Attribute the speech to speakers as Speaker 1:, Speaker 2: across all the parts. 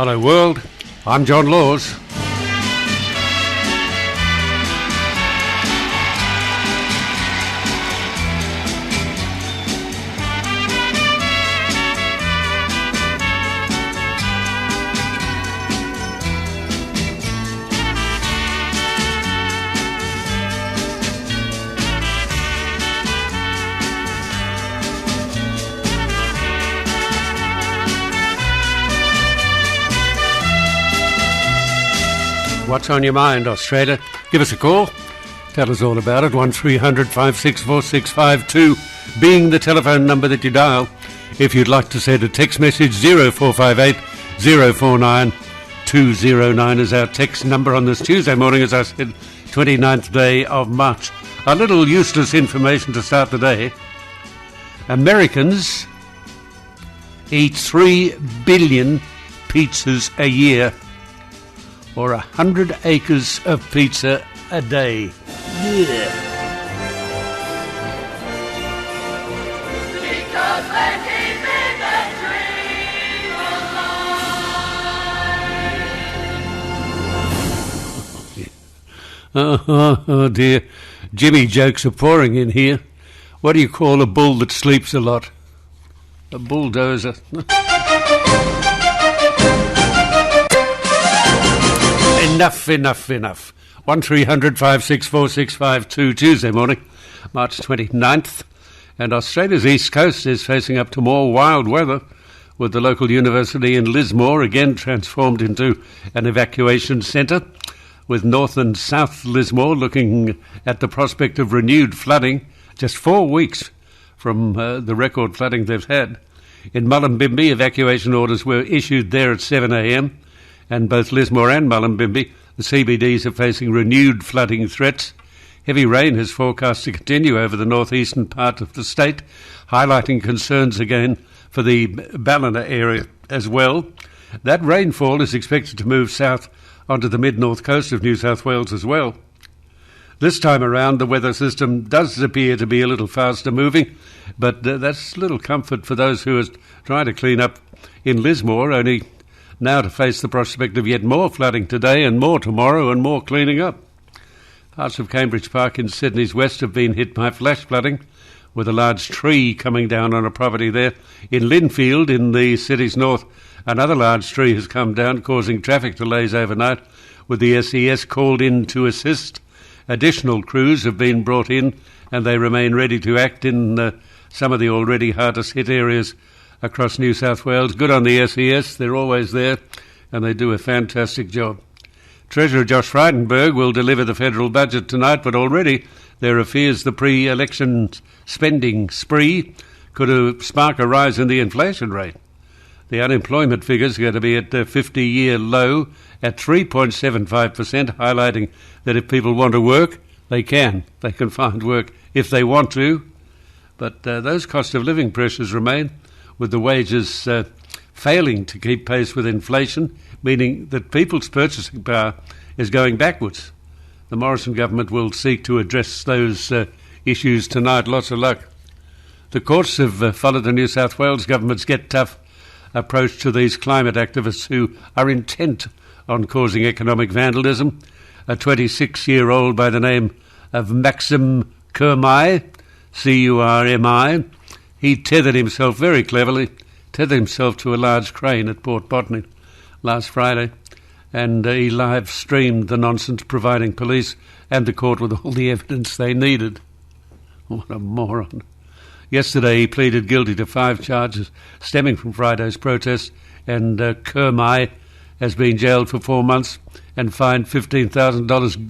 Speaker 1: Hello world, I'm John Laws. What's on your mind, Australia? Give us a call. Tell us all about it. 1300 564 652 being the telephone number that you dial. If you'd like to send a text message, 0458 049 209 is our text number on this Tuesday morning, as I said, 29th day of March. A little useless information to start the day. Americans eat 3 billion pizzas a year, or 100 acres of pizza a day. Yeah.
Speaker 2: Because they're keeping the dream alive.
Speaker 1: Oh dear. Jimmy jokes are pouring in here. What do you call a bull that sleeps a lot? A bulldozer. Enough. 1300 564 652 Tuesday morning, March 29th, and Australia's east coast is facing up to more wild weather, with the local university in Lismore again transformed into an evacuation centre, with North and South Lismore looking at the prospect of renewed flooding just 4 weeks from the record flooding they've had. In Mullumbimby, evacuation orders were issued there at 7 a.m, and both Lismore and Mullumbimby, the CBDs, are facing renewed flooding threats. Heavy rain is forecast to continue over the northeastern part of the state, highlighting concerns again for the Ballina area as well. That rainfall is expected to move south onto the mid-north coast of New South Wales as well. This time around, the weather system does appear to be a little faster moving, but that's little comfort for those who are trying to clean up in Lismore, only now to face the prospect of yet more flooding today and more tomorrow and more cleaning up. Parts of Cambridge Park in Sydney's west have been hit by flash flooding, with a large tree coming down on a property there. In Linfield, in the city's north, another large tree has come down, causing traffic delays overnight, with the SES called in to assist. Additional crews have been brought in, and they remain ready to act in some of the already hardest hit areas across New South Wales. Good on the SES, they're always there, and they do a fantastic job. Treasurer Josh Frydenberg will deliver the federal budget tonight, but already there are fears the pre-election spending spree could spark a rise in the inflation rate. The unemployment figures are going to be at a 50-year low at 3.75%, highlighting that if people want to work, they can. They can find work if they want to. But those cost of living pressures remain, with the wages failing to keep pace with inflation, meaning that people's purchasing power is going backwards. The Morrison government will seek to address those issues tonight. Lots of luck. The courts have followed the New South Wales government's Get Tough approach to these climate activists who are intent on causing economic vandalism. A 26-year-old by the name of Maxim Curmi, C-U-R-M-I, he tethered himself very cleverly, to a large crane at Port Botany last Friday, and he live-streamed the nonsense, providing police and the court with all the evidence they needed. What a moron. Yesterday he pleaded guilty to 5 charges stemming from Friday's protest, and Curmi has been jailed for 4 months and fined $15,000.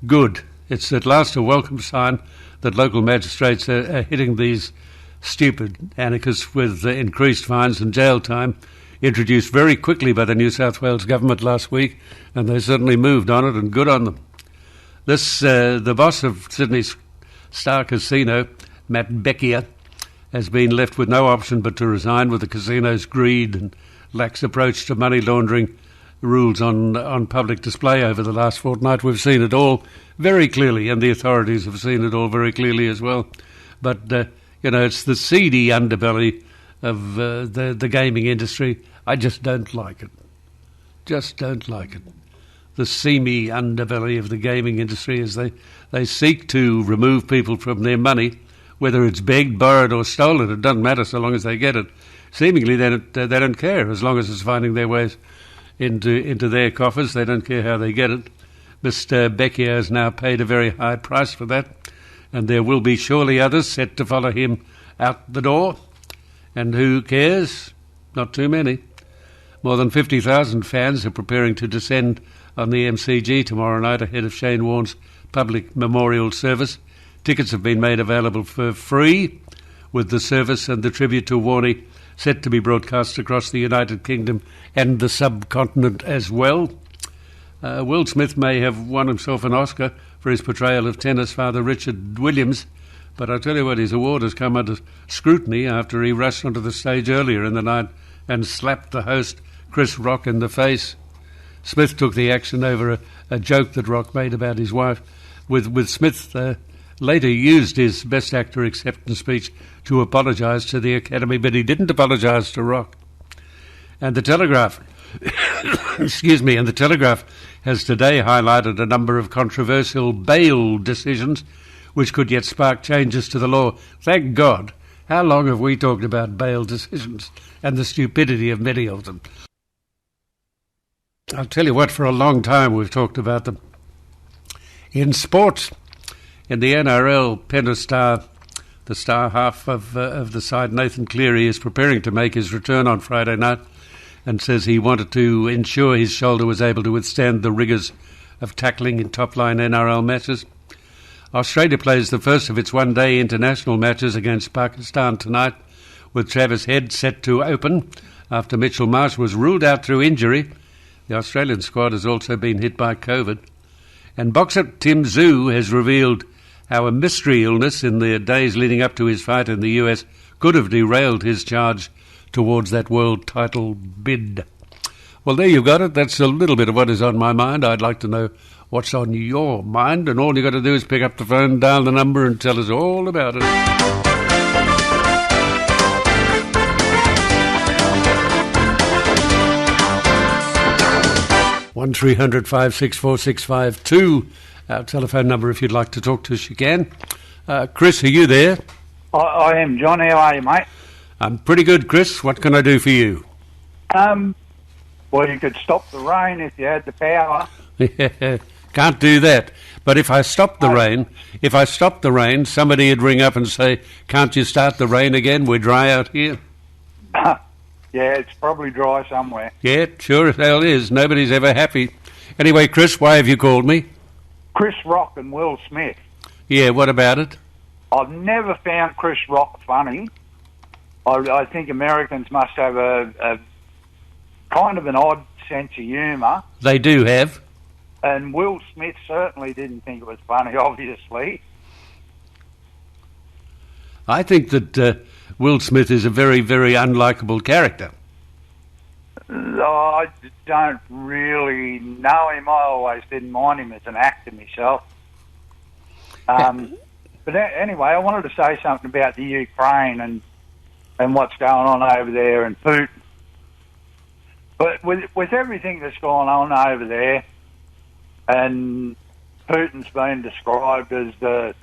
Speaker 1: Good. It's at last a welcome sign that local magistrates are hitting these stupid anarchists with increased fines and jail time, introduced very quickly by the New South Wales government last week, and they certainly moved on it, and good on them. The boss of Sydney's Star Casino, Matt Beckier, has been left with no option but to resign, with the casino's greed and lax approach to money laundering rules on public display over the last fortnight. We've seen it all very clearly, and the authorities have seen it all very clearly as well. But, it's the seedy underbelly of the gaming industry I just don't like it. Just don't like it. The seamy underbelly of the gaming industry as they seek to remove people from their money, whether it's begged, borrowed or stolen. It doesn't matter so long as they get it. Seemingly they don't care as long as it's finding their ways into their coffers. They don't care how they get it. Mr. Becchio has now paid a very high price for that, and there will be surely others set to follow him out the door. And who cares? Not too many. More than 50,000 fans are preparing to descend on the MCG tomorrow night ahead of Shane Warne's public memorial service. Tickets have been made available for free, with the service and the tribute to Warney set to be broadcast across the United Kingdom and the subcontinent as well. Will Smith may have won himself an Oscar for his portrayal of tennis father Richard Williams, but I tell you what, his award has come under scrutiny after he rushed onto the stage earlier in the night and slapped the host Chris Rock in the face. Smith took the action over a joke that Rock made about his wife, with Smith later used his Best Actor acceptance speech to apologise to the Academy, but he didn't apologise to Rock. And the Telegraph, and the Telegraph has today highlighted a number of controversial bail decisions which could yet spark changes to the law. Thank God. How long have we talked about bail decisions and the stupidity of many of them? I'll tell you what, for a long time we've talked about them. In sports, in the NRL, Penrith star, the star half of the side, Nathan Cleary, is preparing to make his return on Friday night and says he wanted to ensure his shoulder was able to withstand the rigours of tackling in top-line NRL matches. Australia plays the first of its one-day international matches against Pakistan tonight, with Travis Head set to open after Mitchell Marsh was ruled out through injury. The Australian squad has also been hit by COVID. And boxer Tim Tszyu has revealed how a mystery illness in the days leading up to his fight in the US could have derailed his charge towards that world title bid. Well, there you've got it. That's a little bit of what is on my mind. I'd like to know what's on your mind, and all you've got to do is pick up the phone, dial the number and tell us all about it. 1300 564 652. Our telephone number, if you'd like to talk to us, you can. Chris, are you there?
Speaker 3: I am, John. How are you, mate?
Speaker 1: I'm pretty good, Chris. What can I do for you?
Speaker 3: Well, you could stop the rain if you had the power.
Speaker 1: Can't do that. But if I stop the rain, somebody would ring up and say, can't you start the rain again? We're dry out here.
Speaker 3: Yeah, it's probably dry somewhere.
Speaker 1: Yeah, sure as hell is. Nobody's ever happy. Anyway, Chris, why have you called me?
Speaker 3: Chris Rock and Will Smith.
Speaker 1: Yeah, what about it?
Speaker 3: I've never found Chris Rock funny. I think Americans must have a kind of an odd sense of humour.
Speaker 1: They do have.
Speaker 3: And Will Smith certainly didn't think it was funny, obviously.
Speaker 1: I think that Will Smith is a very, very unlikable character.
Speaker 3: I don't really know him. I always didn't mind him as an actor myself. But anyway, I wanted to say something about the Ukraine and what's going on over there and Putin. But with everything that's going on over there, and Putin's been described as the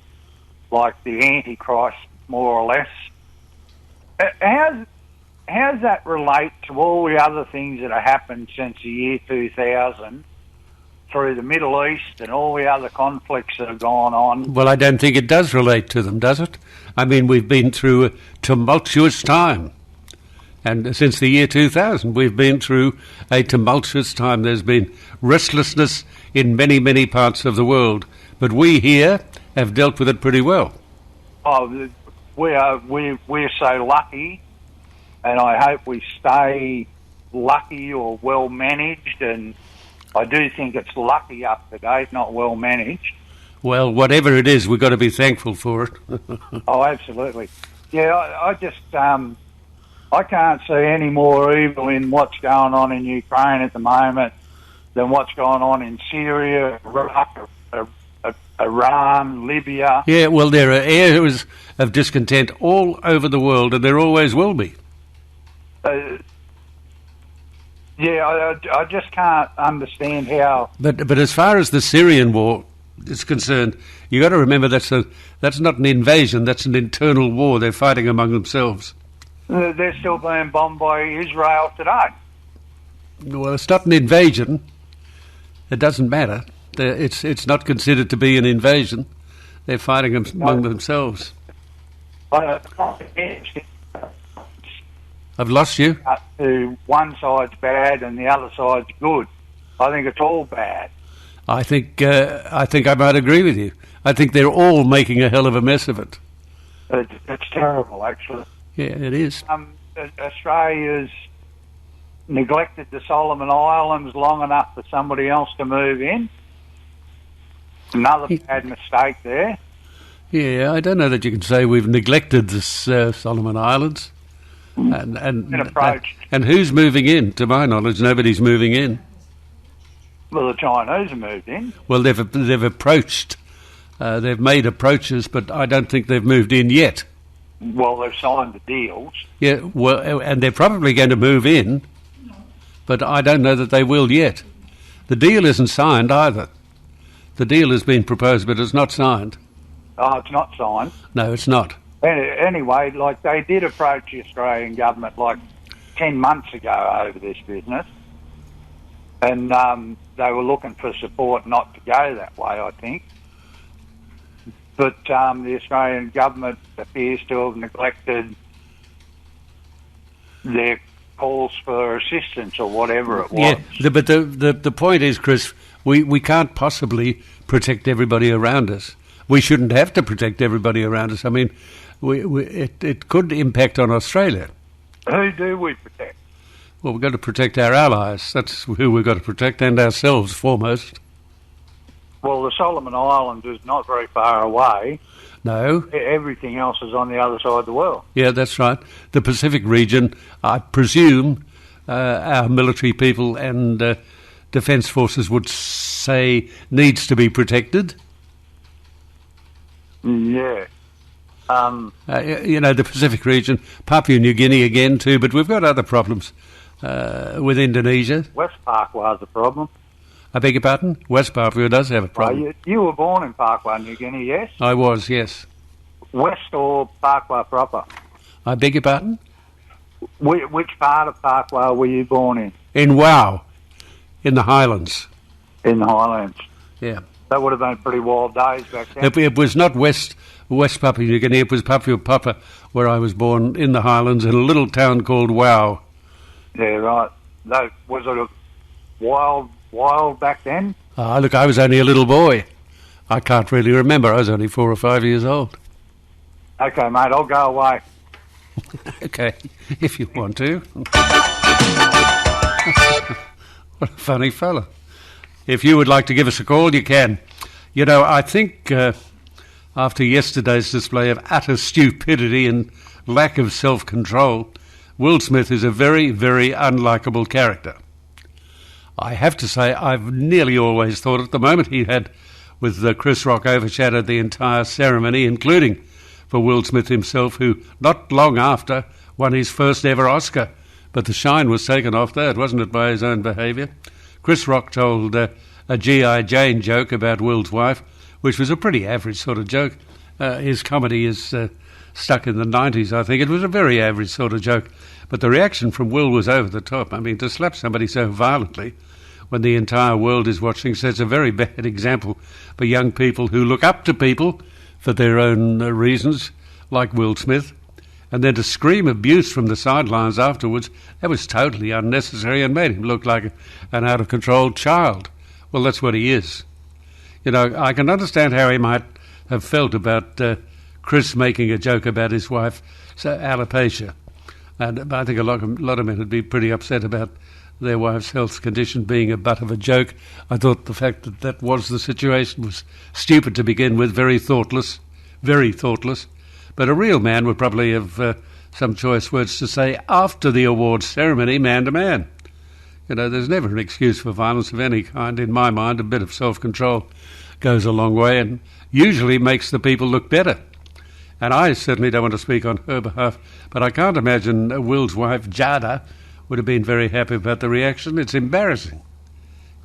Speaker 3: Antichrist, more or less. How does that relate to all the other things that have happened since the year 2000 through the Middle East and all the other conflicts that have gone on?
Speaker 1: Well, I don't think it does relate to them, does it? I mean, we've been through a tumultuous time. And since the year 2000, we've been through a tumultuous time. There's been restlessness in many, many parts of the world. But we here have dealt with it pretty well.
Speaker 3: Oh, we're so lucky, and I hope we stay lucky or well managed. And I do think it's lucky up to date, not well managed.
Speaker 1: Well, whatever it is, we've got to be thankful for it.
Speaker 3: Oh, absolutely. Yeah, I just I can't see any more evil in what's going on in Ukraine at the moment than what's going on in Syria, Iraq, Iran, Libya.
Speaker 1: Yeah, well, there are areas of discontent all over the world, and there always will be.
Speaker 3: Yeah, I just can't understand how.
Speaker 1: But as far as the Syrian war is concerned, you got to remember that's not an invasion. That's an internal war. They're fighting among themselves.
Speaker 3: They're still being bombed by Israel today.
Speaker 1: Well, it's not an invasion. It doesn't matter. It's not considered to be an invasion. They're fighting among themselves. I've lost you.
Speaker 3: One side's bad and the other side's good. I think it's all bad.
Speaker 1: I think I might agree with you. I think they're all making a hell of a mess of it.
Speaker 3: It's terrible, actually.
Speaker 1: Yeah, it is.
Speaker 3: Australia's neglected the Solomon Islands long enough for somebody else to move in. Another bad mistake there.
Speaker 1: Yeah, I don't know that you can say we've neglected the Solomon Islands. And who's moving in? To my knowledge, nobody's moving in.
Speaker 3: Well, the Chinese have moved in.
Speaker 1: Well, they've approached. They've made approaches, but I don't think they've moved in yet.
Speaker 3: Well, they've signed the deals.
Speaker 1: Yeah, well, and they're probably going to move in, but I don't know that they will yet. The deal isn't signed either. The deal has been proposed, but it's not signed.
Speaker 3: Oh, it's not signed?
Speaker 1: No, it's not.
Speaker 3: Anyway, like they did approach the Australian government like 10 months ago over this business, and they were looking for support not to go that way, I think. But the Australian government appears to have neglected their calls for assistance or whatever it was.
Speaker 1: Yeah, but the point is, Chris, we can't possibly protect everybody around us. We shouldn't have to protect everybody around us. I mean, it could impact on Australia.
Speaker 3: Who do we protect?
Speaker 1: Well, we've got to protect our allies. That's who we've got to protect, and ourselves foremost.
Speaker 3: Well, the Solomon Islands is not very far away.
Speaker 1: No.
Speaker 3: Everything else is on the other side of the world.
Speaker 1: Yeah, that's right. The Pacific region, I presume our military people and defence forces would say needs to be protected.
Speaker 3: Yeah.
Speaker 1: The Pacific region, Papua New Guinea again too, but we've got other problems with Indonesia.
Speaker 3: West Papua is a problem.
Speaker 1: I beg your pardon? West Papua does have a problem.
Speaker 3: You were born in Papua New Guinea, yes?
Speaker 1: I was, yes.
Speaker 3: West or Papua proper?
Speaker 1: I beg your pardon?
Speaker 3: Which part of Papua were you born in?
Speaker 1: In Wau, in the Highlands.
Speaker 3: In the Highlands?
Speaker 1: Yeah.
Speaker 3: That would have been pretty wild days back then.
Speaker 1: It was not West Papua New Guinea, it was Papua Papa, where I was born in the Highlands in a little town called Wau.
Speaker 3: Yeah, right. Was it a wild back then?
Speaker 1: Look, I was only a little boy. I can't really remember. I was only 4 or 5 years old.
Speaker 3: Okay, mate, I'll go away.
Speaker 1: Okay, if you want to. What a funny fella. If you would like to give us a call, you can. You know, I think after yesterday's display of utter stupidity and lack of self-control, Will Smith is a very, very unlikable character. I have to say, I've nearly always thought at the moment he had, with Chris Rock, overshadowed the entire ceremony, including for Will Smith himself, who not long after won his first ever Oscar. But the shine was taken off that, wasn't it, by his own behaviour? Chris Rock told a G.I. Jane joke about Will's wife, which was a pretty average sort of joke. His comedy is stuck in the 90s, I think. It was a very average sort of joke. But the reaction from Will was over the top. I mean, to slap somebody so violently when the entire world is watching sets a very bad example for young people who look up to people for their own reasons, like Will Smith. And then to scream abuse from the sidelines afterwards, that was totally unnecessary and made him look like an out-of-control child. Well, that's what he is. You know, I can understand how he might have felt about Chris making a joke about his wife, alopecia. And I think a lot of men would be pretty upset about their wife's health condition being a butt of a joke. I thought the fact that that was the situation was stupid to begin with, very thoughtless. But a real man would probably have some choice words to say after the awards ceremony, man to man. You know, there's never an excuse for violence of any kind. In my mind, a bit of self-control goes a long way and usually makes the people look better. And I certainly don't want to speak on her behalf, but I can't imagine Will's wife, Jada, would have been very happy about the reaction. It's embarrassing.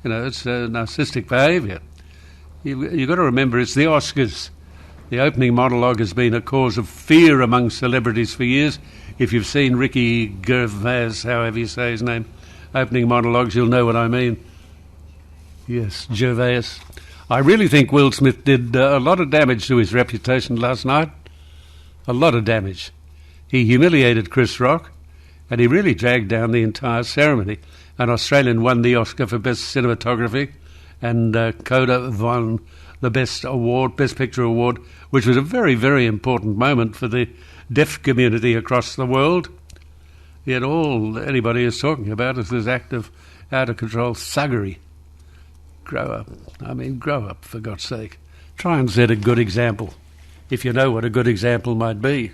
Speaker 1: You know, it's narcissistic behaviour. You've got to remember, it's the Oscars. The opening monologue has been a cause of fear among celebrities for years. If you've seen Ricky Gervais, however you say his name, opening monologues, you'll know what I mean. Yes, Gervais. I really think Will Smith did a lot of damage to his reputation last night. A lot of damage. He humiliated Chris Rock, and he really dragged down the entire ceremony. An Australian won the Oscar for Best Cinematography, and Coda won the Best Picture Award, which was a very, very important moment for the deaf community across the world. Yet all anybody is talking about is this act of out-of-control thuggery. Grow up. I mean, grow up, for God's sake. Try and set a good example, if you know what a good example might be.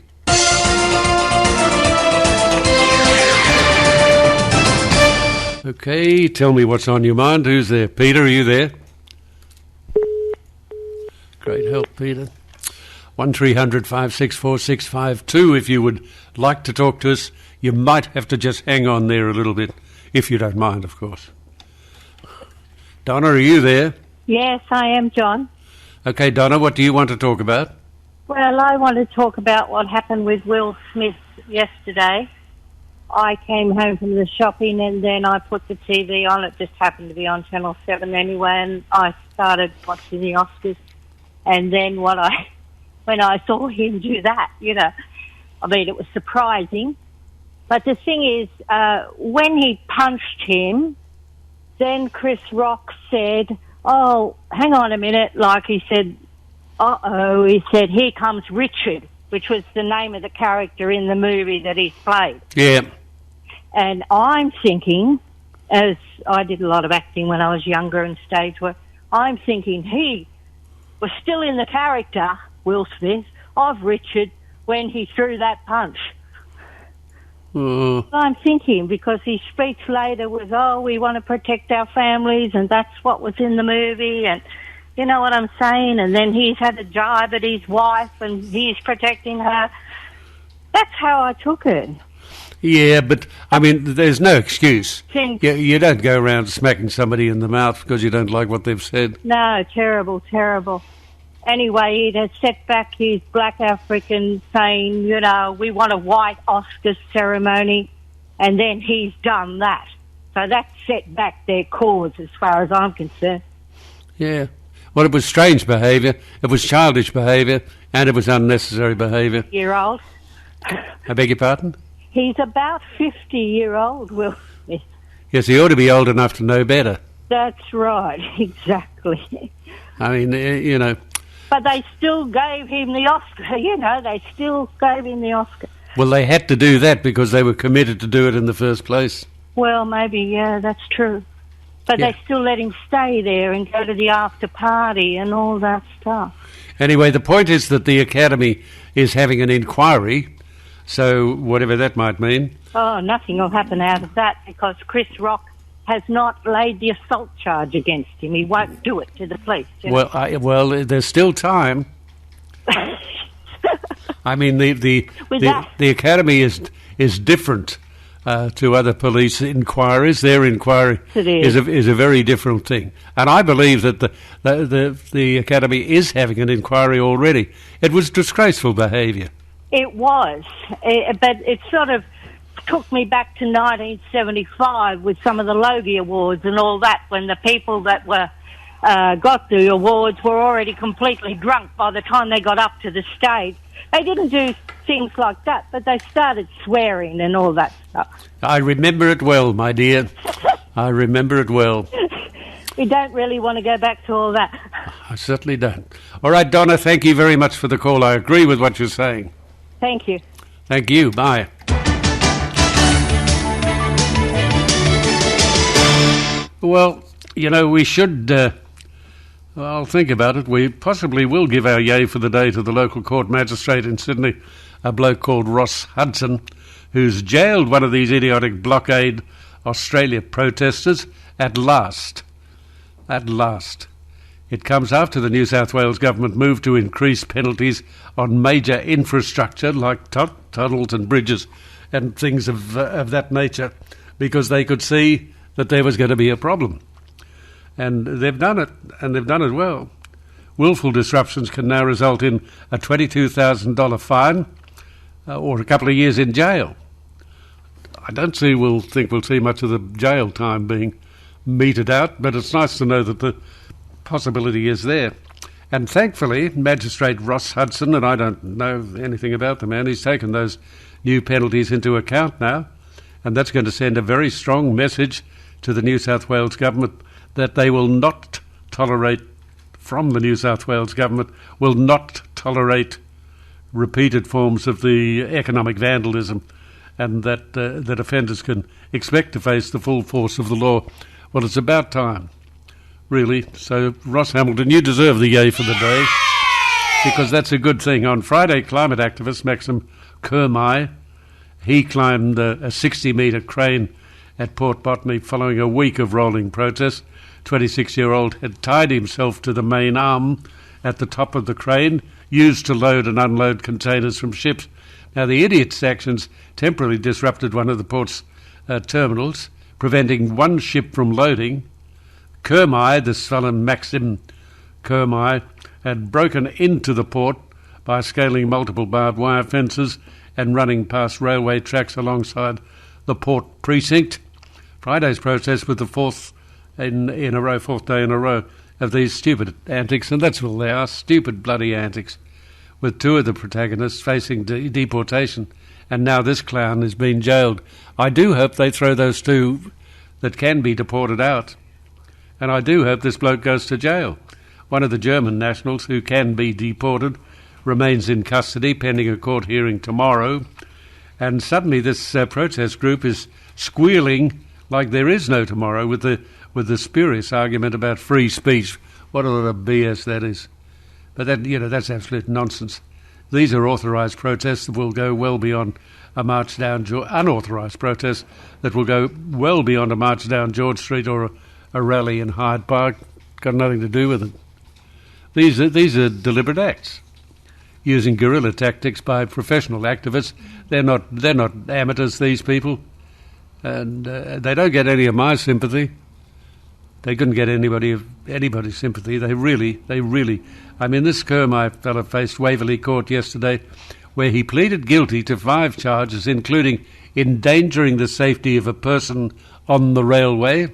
Speaker 1: Okay, tell me what's on your mind. Who's there? Peter, are you there? Great help, Peter. 1300 564 652 if you would like to talk to us. You might have to just hang on there a little bit, if you don't mind, of course. Donna, are you there?
Speaker 4: Yes, I am, John.
Speaker 1: Okay, Donna, what do you want to talk about?
Speaker 4: Well, I want to talk about what happened with Will Smith yesterday. I came home from the shopping and then I put the TV on. It just happened to be on Channel 7 anyway, and I started watching the Oscars. And then when I saw him do that, you know, I mean, it was surprising. But the thing is, when he punched him, then Chris Rock said, oh, hang on a minute, like he said, uh-oh, he said, here comes Richard, which was the name of the character in the movie that he's played.
Speaker 1: Yeah.
Speaker 4: And I'm thinking, as I did a lot of acting when I was younger and stage work, I'm thinking he was still in the character, Will Smith, of Richard when he threw that punch. I'm thinking, because his speech later was, oh, we want to protect our families, and that's what was in the movie, and you know what I'm saying? And then he's had a jibe at his wife, and he's protecting her. That's how I took it.
Speaker 1: Yeah, but, I mean, there's no excuse. You don't go around smacking somebody in the mouth because you don't like what they've said.
Speaker 4: No, terrible, terrible. Anyway, it has set back his black African saying, you know, we want a white Oscar ceremony, and then he's done that. So that set back their cause as far as I'm concerned.
Speaker 1: Yeah. Well, it was strange behaviour, it was childish behaviour, and it was unnecessary behaviour.
Speaker 4: Year-old.
Speaker 1: I beg your pardon?
Speaker 4: He's about 50-year-old, Will Smith.
Speaker 1: Yes, he ought to be old enough to know better.
Speaker 4: That's right, exactly.
Speaker 1: I mean, you know...
Speaker 4: But they still gave him the Oscar, you know, they still gave him the Oscar.
Speaker 1: Well, they had to do that because they were committed to do it in the first place.
Speaker 4: Well, maybe, yeah, that's true. But they still let him stay there and go to the after party and all that stuff.
Speaker 1: Anyway, the point is that the Academy is having an inquiry, so whatever that might mean.
Speaker 4: Oh, nothing will happen out of that because Chris Rock has not laid the assault charge against him. He won't do it to the police.
Speaker 1: Well, there's still time. I mean, the Academy is different to other police inquiries. Their inquiry is a very different thing, and I believe that the Academy is having an inquiry already. It was disgraceful behaviour.
Speaker 4: It was, but it sort of took me back to 1975 with some of the Logie Awards and all that, when the people that were got the awards were already completely drunk by the time they got up to the stage. They didn't do things like that, but they started swearing and all that stuff.
Speaker 1: I remember it well, my dear. I remember it well.
Speaker 4: We don't really want to go back to all that.
Speaker 1: I certainly don't. All right, Donna, thank you very much for the call. I agree with what you're saying.
Speaker 4: Thank you.
Speaker 1: Thank you. Bye. Well, you know, we should... I'll think about it. We possibly will give our yay for the day to the local court magistrate in Sydney, a bloke called Ross Hudson, who's jailed one of these idiotic Blockade Australia protesters at last. At last. It comes after the New South Wales government moved to increase penalties on major infrastructure like tunnels and bridges and things of that nature. because they could see that there was going to be a problem. And they've done it, and they've done it well. Willful disruptions can now result in a $22,000 fine or a couple of years in jail. I don't think we'll see much of the jail time being meted out, but it's nice to know that the possibility is there. And thankfully, Magistrate Ross Hudson, and I don't know anything about the man, he's taken those new penalties into account now, and that's going to send a very strong message to the New South Wales government that they will not tolerate, from the New South Wales government, will not tolerate repeated forms of the economic vandalism, and that offenders can expect to face the full force of the law. Well, it's about time, really. So, Ross Hamilton, you deserve the yay for the day, because that's a good thing. On Friday, climate activist Maxim Kermai, he climbed a 60-metre crane at Port Botany following a week of rolling protests. 26-year-old had tied himself to the main arm at the top of the crane, used to load and unload containers from ships. Now, the idiot's actions temporarily disrupted one of the port's terminals, preventing one ship from loading. Kermai, this fellow Maxim Kermai, had broken into the port by scaling multiple barbed wire fences and running past railway tracks alongside the port precinct. Friday's protest was the fourth day in a row of these stupid antics, and that's all they are, stupid bloody antics, with two of the protagonists facing deportation, and now this clown is being jailed. I do hope they throw those two that can be deported out, and I do hope this bloke goes to jail. One of the German nationals who can be deported remains in custody pending a court hearing tomorrow, and suddenly this protest group is squealing like there is no tomorrow with the spurious argument about free speech. What a lot of BS that is. But that's absolute nonsense. These are authorised protests that will go well beyond a march down unauthorised protests that will go well beyond a march down George Street or a rally in Hyde Park. Got nothing to do with it. These are deliberate acts using guerrilla tactics by professional activists. They're not amateurs, these people, and they don't get any of my sympathy. They couldn't get anybody's sympathy. They really. I mean, this Kermai fellow faced Waverley Court yesterday, where he pleaded guilty to 5 charges, including endangering the safety of a person on the railway.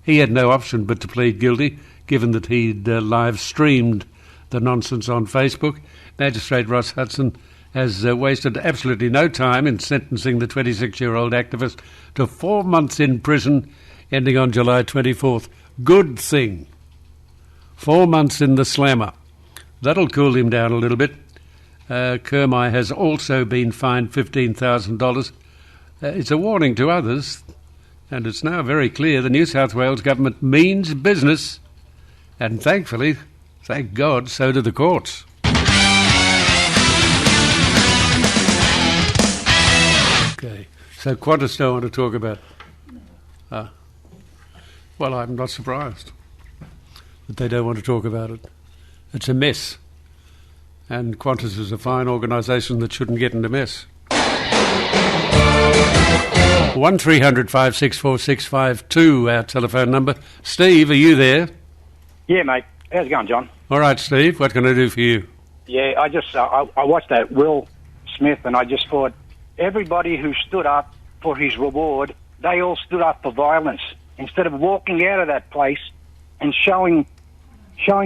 Speaker 1: He had no option but to plead guilty, given that he'd live-streamed the nonsense on Facebook. Magistrate Ross Hudson has wasted absolutely no time in sentencing the 26-year-old activist to 4 months in prison, ending on July 24th. Good thing. 4 months in the slammer. That'll cool him down a little bit. Kermai has also been fined $15,000. It's a warning to others, and it's now very clear the New South Wales government means business, and thankfully, thank God, so do the courts. Okay, so Qantas don't want to talk about... well, I'm not surprised that they don't want to talk about it. It's a mess. And Qantas is a fine organisation that shouldn't get in a mess. 1300 564 652, our telephone number. Steve, are you there?
Speaker 5: Yeah, mate. How's it going, John?
Speaker 1: All right, Steve. What can I do for you?
Speaker 5: Yeah, I just I watched that Will Smith, and I just thought everybody who stood up for his reward, they all stood up for violence. Instead of walking out of that place and showing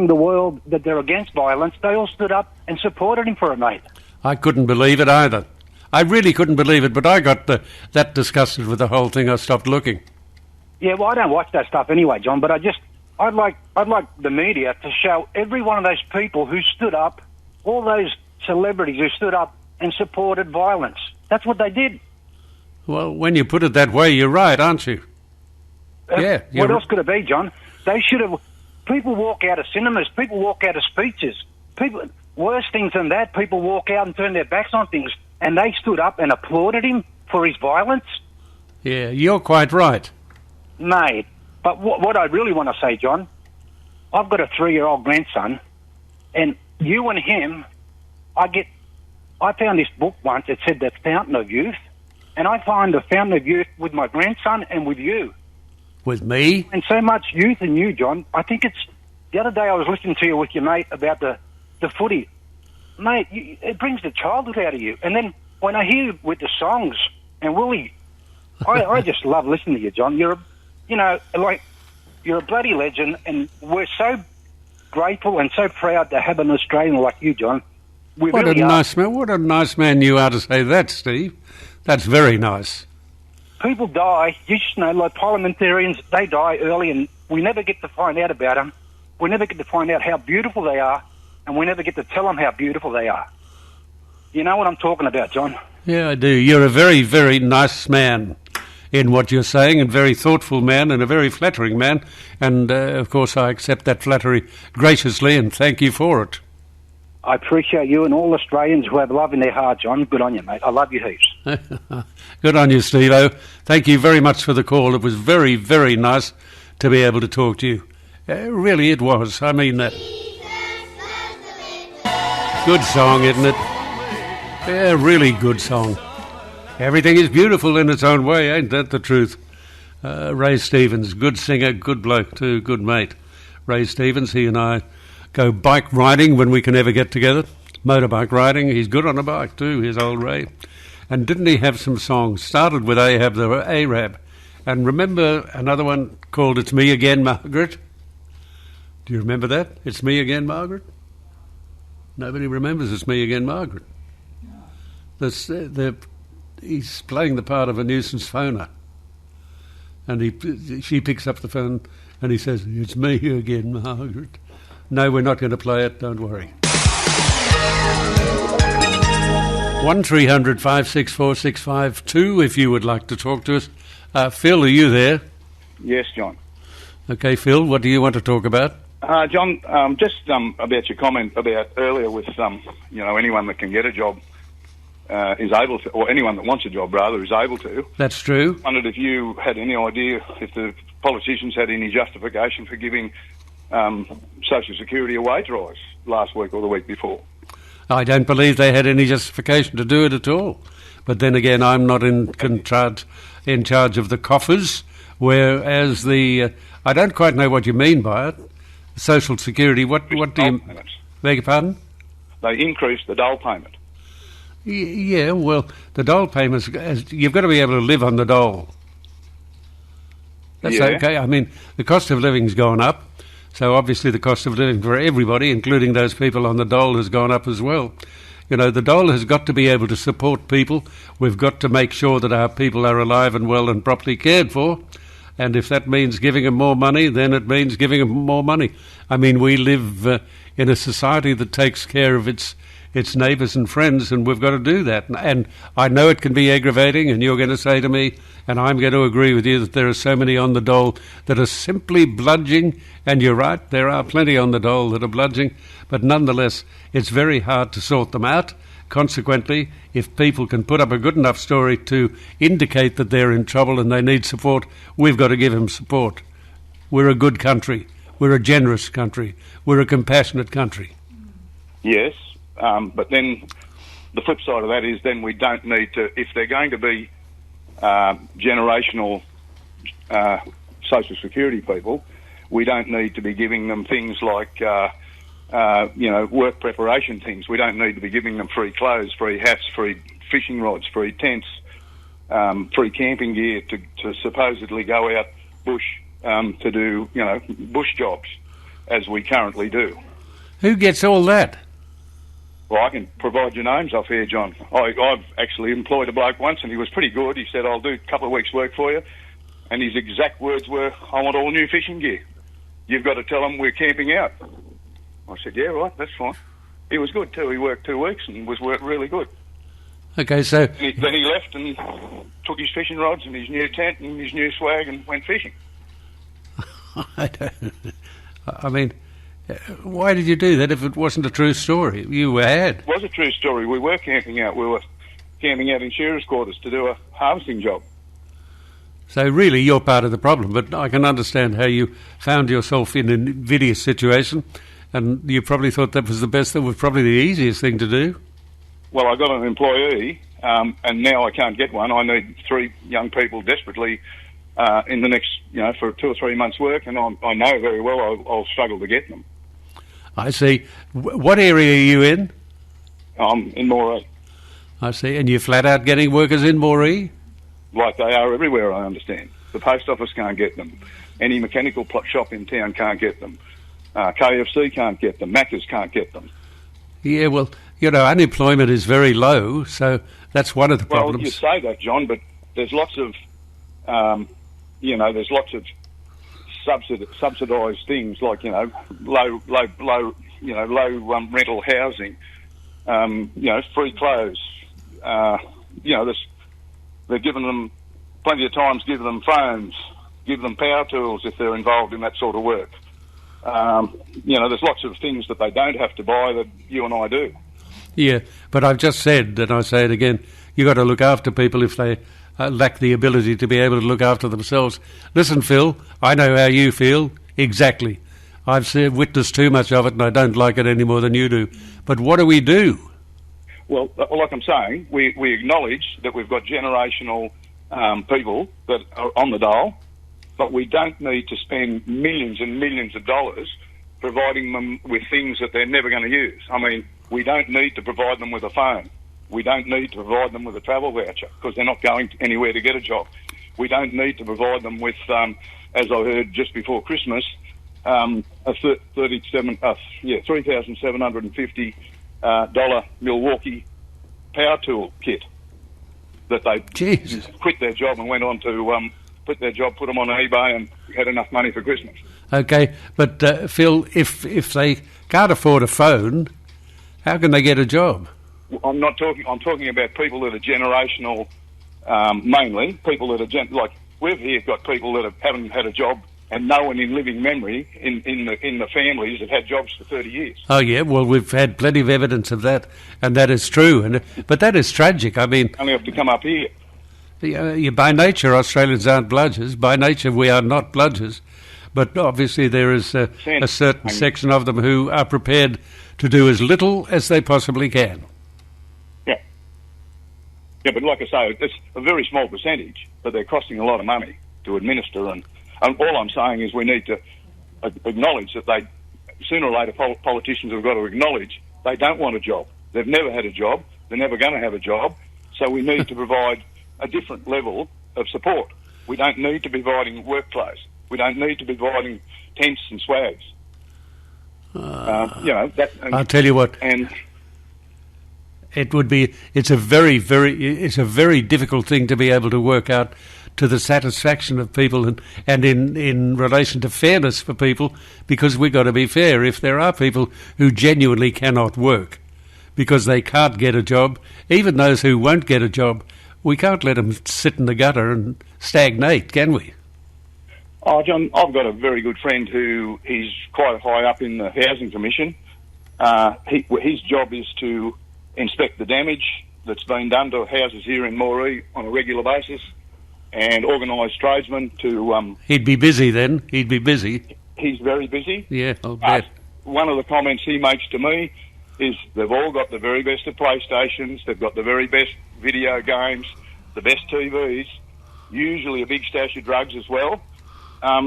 Speaker 5: the world that they're against violence, they all stood up and supported him for it, mate. I
Speaker 1: couldn't believe it either. I really couldn't believe it, but I got that disgusted with the whole thing, I stopped looking.
Speaker 5: Yeah, well, I don't watch that stuff anyway, John, but I'd like the media to show every one of those people who stood up, all those celebrities who stood up and supported violence. That's what they did.
Speaker 1: Well, when you put it that way, you're right, aren't you? Yeah.
Speaker 5: What else could it be, John? They should have... People walk out of cinemas. People walk out of speeches. Worse things than that, people walk out and turn their backs on things. And they stood up and applauded him for his violence.
Speaker 1: Yeah, you're quite right.
Speaker 5: Mate, but what I really want to say, John, I've got a 3-year-old grandson, and you and him, I found this book once. It said The Fountain of Youth, and I find a fountain of youth with my grandson and with you.
Speaker 1: With me?
Speaker 5: And so much youth in you, John. I think it's... The other day I was listening to you with your mate about the footy. Mate, it brings the childhood out of you. And then when I hear you with the songs and Willie, I just love listening to you, John. You're a bloody legend, and we're so grateful and so proud to have an Australian like you, John. We
Speaker 1: What
Speaker 5: really
Speaker 1: a
Speaker 5: are.
Speaker 1: nice man! What a nice man you are to say that, Steve. That's very nice.
Speaker 5: People die, you just know, like parliamentarians, they die early, and we never get to find out about them. We never get to find out how beautiful they are, and we never get to tell them how beautiful they are. You know what I'm talking about, John?
Speaker 1: Yeah, I do. You're a very, very nice man in what you're saying, and very thoughtful man, and a very flattering man. And, of course, I accept that flattery graciously, and thank you for it.
Speaker 5: I appreciate you and all Australians who have love in their heart, John. Good on you, mate. I love you heaps.
Speaker 1: Good on you, Steve-O. Thank you very much for the call. It was very, very nice to be able to talk to you. Really, it was. I mean that. Good song, isn't it? Yeah, really good song. Everything is beautiful in its own way, ain't that the truth? Ray Stevens, good singer, good bloke too, good mate. Ray Stevens, he and I go bike riding when we can ever get together. Motorbike riding, he's good on a bike too, his old Ray. And didn't he have some songs? Started with Ahab the Arab. And remember another one called It's Me Again, Margaret? Do you remember that? It's Me Again, Margaret? Nobody remembers It's Me Again, Margaret. He's playing the part of a nuisance phoner. And she picks up the phone and he says, "It's me again, Margaret." No, we're not going to play it, don't worry. 1300 564 652 if you would like to talk to us. Phil, are you there?
Speaker 6: Yes, John.
Speaker 1: Okay, Phil, what do you want to talk about?
Speaker 6: John, just about your comment about earlier with, anyone that can get a job is able to, or anyone that wants a job, rather, is able to.
Speaker 1: That's true.
Speaker 6: I wondered if you had any idea if the politicians had any justification for giving Social Security a wage rise last week or the week before.
Speaker 1: I don't believe they had any justification to do it at all. But then again, I'm not in charge of the coffers, whereas I don't quite know what you mean by it. Social Security, what do you... Beg your pardon?
Speaker 6: They increased the dole payment.
Speaker 1: Yeah, well, the dole payments, you've got to be able to live on the dole. That's okay. I mean, the cost of living's gone up, so obviously the cost of living for everybody, including those people on the dole, has gone up as well. You know, the dole has got to be able to support people. We've got to make sure that our people are alive and well and properly cared for. And if that means giving them more money, then it means giving them more money. I mean, we live in a society that takes care of its neighbours and friends, and we've got to do that. And I know it can be aggravating, and you're going to say to me, and I'm going to agree with you, that there are so many on the dole that are simply bludging, and you're right, there are plenty on the dole that are bludging, but nonetheless, it's very hard to sort them out. Consequently, if people can put up a good enough story to indicate that they're in trouble and they need support, we've got to give them support. We're a good country. We're a generous country. We're a compassionate country.
Speaker 6: Yes, but then the flip side of that is then we don't need to, if they're going to be generational Social Security people, we don't need to be giving them things like... work preparation things. We don't need to be giving them free clothes, free hats, free fishing rods, free tents, free camping gear to supposedly go out bush to do, bush jobs, as we currently do.
Speaker 1: Who gets all that?
Speaker 6: Well, I can provide your names off here, John. I've actually employed a bloke once, and he was pretty good. He said, "I'll do a couple of weeks' work for you." And his exact words were, "I want all new fishing gear. You've got to tell them we're camping out." I said, "Yeah, right, that's fine." He was good too. He worked 2 weeks and was really good.
Speaker 1: Okay, so...
Speaker 6: Then he left and took his fishing rods and his new tent and his new swag and went fishing.
Speaker 1: I mean, why did you do that if it wasn't a true story? You were had.
Speaker 6: It was a true story. We were camping out. We were camping out in shearers' quarters to do a harvesting job.
Speaker 1: So really you're part of the problem, but I can understand how you found yourself in an invidious situation. And you probably thought that was probably the easiest thing to do.
Speaker 6: Well, I got an employee and now I can't get one. I need 3 young people desperately in the next, for 2 or 3 months' work, and I know very well I'll struggle to get them.
Speaker 1: I see. What area are you in?
Speaker 6: I'm in Moree,
Speaker 1: I see. And you're flat out getting workers in Moree?
Speaker 6: like they are everywhere, I understand. The post office can't get them. Any mechanical shop in town can't get them. KFC can't get them. Macca's can't get them.
Speaker 1: Yeah, well, unemployment is very low, so that's one of the
Speaker 6: Well,
Speaker 1: problems.
Speaker 6: you say that, John, but there's lots of, there's lots of subsidised things like low rental housing, free clothes. They're giving them plenty of times. Give them phones, give them power tools if they're involved in that sort of work. There's lots of things that they don't have to buy that you and I do.
Speaker 1: Yeah, but I've just said, and I say it again, you've got to look after people if they lack the ability to be able to look after themselves. Listen, Phil, I know how you feel. Exactly. I've witnessed too much of it and I don't like it any more than you do. But what do we do?
Speaker 6: Well, like I'm saying, we acknowledge that we've got generational people that are on the dole, but we don't need to spend millions and millions of dollars providing them with things that they're never going to use. I mean, we don't need to provide them with a phone. We don't need to provide them with a travel voucher because they're not going anywhere to get a job. We don't need to provide them with, as I heard just before Christmas, a $3,750 Milwaukee power tool kit that they
Speaker 1: Jesus.
Speaker 6: quit their job and went on to put them on eBay and had enough money for Christmas.
Speaker 1: Okay, but Phil, if they can't afford a phone, how can they get a job?
Speaker 6: I'm talking about people that are generational, mainly people that are like we've here got people that haven't had a job, and no one in living memory in the families have had jobs for 30 years.
Speaker 1: Oh yeah, well we've had plenty of evidence of that, and that is true. But that is tragic. I mean,
Speaker 6: Only have to come up here.
Speaker 1: By nature, Australians aren't bludgers. By nature, we are not bludgers. But obviously, there is a certain section of them who are prepared to do as little as they possibly can.
Speaker 6: Yeah, but like I say, it's a very small percentage, but they're costing a lot of money to administer. And all I'm saying is we need to acknowledge that sooner or later, politicians have got to acknowledge they don't want a job. They've never had a job. They're never going to have a job. So we need to provide a different level of support. We don't need to be providing work clothes. We don't need to be providing tents and swags.
Speaker 1: I'll tell you what.
Speaker 6: And
Speaker 1: it's a very difficult thing to be able to work out to the satisfaction of people and in relation to fairness for people, because we've got to be fair. If there are people who genuinely cannot work because they can't get a job, even those who won't get a job, we can't let them sit in the gutter and stagnate, can we?
Speaker 6: Oh, John, I've got a very good friend who is quite high up in the Housing Commission. His job is to inspect the damage that's been done to houses here in Moree on a regular basis and organise tradesmen to...
Speaker 1: He'd be busy then. He'd be busy.
Speaker 6: He's very busy.
Speaker 1: Yeah, I'll bet.
Speaker 6: One of the comments he makes to me is they've all got the very best of PlayStations, they've got the very best video games, the best TVs, usually a big stash of drugs as well. I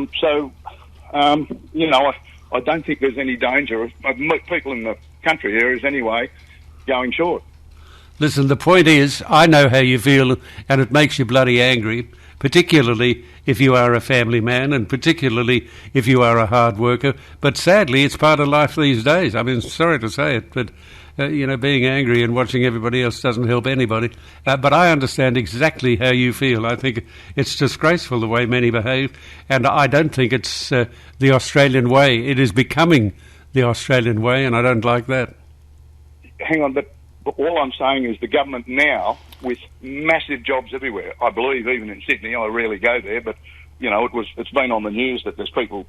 Speaker 6: don't think there's any danger of people in the country areas anyway going short.
Speaker 1: Listen, the point is, I know how you feel, and it makes you bloody angry, particularly if you are a family man and particularly if you are a hard worker. But sadly, it's part of life these days. I mean, sorry to say it, but, being angry and watching everybody else doesn't help anybody. But I understand exactly how you feel. I think it's disgraceful the way many behave, and I don't think it's the Australian way. It is becoming the Australian way, and I don't like that.
Speaker 6: Hang on, but all I'm saying is the government now, with massive jobs everywhere, I believe even in Sydney, I rarely go there, but, it's been on the news that there's people,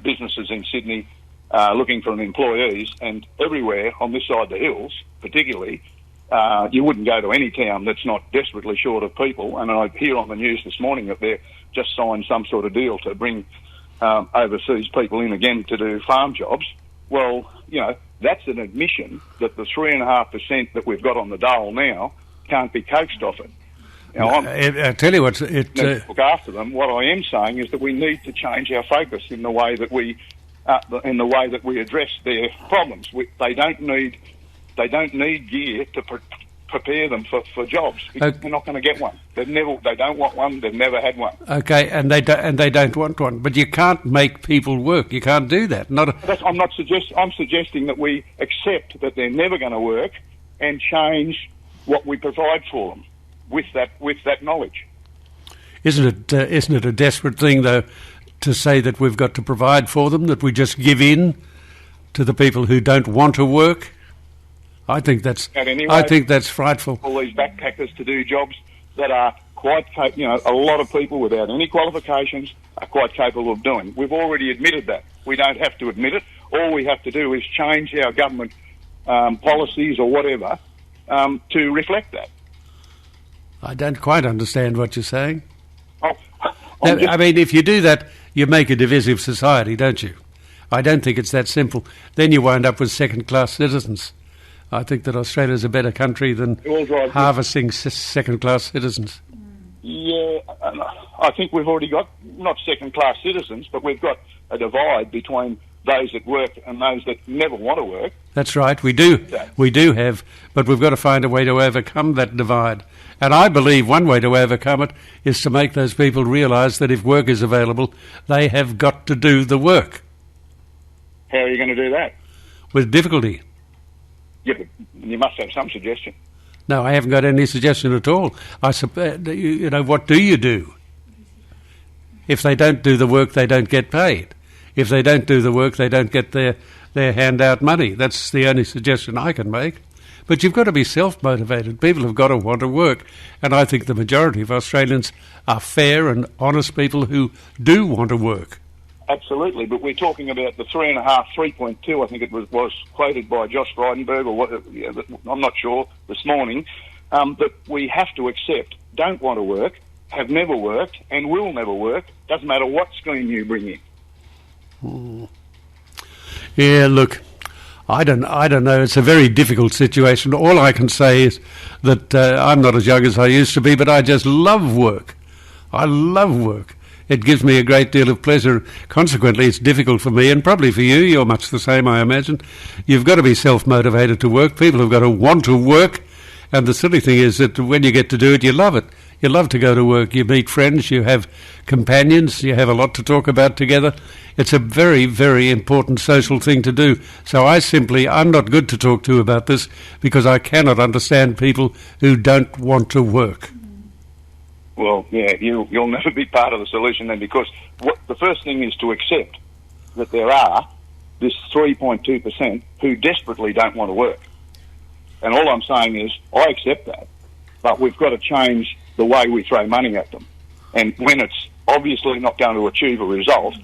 Speaker 6: businesses in Sydney looking for employees, and everywhere on this side of the hills, particularly, you wouldn't go to any town that's not desperately short of people. And I hear on the news this morning that they've just signed some sort of deal to bring overseas people in again to do farm jobs. Well, that's an admission that the 3.5% that we've got on the dole now can't be coaxed off it. Now,
Speaker 1: I tell you what,
Speaker 6: look after them. What I am saying is that we need to change our focus in the way that we address their problems. They don't need gear to prepare them for jobs because they're not going to get one. They don't want one. They've never had one.
Speaker 1: Okay, and they don't want one. But you can't make people work. You can't do that.
Speaker 6: I'm suggesting that we accept that they're never going to work and change what we provide for them with that knowledge.
Speaker 1: Isn't it a desperate thing though to say that we've got to provide for them, that we just give in to the people who don't want to work? I think that's frightful.
Speaker 6: All these backpackers to do jobs that are quite, a lot of people without any qualifications are quite capable of doing. We've already admitted that. We don't have to admit it. All we have to do is change our government policies or whatever to reflect that.
Speaker 1: I don't quite understand what you're saying.
Speaker 6: I
Speaker 1: mean, if you do that, you make a divisive society, don't you? I don't think it's that simple. Then you wind up with second-class citizens. I think that Australia's a better country than harvesting second-class citizens.
Speaker 6: Yeah, I think we've already got, not second-class citizens, but we've got a divide between those that work and those that never want to work.
Speaker 1: That's right, we do. We do have, but we've got to find a way to overcome that divide. And I believe one way to overcome it is to make those people realise that if work is available, they have got to do the work.
Speaker 6: How are you going to do that?
Speaker 1: With difficulty.
Speaker 6: Yeah, but you must have some suggestion.
Speaker 1: No, I haven't got any suggestion at all. I suppose, what do you do? If they don't do the work, they don't get paid. If they don't do the work, they don't get their handout money. That's the only suggestion I can make. But you've got to be self-motivated. People have got to want to work. And I think the majority of Australians are fair and honest people who do want to work.
Speaker 6: Absolutely, but we're talking about the 3.2, I think it was quoted by Josh Frydenberg, or what, I'm not sure, this morning, that we have to accept don't want to work, have never worked, and will never work, doesn't matter what scheme you bring in.
Speaker 1: Yeah, look, I don't know. It's a very difficult situation. All I can say is that I'm not as young as I used to be, but I just love work. I love work. It gives me a great deal of pleasure. Consequently, it's difficult for me, and probably for you. You're much the same, I imagine. You've got to be self-motivated to work. People have got to want to work. And the silly thing is that when you get to do it, you love it. You love to go to work. You meet friends. You have companions. You have a lot to talk about together. It's a very, very important social thing to do. So I'm not good to talk to about this because I cannot understand people who don't want to work.
Speaker 6: Well, yeah, you'll never be part of the solution then, because the first thing is to accept that there are this 3.2% who desperately don't want to work. And all I'm saying is I accept that, but we've got to change the way we throw money at them. And when it's obviously not going to achieve a result,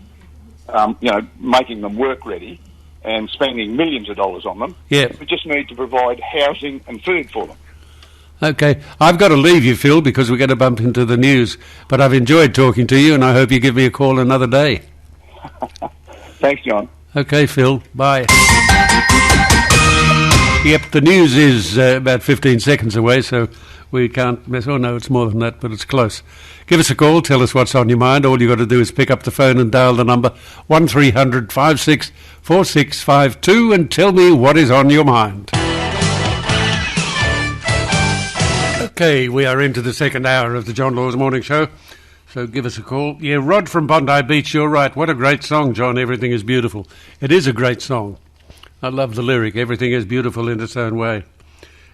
Speaker 6: making them work ready and spending millions of dollars on them, we just need to provide housing and food for them.
Speaker 1: Okay, I've got to leave you, Phil, because we're going to bump into the news. But I've enjoyed talking to you, and I hope you give me a call another day.
Speaker 6: Thanks, John.
Speaker 1: Okay, Phil. Bye. Yep, the news is about 15 seconds away, so we can't miss. Oh, no, it's more than that, but it's close. Give us a call. Tell us what's on your mind. All you've got to do is pick up the phone and dial the number 1300 56 4652 and tell me what is on your mind. Okay, we are into the second hour of the John Laws Morning Show, so give us a call. Yeah, Rod from Bondi Beach, you're right. What a great song, John, Everything is Beautiful. It is a great song. I love the lyric, everything is beautiful in its own way.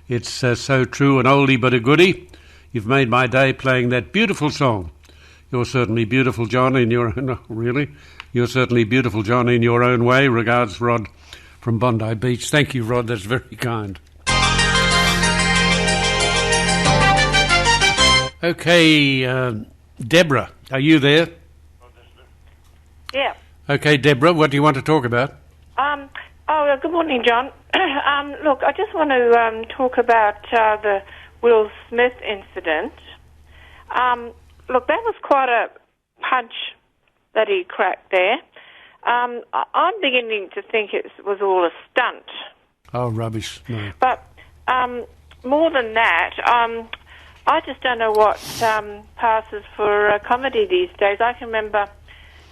Speaker 1: It's so true, an oldie but a goodie. You've made my day playing that beautiful song. You're certainly beautiful, John, in your... No, really? You're certainly beautiful, John, in your own way. Regards, Rod from Bondi Beach. Thank you, Rod, that's very kind. Okay, Deborah, are you there?
Speaker 7: Yeah.
Speaker 1: Okay, Deborah, what do you want to talk about?
Speaker 7: Good morning, John. Look, I just want to talk about the Will Smith incident. Look, that was quite a punch that he cracked there. I'm beginning to think it was all a stunt.
Speaker 1: Oh, rubbish. No.
Speaker 7: But more than that, I just don't know what passes for comedy these days. I can remember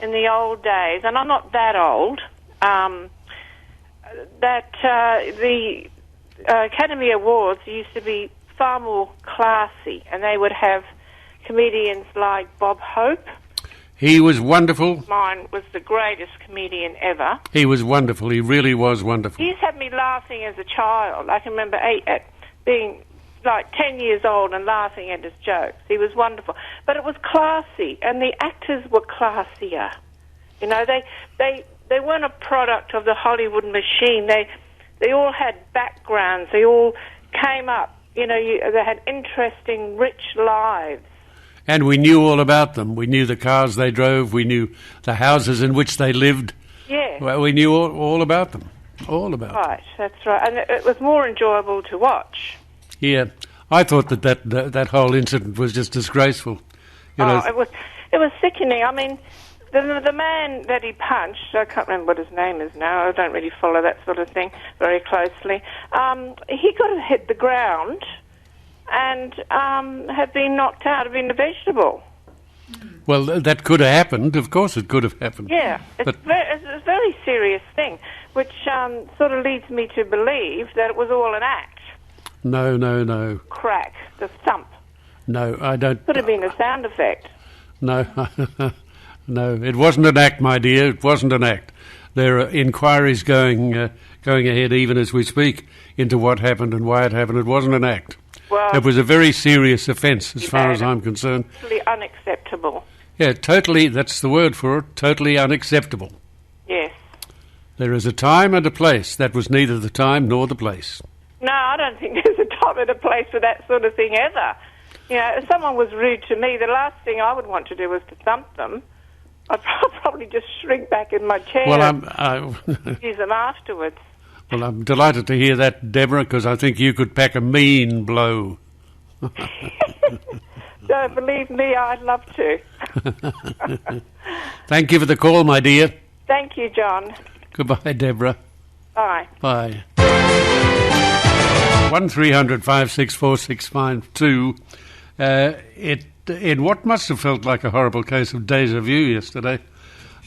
Speaker 7: in the old days, and I'm not that old, that the Academy Awards used to be far more classy, and they would have comedians like Bob Hope.
Speaker 1: He was wonderful.
Speaker 7: Mine was the greatest comedian ever.
Speaker 1: He was wonderful. He really was wonderful.
Speaker 7: He's had me laughing as a child. I can remember being like 10 years old and laughing at his jokes. He was wonderful. But it was classy, and the actors were classier. You know, they weren't a product of the Hollywood machine. They all had backgrounds. They all came up. You know, they had interesting, rich lives.
Speaker 1: And we knew all about them. We knew the cars they drove. We knew the houses in which they lived.
Speaker 7: Yeah.
Speaker 1: Well, we knew all about them. All about them.
Speaker 7: Right, that's right. And it was more enjoyable to watch.
Speaker 1: Yeah. I thought that whole incident was just disgraceful. You know,
Speaker 7: it was sickening. I mean, the man that he punched, I can't remember what his name is now. I don't really follow that sort of thing very closely. He could have hit the ground and had been knocked out, have been a vegetable.
Speaker 1: Well, that could have happened. Of course it could have happened.
Speaker 7: Yeah, it's a very serious thing, which sort of leads me to believe that it was all an act.
Speaker 1: No.
Speaker 7: Crack, the thump.
Speaker 1: No, I don't.
Speaker 7: Could have been a sound effect.
Speaker 1: No, no, it wasn't an act, my dear. It wasn't an act. There are inquiries going ahead even as we speak into what happened and why it happened. It wasn't an act.
Speaker 7: Well,
Speaker 1: it was a very serious offence as far as I'm concerned.
Speaker 7: Totally unacceptable.
Speaker 1: Yeah, totally, that's the word for it, totally unacceptable.
Speaker 7: Yes.
Speaker 1: There is a time and a place. That was neither the time nor the place.
Speaker 7: No, I don't think there's a time and a place for that sort of thing ever. You know, if someone was rude to me, the last thing I would want to do was to thump them. I'd probably just shrink back in my chair and use them afterwards.
Speaker 1: Well, I'm delighted to hear that, Deborah, because I think you could pack a mean blow.
Speaker 7: Don't believe me, I'd love to.
Speaker 1: Thank you for the call, my dear.
Speaker 7: Thank you, John.
Speaker 1: Goodbye, Deborah.
Speaker 7: Bye.
Speaker 1: Bye. 1300 564 652. In what must have felt like a horrible case of déjà vu yesterday,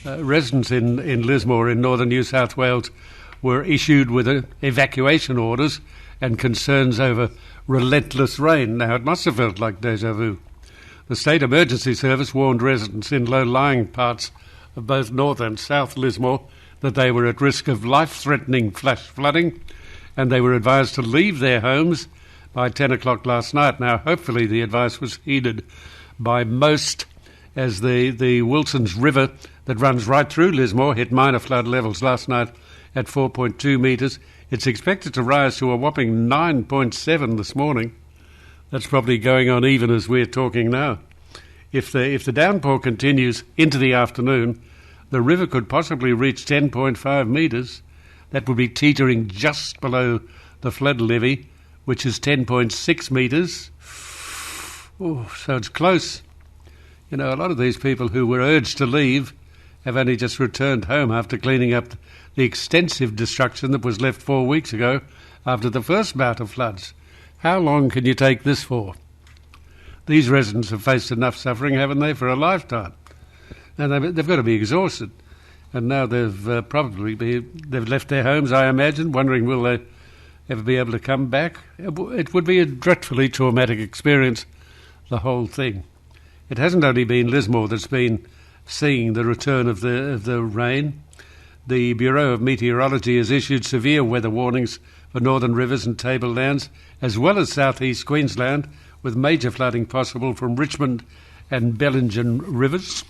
Speaker 1: residents in Lismore in northern New South Wales were issued with evacuation orders and concerns over relentless rain. Now, it must have felt like déjà vu. The State Emergency Service warned residents in low-lying parts of both North and South Lismore that they were at risk of life-threatening flash flooding, and they were advised to leave their homes by 10 o'clock last night. Now, hopefully the advice was heeded by most, as the Wilson's River that runs right through Lismore hit minor flood levels last night at 4.2 metres. It's expected to rise to a whopping 9.7 this morning. That's probably going on even as we're talking now. If the downpour continues into the afternoon, the river could possibly reach 10.5 metres. That would be teetering just below the flood levy, which is 10.6 metres. Oh, so it's close. You know, a lot of these people who were urged to leave have only just returned home after cleaning up the extensive destruction that was left 4 weeks ago after the first bout of floods. How long can you take this for? These residents have faced enough suffering, haven't they, for a lifetime? And they've got to be exhausted. And now they've left their homes, I imagine, wondering will they ever be able to come back. It would be a dreadfully traumatic experience, the whole thing. It hasn't only been Lismore that's been seeing the return of the rain. The Bureau of Meteorology has issued severe weather warnings for northern rivers and tablelands, as well as southeast Queensland, with major flooding possible from Richmond and Bellingen rivers.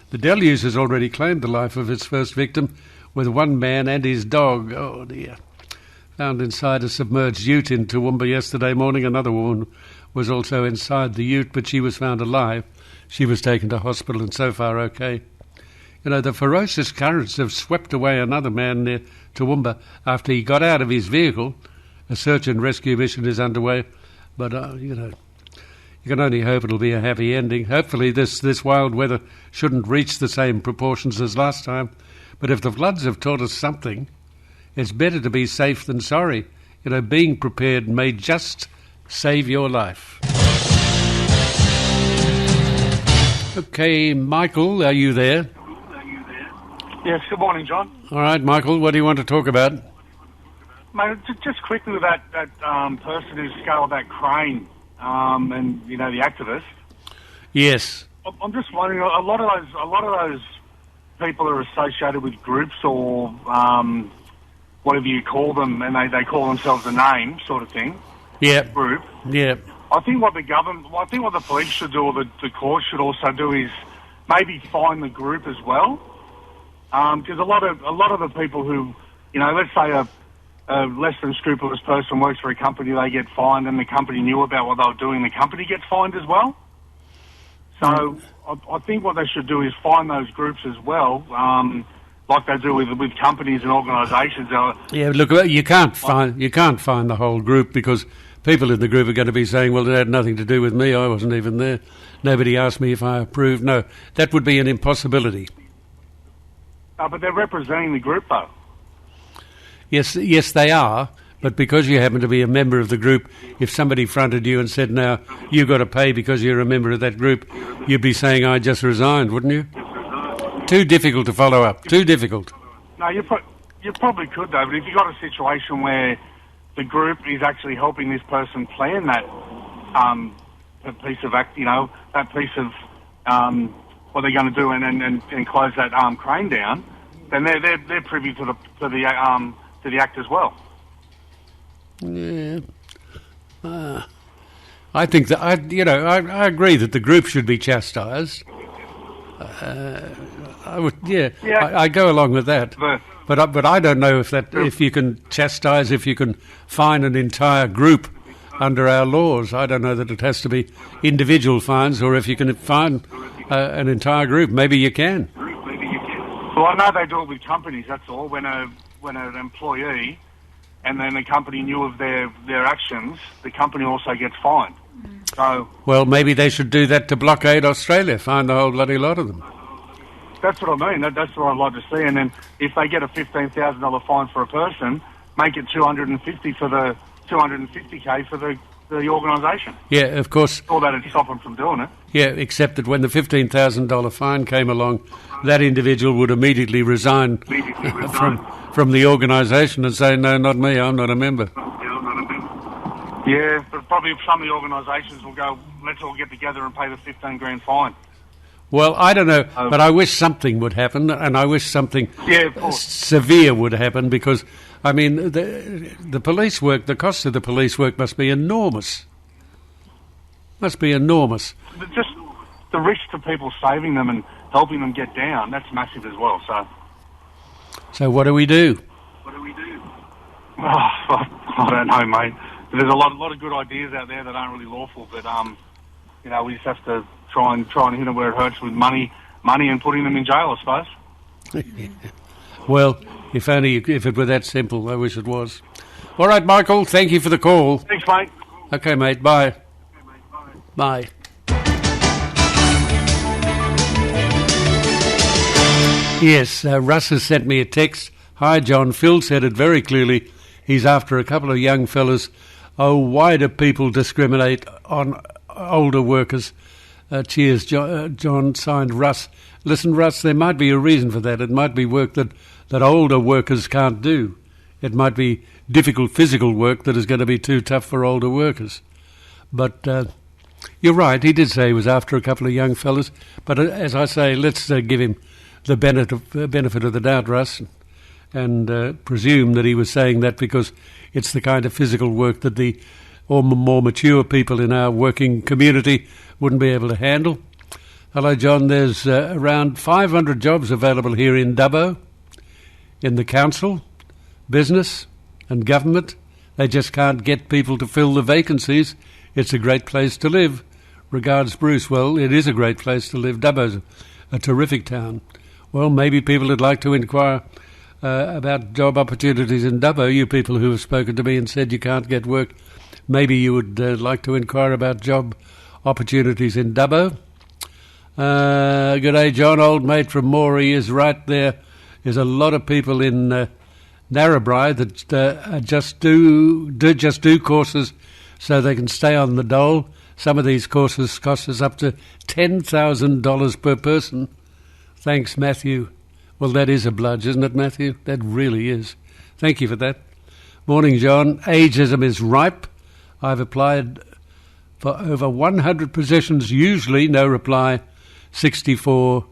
Speaker 1: The deluge has already claimed the life of its first victim, with one man and his dog, oh dear, found inside a submerged ute in Toowoomba yesterday morning. Another woman was also inside the ute, but she was found alive. She was taken to hospital and so far okay. You know, the ferocious currents have swept away another man near Toowoomba after he got out of his vehicle. A search and rescue mission is underway, but, you know, you can only hope it'll be a happy ending. Hopefully this wild weather shouldn't reach the same proportions as last time, but if the floods have taught us something, it's better to be safe than sorry. being prepared may just save your life. Okay, Michael, are you there?
Speaker 8: Yes, good morning, John.
Speaker 1: All right, Michael, what do you want to talk about?
Speaker 8: Mate, just quickly with that person who scaled that crane, and the activist.
Speaker 1: Yes.
Speaker 8: I'm just wondering, a lot of those people are associated with groups or whatever you call them, and they call themselves a name, sort of thing.
Speaker 1: Yeah.
Speaker 8: Group.
Speaker 1: Yeah.
Speaker 8: I think what the police should do, or the court should also do, is maybe fine the group as well. Because a lot of the people who, let's say a less than scrupulous person works for a company, they get fined, and the company knew about what they were doing, the company gets fined as well. So I think what they should do is fine those groups as well, like they do with companies and organisations.
Speaker 1: Yeah, look, you can't find the whole group, because people in the group are going to be saying, well, it had nothing to do with me, I wasn't even there, nobody asked me if I approved. No, that would be an impossibility.
Speaker 8: But they're representing the group, though.
Speaker 1: Yes, they are, but because you happen to be a member of the group, if somebody fronted you and said, now, you've got to pay because you're a member of that group, you'd be saying, I just resigned, wouldn't you? Too difficult to follow up, too difficult.
Speaker 8: No, you probably could, though, but if you've got a situation where the group is actually helping this person plan that piece of that piece of what they're going to do and close that crane down, then they're privy to the act as well.
Speaker 1: Yeah. I think that I agree that the group should be chastised. I would, I go along with that. But I don't know if you can chastise, if you can fine an entire group under our laws. I don't know that it has to be individual fines, or if you can fine an entire group. Maybe you can.
Speaker 8: Well, I know they do it with companies. That's all. When an employee and then the company knew of their actions, the company also gets fined. So,
Speaker 1: well, maybe they should do that to Blockade Australia. Fine the whole bloody lot of them.
Speaker 8: That's what I mean. That's what I'd like to see. And then if they get a $15,000 fine for a person, make it $250K for the organisation.
Speaker 1: Yeah, of course.
Speaker 8: All that would stop them from doing it.
Speaker 1: Yeah, except that when the $15,000 fine came along, that individual would immediately resign from the organisation and say, no, not me, I'm not a member.
Speaker 8: Yeah, but probably some of the organisations will go, let's all get together and pay the $15,000 fine.
Speaker 1: Well, I don't know, but I wish something would happen, and I wish something severe would happen, because, I mean, the police work, the cost of the police work must be enormous. Must be enormous.
Speaker 8: Just the risk to people saving them and helping them get down, that's massive as well, so...
Speaker 1: So what do we do?
Speaker 8: Oh, I don't know, mate. There's a lot of good ideas out there that aren't really lawful, but, we just have to try and hit them where it hurts with money and putting them in jail, I suppose.
Speaker 1: Well, if it were that simple, I wish it was. All right, Michael, thank you for the call.
Speaker 8: Thanks, mate.
Speaker 1: Okay, mate, bye. Bye. Yes, Russ has sent me a text. Hi, John. Phil said it very clearly. He's after a couple of young fellas. Oh, why do people discriminate on older workers? Cheers, John. Signed, Russ. Listen, Russ, there might be a reason for that. It might be work that older workers can't do. It might be difficult physical work that is going to be too tough for older workers. But you're right, he did say he was after a couple of young fellas. But as I say, let's give him the benefit of the doubt, Russ, and presume that he was saying that because it's the kind of physical work that the more mature people in our working community wouldn't be able to handle. Hello, John. There's around 500 jobs available here in Dubbo, in the council, business and government. They just can't get people to fill the vacancies. It's a great place to live. Regards, Bruce. Well, it is a great place to live. Dubbo's a terrific town. Well, maybe people would like to inquire about job opportunities in Dubbo. You people who have spoken to me and said you can't get work, maybe you would like to inquire about job opportunities in Dubbo. Good day, John, old mate from Moree is right there. There's a lot of people in Narrabri that just do courses so they can stay on the dole. Some of these courses cost us up to $10,000 per person. Thanks, Matthew. Well, that is a bludge, isn't it, Matthew? That really is. Thank you for that. Morning, John. Ageism is ripe. I've applied for over 100 positions, usually no reply, 64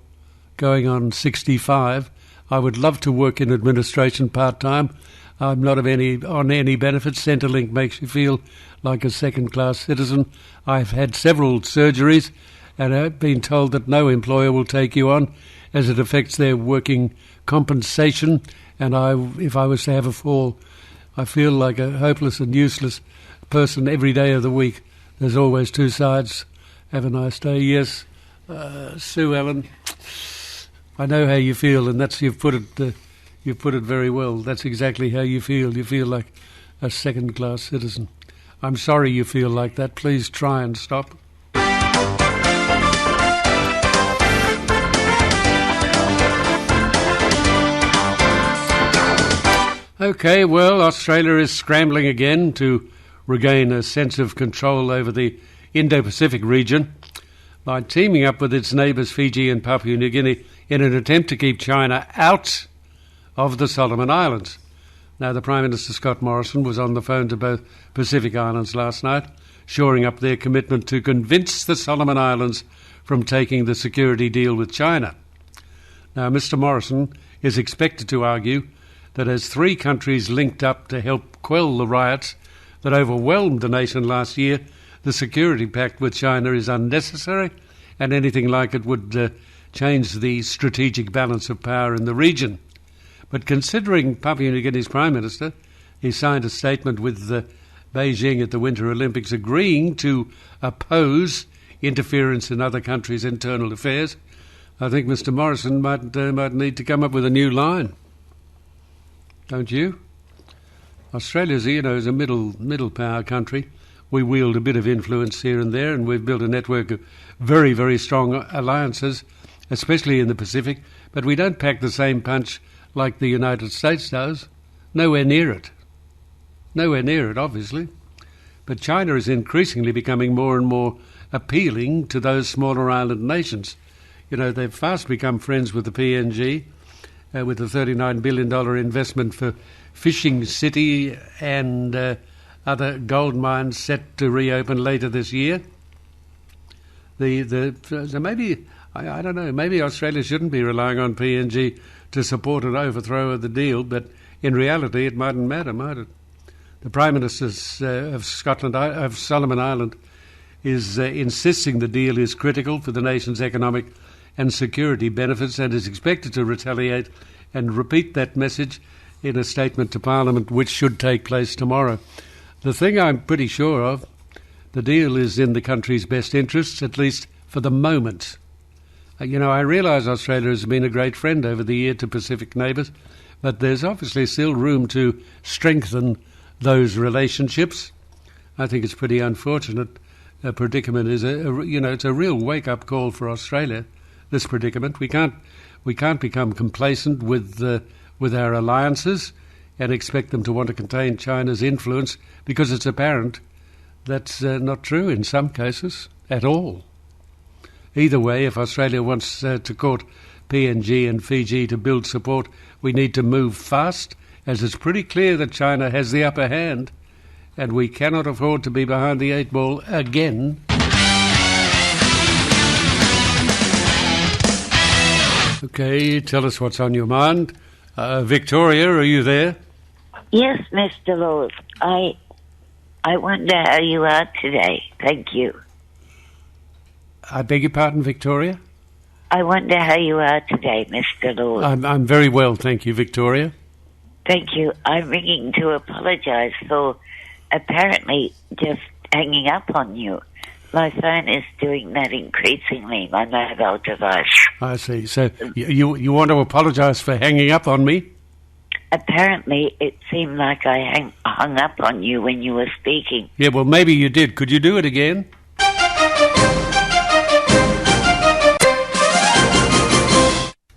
Speaker 1: going on 65. I would love to work in administration part-time. I'm not on any benefits. Centrelink makes you feel like a second-class citizen. I've had several surgeries and I've been told that no employer will take you on as it affects their working compensation. And if I was to have a fall, I feel like a hopeless and useless person every day of the week. There's always two sides. Have a nice day. Yes, Sue Ellen. I know how you feel, and you've put it very well. That's exactly how you feel. You feel like a second-class citizen. I'm sorry you feel like that. Please try and stop. Okay, well, Australia is scrambling again to regain a sense of control over the Indo-Pacific region by teaming up with its neighbours Fiji and Papua New Guinea in an attempt to keep China out of the Solomon Islands. Now, the Prime Minister, Scott Morrison, was on the phone to both Pacific Islands last night, shoring up their commitment to convince the Solomon Islands from taking the security deal with China. Now, Mr Morrison is expected to argue that as three countries linked up to help quell the riots that overwhelmed the nation last year, the security pact with China is unnecessary, and anything like it would change the strategic balance of power in the region. But considering Papua New Guinea's Prime Minister, he signed a statement with Beijing at the Winter Olympics agreeing to oppose interference in other countries' internal affairs, I think Mr Morrison might need to come up with a new line. Don't you? Australia's, is a middle power country. We wield a bit of influence here and there, and we've built a network of very, very strong alliances, especially in the Pacific, but we don't pack the same punch like the United States does. Nowhere near it. Nowhere near it, obviously. But China is increasingly becoming more and more appealing to those smaller island nations. They've fast become friends with the PNG, with the $39 billion investment for Fishing City and other gold mines set to reopen later this year. So maybe, I don't know, maybe Australia shouldn't be relying on PNG to support an overthrow of the deal, but in reality it mightn't matter, might it? The Prime Minister of Solomon Island is insisting the deal is critical for the nation's economic and security benefits and is expected to retaliate and repeat that message in a statement to Parliament, which should take place tomorrow. The thing I'm pretty sure of, the deal is in the country's best interests, at least for the moment. I realise Australia has been a great friend over the year to Pacific neighbours, but there's obviously still room to strengthen those relationships. I think it's pretty unfortunate. A predicament is it's a real wake-up call for Australia. This predicament, we can't become complacent with our alliances and expect them to want to contain China's influence, because it's apparent that's not true in some cases at all. Either way, if Australia wants to court PNG and Fiji to build support, we need to move fast, as it's pretty clear that China has the upper hand, and we cannot afford to be behind the eight ball again. Okay, tell us what's on your mind. Victoria, are you there?
Speaker 9: Yes, Mr. Lord. I wonder how you are today. Thank you.
Speaker 1: I beg your pardon, Victoria?
Speaker 9: I wonder how you are today, Mr. Lord.
Speaker 1: I'm very well, thank you, Victoria.
Speaker 9: Thank you. I'm ringing to apologise for apparently just hanging up on you. My phone is doing that increasingly, my mobile device.
Speaker 1: I see. So you want to apologise for hanging up on me?
Speaker 9: Apparently, it seemed like I hung up on you when you were speaking.
Speaker 1: Yeah, well, maybe you did. Could you do it again?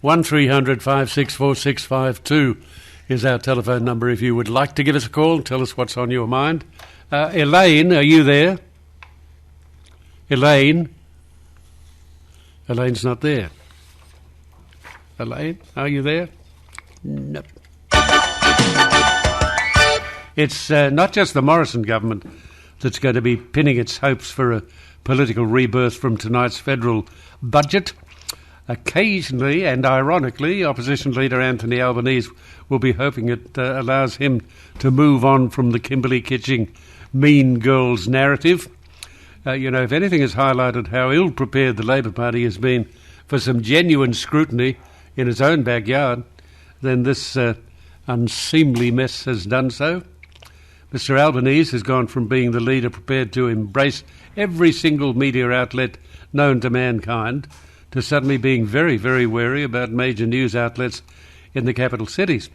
Speaker 1: (1-300-564-652) is our telephone number if you would like to give us a call. Tell us what's on your mind. Elaine, are you there? Elaine? Elaine's not there. Elaine, are you there? No. It's not just the Morrison government that's going to be pinning its hopes for a political rebirth from tonight's federal budget. Occasionally and ironically, opposition leader Anthony Albanese will be hoping it allows him to move on from the Kimberley Kitching mean girls narrative. If anything has highlighted how ill-prepared the Labor Party has been for some genuine scrutiny in its own backyard, then this unseemly mess has done so. Mr Albanese has gone from being the leader prepared to embrace every single media outlet known to mankind to suddenly being very, very wary about major news outlets in the capital cities.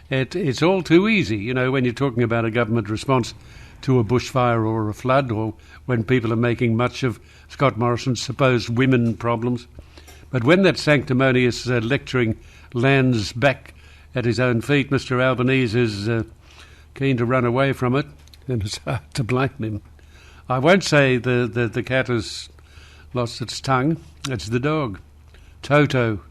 Speaker 1: It's all too easy, when you're talking about a government response to a bushfire or a flood, or when people are making much of Scott Morrison's supposed women problems. But when that sanctimonious lecturing lands back at his own feet, Mr Albanese is keen to run away from it, and it's hard to blame him. I won't say the cat has lost its tongue. It's the dog, Toto,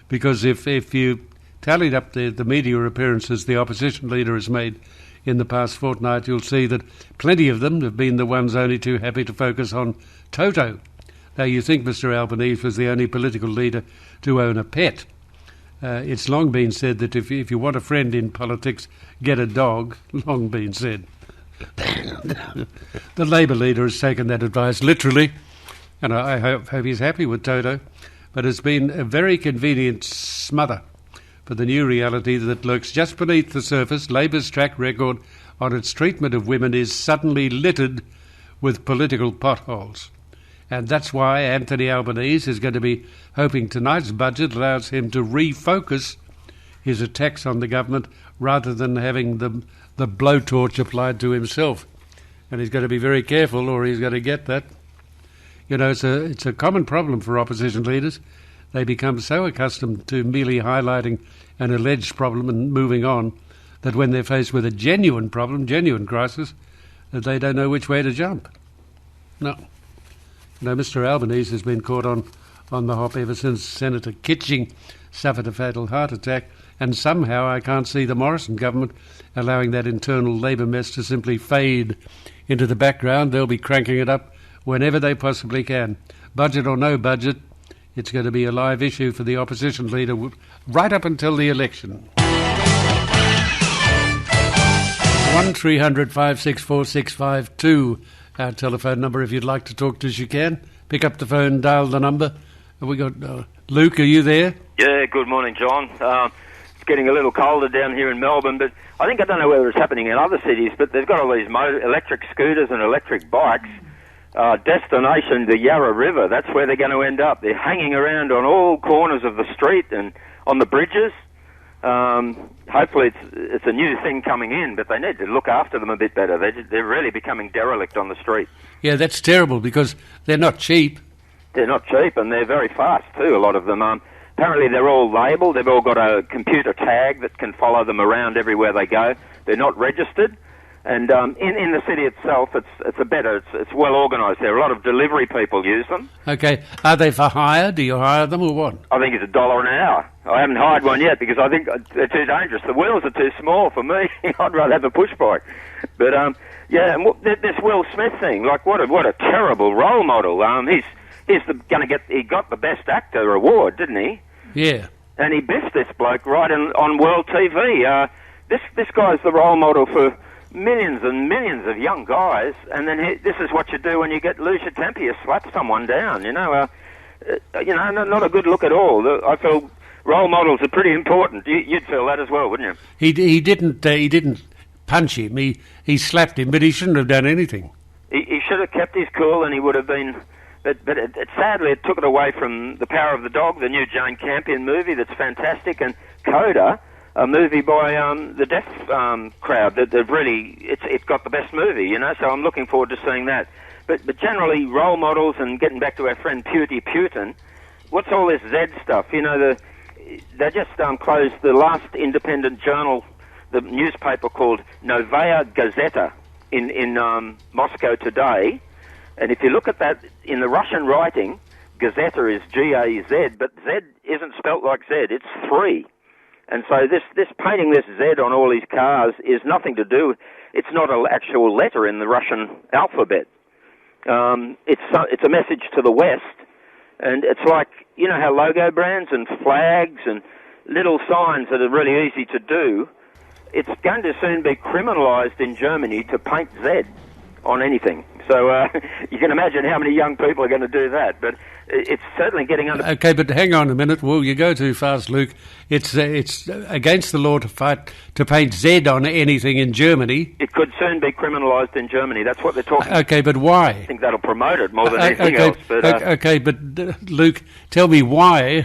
Speaker 1: because if you tallied up the media appearances the opposition leader has made in the past fortnight, you'll see that plenty of them have been the ones only too happy to focus on Toto. Now, you think Mr Albanese was the only political leader to own a pet. It's long been said that if you want a friend in politics, get a dog. Long been said. The Labor leader has taken that advice literally, and I hope he's happy with Toto, but it's been a very convenient smother for the new reality that lurks just beneath the surface. Labor's track record on its treatment of women is suddenly littered with political potholes. And that's why Anthony Albanese is going to be hoping tonight's budget allows him to refocus his attacks on the government rather than having the blowtorch applied to himself. And he's going to be very careful or he's going to get that. It's a common problem for opposition leaders. They become so accustomed to merely highlighting an alleged problem and moving on that when they're faced with a genuine problem, genuine crisis, that they don't know which way to jump. No. Mr Albanese has been caught on the hop ever since Senator Kitching suffered a fatal heart attack, and somehow I can't see the Morrison government allowing that internal Labor mess to simply fade into the background. They'll be cranking it up whenever they possibly can. Budget or no budget, it's going to be a live issue for the opposition leader right up until the election. 1300 564 652. Our telephone number, if you'd like to talk to us, you can. Pick up the phone, dial the number. Have we got Luke, are you there?
Speaker 10: Yeah, good morning, John. It's getting a little colder down here in Melbourne, but I don't know whether it's happening in other cities, but they've got all these electric scooters and electric bikes. Destination, the Yarra River, that's where they're going to end up. They're hanging around on all corners of the street and on the bridges. Hopefully it's a new thing coming in, but they need to look after them a bit better. They're really becoming derelict on the street.
Speaker 1: Yeah, that's terrible because they're not cheap.
Speaker 10: They're not cheap and they're very fast too, a lot of them. Apparently they're all labelled. They've all got a computer tag that can follow them around everywhere they go. They're not registered. And in the city itself, it's well organised. There are a lot of delivery people use them.
Speaker 1: Okay, are they for hire? Do you hire them or what?
Speaker 10: I think it's $1 an hour. I haven't hired one yet because I think they're too dangerous. The wheels are too small for me. I'd rather have a push bike. But yeah, and this Will Smith thing, like what a terrible role model. He got the Best Actor award, didn't he?
Speaker 1: Yeah.
Speaker 10: And he biffed this bloke right on World TV. This guy's the role model for millions and millions of young guys, and then this is what you do when you lose your temper. You slap someone down. Not a good look at all. I feel role models are pretty important. You'd feel that as well, wouldn't you?
Speaker 1: He didn't punch him. He slapped him, but he shouldn't have done anything.
Speaker 10: He should have kept his cool, and he would have been. But sadly, it took it away from The Power of the Dog, the new Jane Campion movie that's fantastic, and Coda, a movie by the deaf crowd that really it got the best movie, So I'm looking forward to seeing that. But generally, role models and getting back to our friend Pewty Putin, what's all this Z stuff? They just closed the last independent journal the newspaper called Novaya Gazeta in Moscow today. And if you look at that in the Russian writing, Gazeta is G-A-Z, but Z isn't spelt like Z, it's 3. And so this painting this Z on all these cars is nothing to do, it's not an actual letter in the Russian alphabet. It's a message to the West, and it's like, you know how logo brands and flags and little signs that are really easy to do, it's going to soon be criminalised in Germany to paint Z on anything. So you can imagine how many young people are going to do that, but it's certainly getting under...
Speaker 1: Okay, but hang on a minute. Well, you go too fast, Luke. It's against the law to paint Z on anything in Germany.
Speaker 10: It could soon be criminalised in Germany. That's what they're talking about.
Speaker 1: Okay, but why?
Speaker 10: I think that'll promote it more than anything else.
Speaker 1: But Luke, tell me, why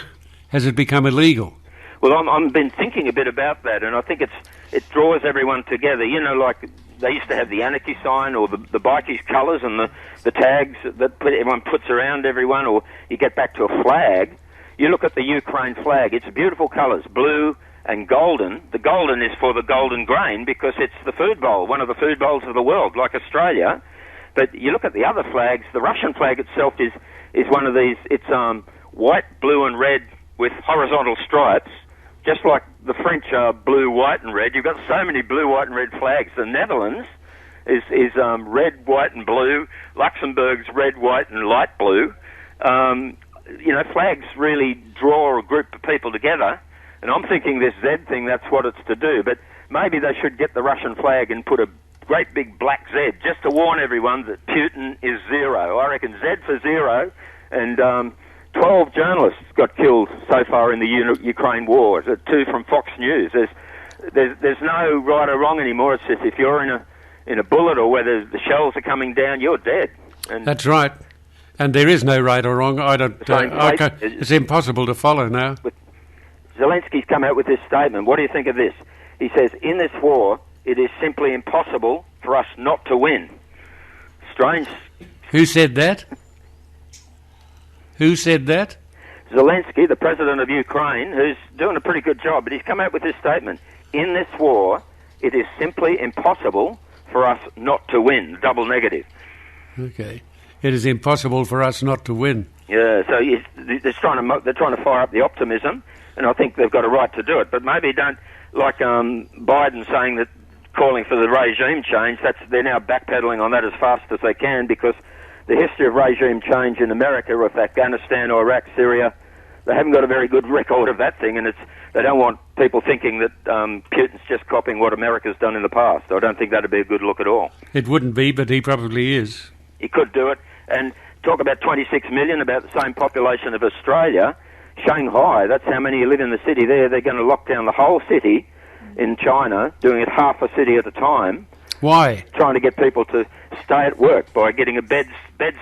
Speaker 1: has it become illegal?
Speaker 10: Well, I've been thinking a bit about that, and I think it draws everyone together. You know, like they used to have the anarchy sign or the bikies colours and the tags that everyone puts around everyone, or you get back to a flag. You look at the Ukraine flag, it's beautiful colours, blue and golden. The golden is for the golden grain because it's the food bowl, one of the food bowls of the world, like Australia. But you look at the other flags, the Russian flag itself is one of these, it's white, blue and red with horizontal stripes, just like the French are blue, white and red. You've got so many blue, white and red flags. The Netherlands is red, white and blue. Luxembourg's red, white and light blue. You know, flags really draw a group of people together. And I'm thinking this Z thing, that's what it's to do. But maybe they should get the Russian flag and put a great big black Z just to warn everyone that Putin is zero. I reckon Z for zero. And 12 journalists got killed so far in the Ukraine war. 2 from Fox News. There's no right or wrong anymore. It's just if you're in a bullet or whether the shells are coming down, you're dead. And
Speaker 1: that's right. And there is no right or wrong. It's impossible to follow now.
Speaker 10: Zelensky's come out with this statement. What do you think of this? He says, in this war, it is simply impossible for us not to win. Strange.
Speaker 1: Who said that? Who said that?
Speaker 10: Zelensky, the president of Ukraine, who's doing a pretty good job, but he's come out with this statement. In this war, it is simply impossible for us not to win. Double negative.
Speaker 1: Okay. It is impossible for us not to win.
Speaker 10: Yeah, so they're trying to fire up the optimism, and I think they've got a right to do it. But maybe don't, like Biden saying that, calling for the regime change, they're now backpedaling on that as fast as they can because the history of regime change in America with Afghanistan, Iraq, Syria, they haven't got a very good record of that thing, and they don't want people thinking that Putin's just copying what America's done in the past. I don't think that'd be a good look at all.
Speaker 1: It wouldn't be, but he probably is.
Speaker 10: He could do it. And talk about 26 million, about the same population of Australia. Shanghai, that's how many live in the city there. They're going to lock down the whole city in China, doing it half a city at a time.
Speaker 1: Why?
Speaker 10: Trying to get people to stay at work by getting a bed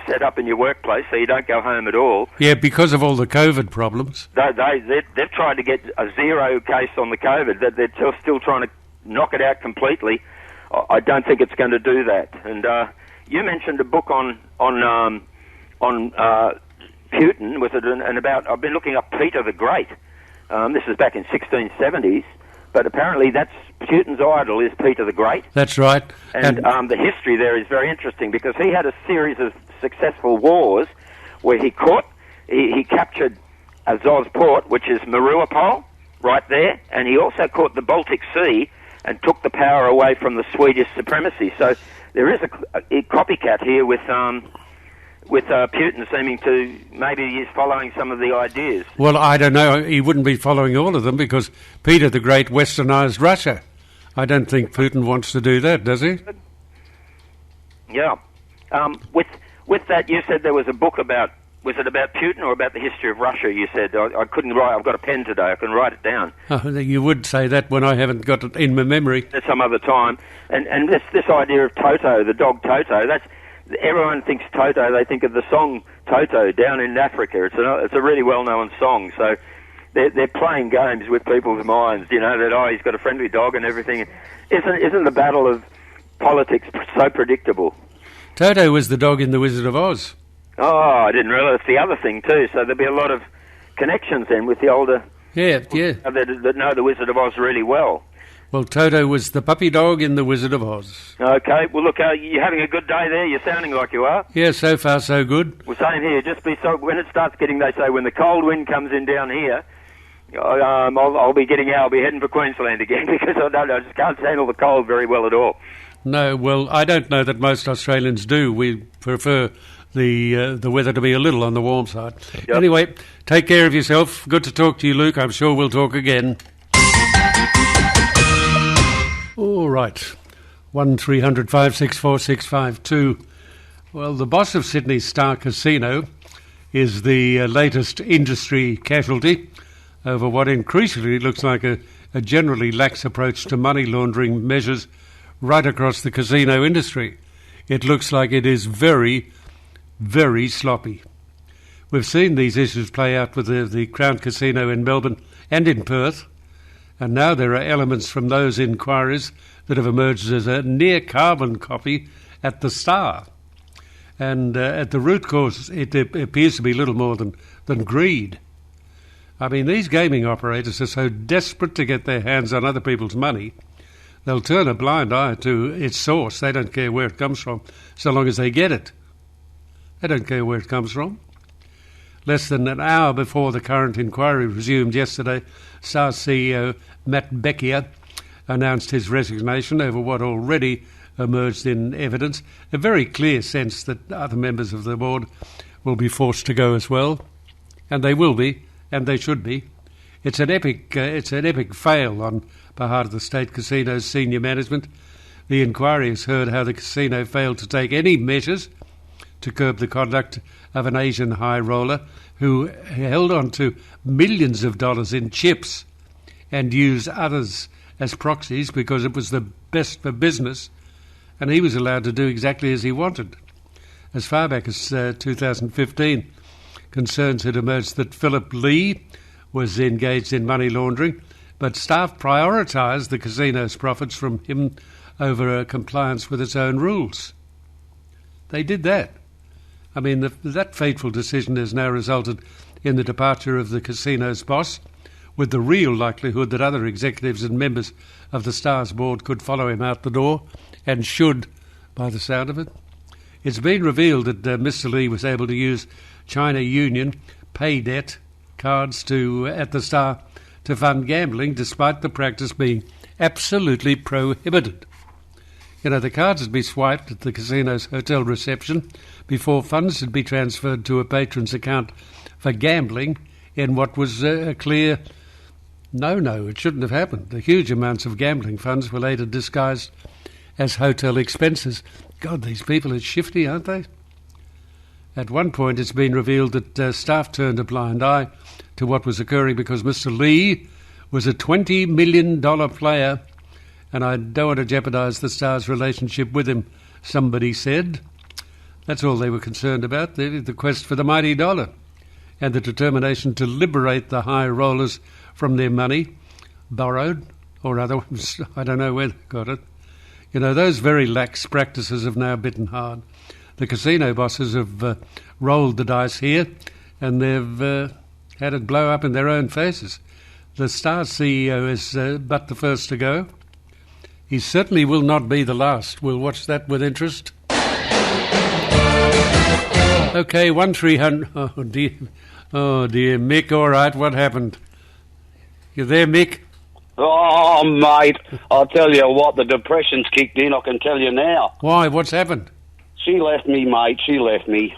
Speaker 10: set up in your workplace so you don't go home at all.
Speaker 1: Yeah, because of all the COVID problems.
Speaker 10: They've tried to get a zero case on the COVID. They're still trying to knock it out completely. I don't think it's going to do that. And you mentioned a book on Putin, was it? And about, I've been looking up Peter the Great. This is back in 1670s. But apparently that's Putin's idol is Peter the Great.
Speaker 1: That's right.
Speaker 10: And the history there is very interesting because he had a series of successful wars where he captured Azov port, which is Mariupol, right there, and he also caught the Baltic Sea and took the power away from the Swedish supremacy. So there is a copycat here with Putin seeming to, maybe he's following some of the ideas.
Speaker 1: Well, I don't know. He wouldn't be following all of them because Peter the Great westernized Russia. I don't think Putin wants to do that, does he?
Speaker 10: Yeah. With that, you said there was a book about, was it about Putin or about the history of Russia, you said? I couldn't write, I've got a pen today, I can write it down.
Speaker 1: Oh, you would say that when I haven't got it in my memory.
Speaker 10: At some other time. And this idea of Toto, the dog Toto, everyone thinks Toto, they think of the song Toto down in Africa. It's a really well-known song, so they're playing games with people's minds, you know, that, he's got a friendly dog and everything. Isn't the battle of politics so predictable?
Speaker 1: Toto was the dog in The Wizard of Oz.
Speaker 10: Oh, I didn't realise the other thing too, so there'll be a lot of connections then with the older...
Speaker 1: Yeah.
Speaker 10: That know The Wizard of Oz really well.
Speaker 1: Well, Toto was the puppy dog in The Wizard of Oz.
Speaker 10: Okay, well, look, you're having a good day there. You're sounding like you are.
Speaker 1: Yeah, so far so good.
Speaker 10: Well, same here. Just be so when it starts getting, they say, when the cold wind comes in down here, I'll be getting out. I'll be heading for Queensland again because I just can't handle the cold very well at all.
Speaker 1: No, well, I don't know that most Australians do. We prefer the weather to be a little on the warm side.
Speaker 10: Yep.
Speaker 1: Anyway, take care of yourself. Good to talk to you, Luke. I'm sure we'll talk again. All right. 1300 564 652. Well, the boss of Sydney's Star Casino is the latest industry casualty over what increasingly looks like a generally lax approach to money laundering measures right across the casino industry. It looks like it is very, very sloppy. We've seen these issues play out with the Crown Casino in Melbourne and in Perth, and now there are elements from those inquiries that have emerged as a near-carbon copy at the Star. And at the root cause, it appears to be little more than greed. I mean, these gaming operators are so desperate to get their hands on other people's money, they'll turn a blind eye to its source. They don't care where it comes from, so long as they get it. They don't care where it comes from. Less than an hour before the current inquiry resumed yesterday, Star CEO Matt Beckier announced his resignation over what already emerged in evidence, a very clear sense that other members of the board will be forced to go as well, and they will be, and they should be. It's an epic fail on behalf of the State Casino's senior management. The inquiry has heard how the casino failed to take any measures to curb the conduct of an Asian high roller who held on to millions of dollars in chips and used others as proxies because it was the best for business, and he was allowed to do exactly as he wanted. As far back as 2015, concerns had emerged that Philip Lee was engaged in money laundering, but staff prioritised the casino's profits from him over compliance with its own rules. They did that. I mean, that fateful decision has now resulted in the departure of the casino's boss, with the real likelihood that other executives and members of the Star's board could follow him out the door, and should, by the sound of it. It's been revealed that Mr. Lee was able to use China Union pay debt cards at the Star to fund gambling, despite the practice being absolutely prohibited. You know, the cards would be swiped at the casino's hotel reception before funds would be transferred to a patron's account for gambling in what was a clear no, it shouldn't have happened. The huge amounts of gambling funds were later disguised as hotel expenses. God, these people are shifty, aren't they? At one point, it's been revealed that staff turned a blind eye to what was occurring because Mr. Lee was a $20 million player, and I don't want to jeopardise the Star's relationship with him, somebody said. That's all they were concerned about, the quest for the mighty dollar and the determination to liberate the high rollers from their money, borrowed or otherwise. I don't know where they got it. You know, those very lax practices have now bitten hard. The casino bosses have rolled the dice here, and they've had it blow up in their own faces. The Star CEO is but the first to go. He certainly will not be the last. We'll watch that with interest. Okay, 1300. Oh dear, Mick. All right, what happened? You there, Mick?
Speaker 11: Oh, mate, I'll tell you what, the depression's kicked in, I can tell you now.
Speaker 1: Why? What's happened?
Speaker 11: She left me, mate, she left me.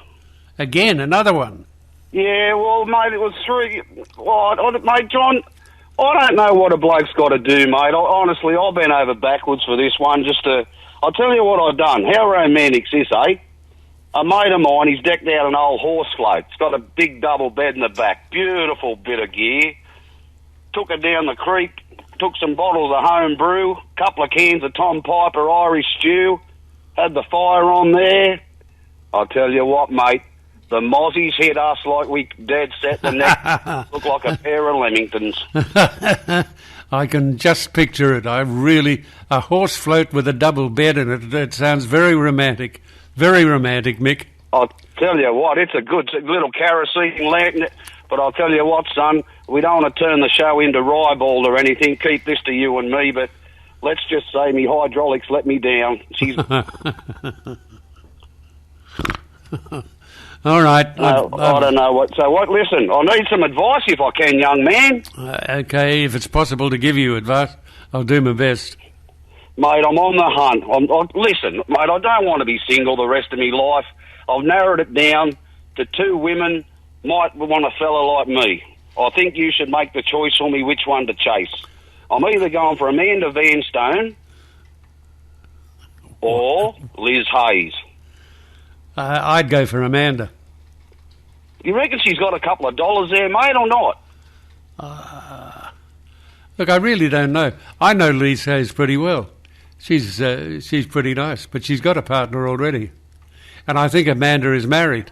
Speaker 1: Again, another one?
Speaker 11: Yeah, well, mate, it was three... mate, John, I don't know what a bloke's got to do, mate. Honestly, I've been over backwards for this one just to... I'll tell you what I've done. How romantic's this, eh? A mate of mine, he's decked out an old horse float. It's got a big double bed in the back. Beautiful bit of gear. Took her down the creek, took some bottles of home brew, couple of cans of Tom Piper Irish stew, had the fire on there. I'll tell you what, mate, the mozzies hit us like we dead set the neck. Look like a pair of Lemingtons.
Speaker 1: I can just picture it. A horse float with a double bed in it. It sounds very romantic. Very romantic, Mick.
Speaker 11: I'll tell you what, it's a good little kerosene lamp. But I'll tell you what, son, we don't want to turn the show into Ribald or anything. Keep this to you and me, but let's just say me hydraulics let me down. She's...
Speaker 1: All right.
Speaker 11: I don't know what. So what? Listen, I need some advice if I can, young man.
Speaker 1: Okay, if it's possible to give you advice, I'll do my best.
Speaker 11: Mate, I'm on the hunt. Listen, mate, I don't want to be single the rest of my life. I've narrowed it down to 2 women might want a fella like me. I think you should make the choice for me which one to chase. I'm either going for Amanda Vanstone or Liz Hayes.
Speaker 1: I'd go for Amanda.
Speaker 11: You reckon she's got a couple of dollars there, mate, or not?
Speaker 1: Look, I really don't know. I know Liz Hayes pretty well. She's pretty nice, but she's got a partner already. And I think Amanda is married.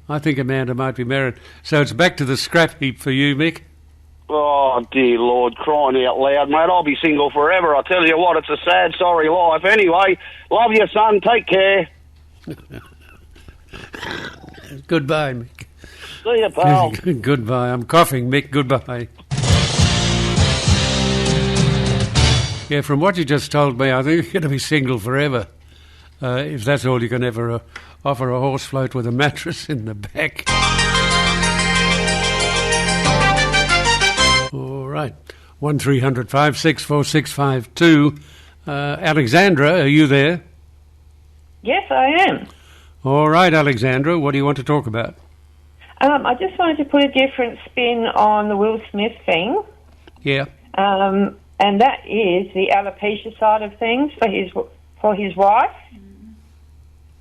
Speaker 1: I think Amanda might be married. So it's back to the scrap heap for you, Mick.
Speaker 11: Oh, dear Lord, crying out loud, mate. I'll be single forever. I tell you what, it's a sad, sorry life. Anyway, love you, son. Take care.
Speaker 1: Goodbye, Mick.
Speaker 11: See you, pal.
Speaker 1: Goodbye. I'm coughing, Mick. Goodbye. Yeah, from what you just told me, I think you're going to be single forever. If that's all you can ever offer a horse float with a mattress in the back. All right. 1300 564 652. Alexandra, are you there?
Speaker 12: Yes, I am.
Speaker 1: All right, Alexandra, what do you want to talk about?
Speaker 12: I just wanted to put a different spin on the Will Smith thing.
Speaker 1: Yeah.
Speaker 12: And that is the alopecia side of things for his wife.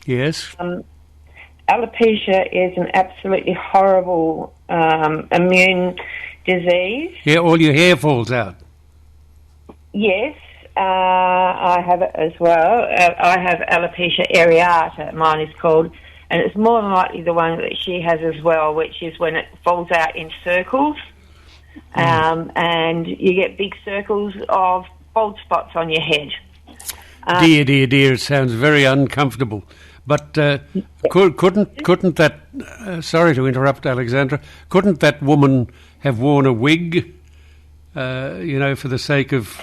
Speaker 1: Yes.
Speaker 12: Alopecia is an absolutely horrible immune disease.
Speaker 1: Yeah, all your hair falls out.
Speaker 12: Yes, I have it as well. I have alopecia areata, mine is called, and it's more than likely the one that she has as well, which is when it falls out in circles. And you get big circles of bald spots on your head.
Speaker 1: Dear, it sounds very uncomfortable. But couldn't that? Sorry to interrupt, Alexandra. Couldn't that woman have worn a wig? For the sake of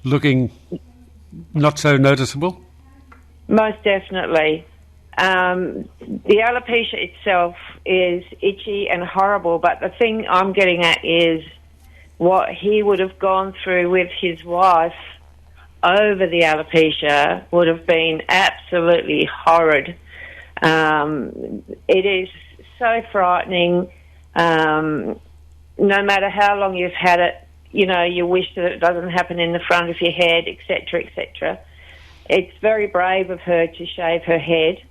Speaker 1: looking not so noticeable.
Speaker 12: Most definitely. The alopecia itself is itchy and horrible, but the thing I'm getting at is what he would have gone through with his wife over the alopecia would have been absolutely horrid. It is so frightening. No matter how long you've had it, you wish that it doesn't happen in the front of your head, etc., etc. It's very brave of her to shave her head.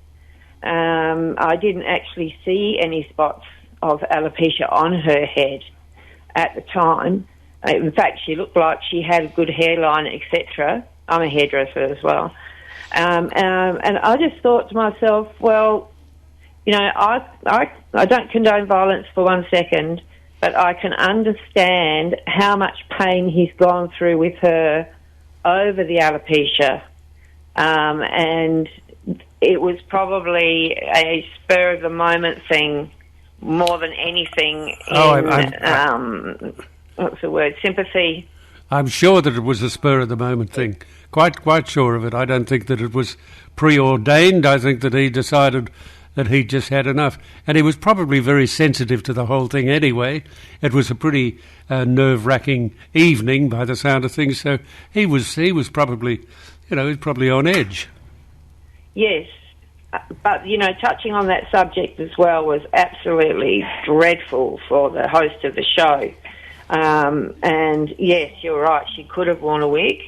Speaker 12: I didn't actually see any spots of alopecia on her head at the time. In fact, she looked like she had a good hairline, etc. I'm a hairdresser as well. And I just thought to myself, well, I don't condone violence for 1 second, but I can understand how much pain he's gone through with her over the alopecia. And it was probably a spur-of-the-moment thing more than anything what's the word, sympathy.
Speaker 1: I'm sure that it was a spur-of-the-moment thing. Quite sure of it. I don't think that it was preordained. I think that he decided that he'd just had enough. And he was probably very sensitive to the whole thing anyway. It was a pretty nerve-wracking evening by the sound of things, so he was probably, he's probably on edge.
Speaker 12: Yes, but, touching on that subject as well was absolutely dreadful for the host of the show. And, yes, you're right, she could have worn a wig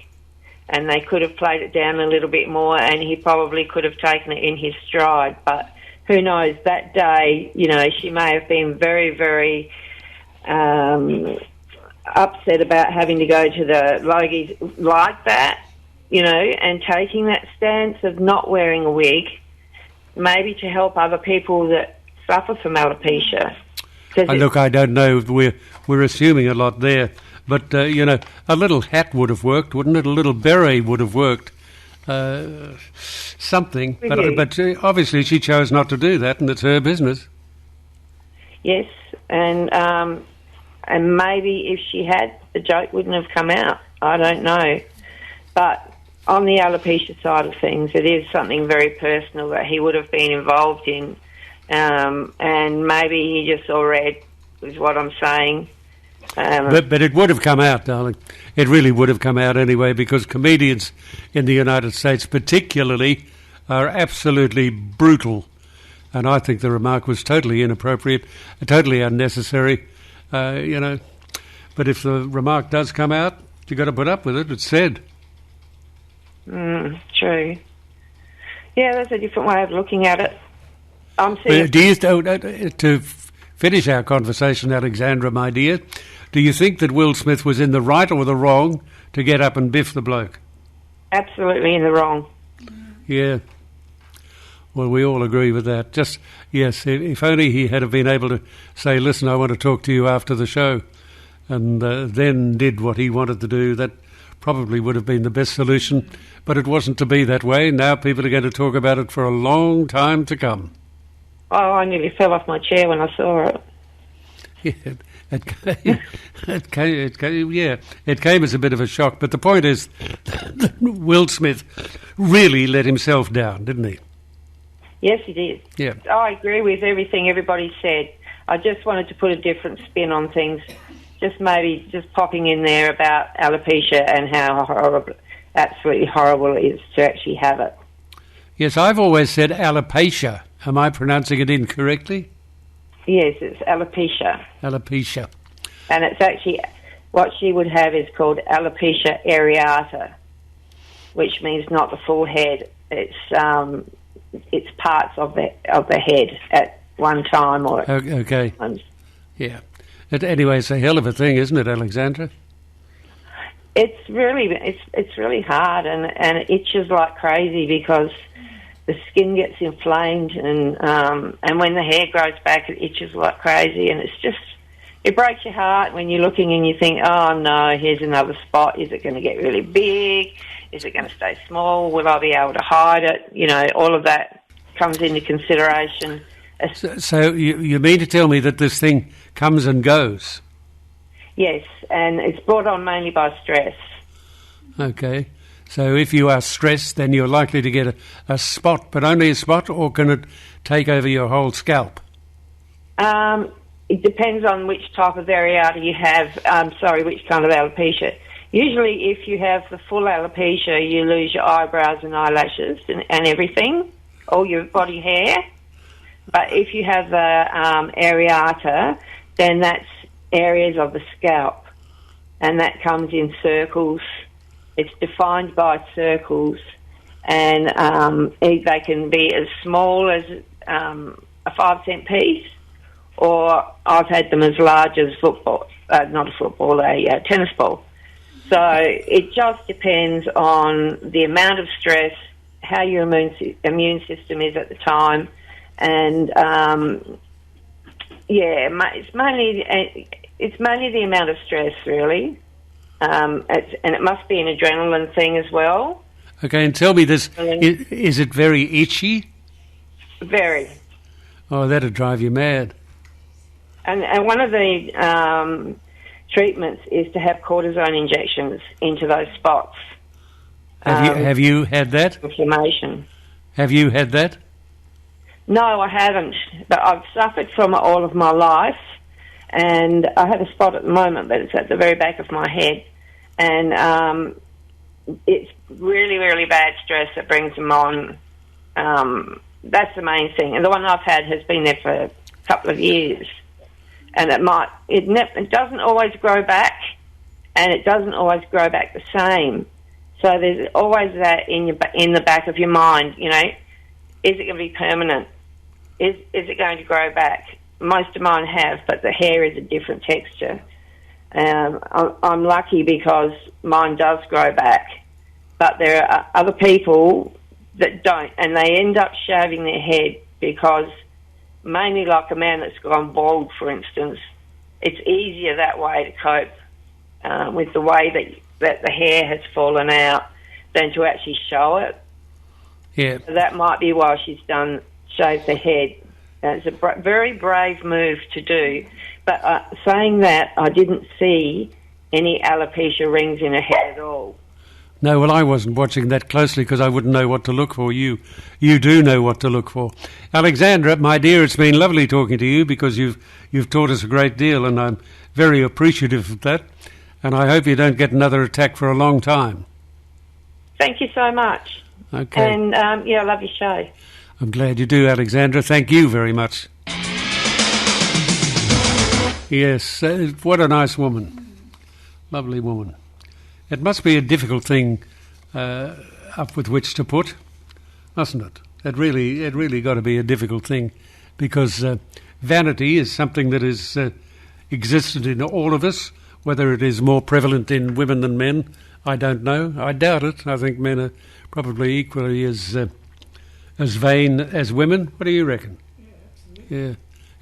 Speaker 12: and they could have played it down a little bit more and he probably could have taken it in his stride. But who knows, that day, she may have been very, very upset about having to go to the Logies like that. And taking that stance of not wearing a wig, maybe to help other people that suffer from alopecia.
Speaker 1: Look, I don't know. We're assuming a lot there. But, a little hat would have worked, wouldn't it? A little beret would have worked. Something. But obviously she chose not to do that, and it's her business.
Speaker 12: Yes, and maybe if she had, the joke wouldn't have come out. I don't know. But on the alopecia side of things, it is something very personal that he would have been involved in. And maybe he just saw red, is what I'm saying.
Speaker 1: But it would have come out, darling. It really would have come out anyway, because comedians in the United States particularly are absolutely brutal. And I think the remark was totally inappropriate, totally unnecessary, you know. But if the remark does come out, you've got to put up with it. It's said.
Speaker 12: True. Yeah, that's a different way of looking at it. I'm seeing...
Speaker 1: To finish our conversation, Alexandra, my dear, do you think that Will Smith was in the right or the wrong to get up and biff the bloke?
Speaker 12: Absolutely in the wrong.
Speaker 1: Yeah. Well, we all agree with that. Just, yes, if only he had been able to say, listen, I want to talk to you after the show, and then did what he wanted to do, that probably would have been the best solution. But it wasn't to be that way. Now people are going to talk about it for a long time to come.
Speaker 12: Oh, I nearly fell off my chair when I saw it.
Speaker 1: Yeah, it came as a bit of a shock. But the point is that Will Smith really let himself down, didn't he?
Speaker 12: Yes, he did.
Speaker 1: Yeah.
Speaker 12: I agree with everything everybody said. I just wanted to put a different spin on things. Just popping in there about alopecia and how horrible, absolutely horrible it is to actually have it.
Speaker 1: Yes, I've always said alopecia. Am I pronouncing it incorrectly?
Speaker 12: Yes, it's alopecia.
Speaker 1: Alopecia.
Speaker 12: And it's actually, what she would have is called alopecia areata, which means not the full head. It's parts of the head at one time or
Speaker 1: okay. Yeah. Anyway, it's a hell of a thing, isn't it, Alexandra?
Speaker 12: It's really hard, and it itches like crazy because the skin gets inflamed, and when the hair grows back, it itches like crazy, and it breaks your heart when you're looking and you think, oh no, here's another spot. Is it going to get really big? Is it going to stay small? Will I be able to hide it? You know, all of that comes into consideration.
Speaker 1: So you mean to tell me that this thing comes and goes?
Speaker 12: Yes, and it's brought on mainly by stress.
Speaker 1: Okay. So if you are stressed, then you're likely to get a spot, but only a spot, or can it take over your whole scalp?
Speaker 12: It depends on which type of areata you have. Which kind of alopecia. Usually if you have the full alopecia, you lose your eyebrows and eyelashes and everything, all your body hair. But if you have the areata, then that's areas of the scalp, and that comes in circles. It's defined by circles, and they can be as small as a 5-cent piece, or I've had them as large as a tennis ball. So it just depends on the amount of stress, how your immune system is at the time, and it's mainly the amount of stress, really. And it must be an adrenaline thing as well.
Speaker 1: Okay, and tell me this, is it very itchy?
Speaker 12: Very.
Speaker 1: Oh, that'd drive you mad.
Speaker 12: And one of the treatments is to have cortisone injections into those spots.
Speaker 1: Have you had that?
Speaker 12: Inflammation.
Speaker 1: Have you had that?
Speaker 12: No, I haven't, but I've suffered from it all of my life, and I have a spot at the moment, but it's at the very back of my head, and it's really, really bad stress that brings them on. That's the main thing, and the one I've had has been there for a couple of years, and it doesn't always grow back, and it doesn't always grow back the same. So there's always that in the back of your mind, you know, is it going to be permanent? Is it going to grow back? Most of mine have, but the hair is a different texture. I'm lucky because mine does grow back, but there are other people that don't, and they end up shaving their head because, mainly like a man that's gone bald, for instance, it's easier that way to cope with the way that the hair has fallen out than to actually show it.
Speaker 1: Yeah.
Speaker 12: So that might be why she's shaved the head. It's a very brave move to do. But saying that, I didn't see any alopecia rings in her head at all.
Speaker 1: No, well, I wasn't watching that closely because I wouldn't know what to look for. You do know what to look for. Alexandra, my dear, it's been lovely talking to you because you've taught us a great deal, and I'm very appreciative of that. And I hope you don't get another attack for a long time.
Speaker 12: Thank you so much.
Speaker 1: Okay.
Speaker 12: And, I love your show.
Speaker 1: I'm glad you do, Alexandra. Thank you very much. Yes, what a nice woman. Lovely woman. It must be a difficult thing up with which to put, mustn't it? It really got to be a difficult thing because vanity is something that is existed in all of us. Whether it is more prevalent in women than men, I don't know. I doubt it. I think men are probably equally as vain as women. What do you reckon? Yeah,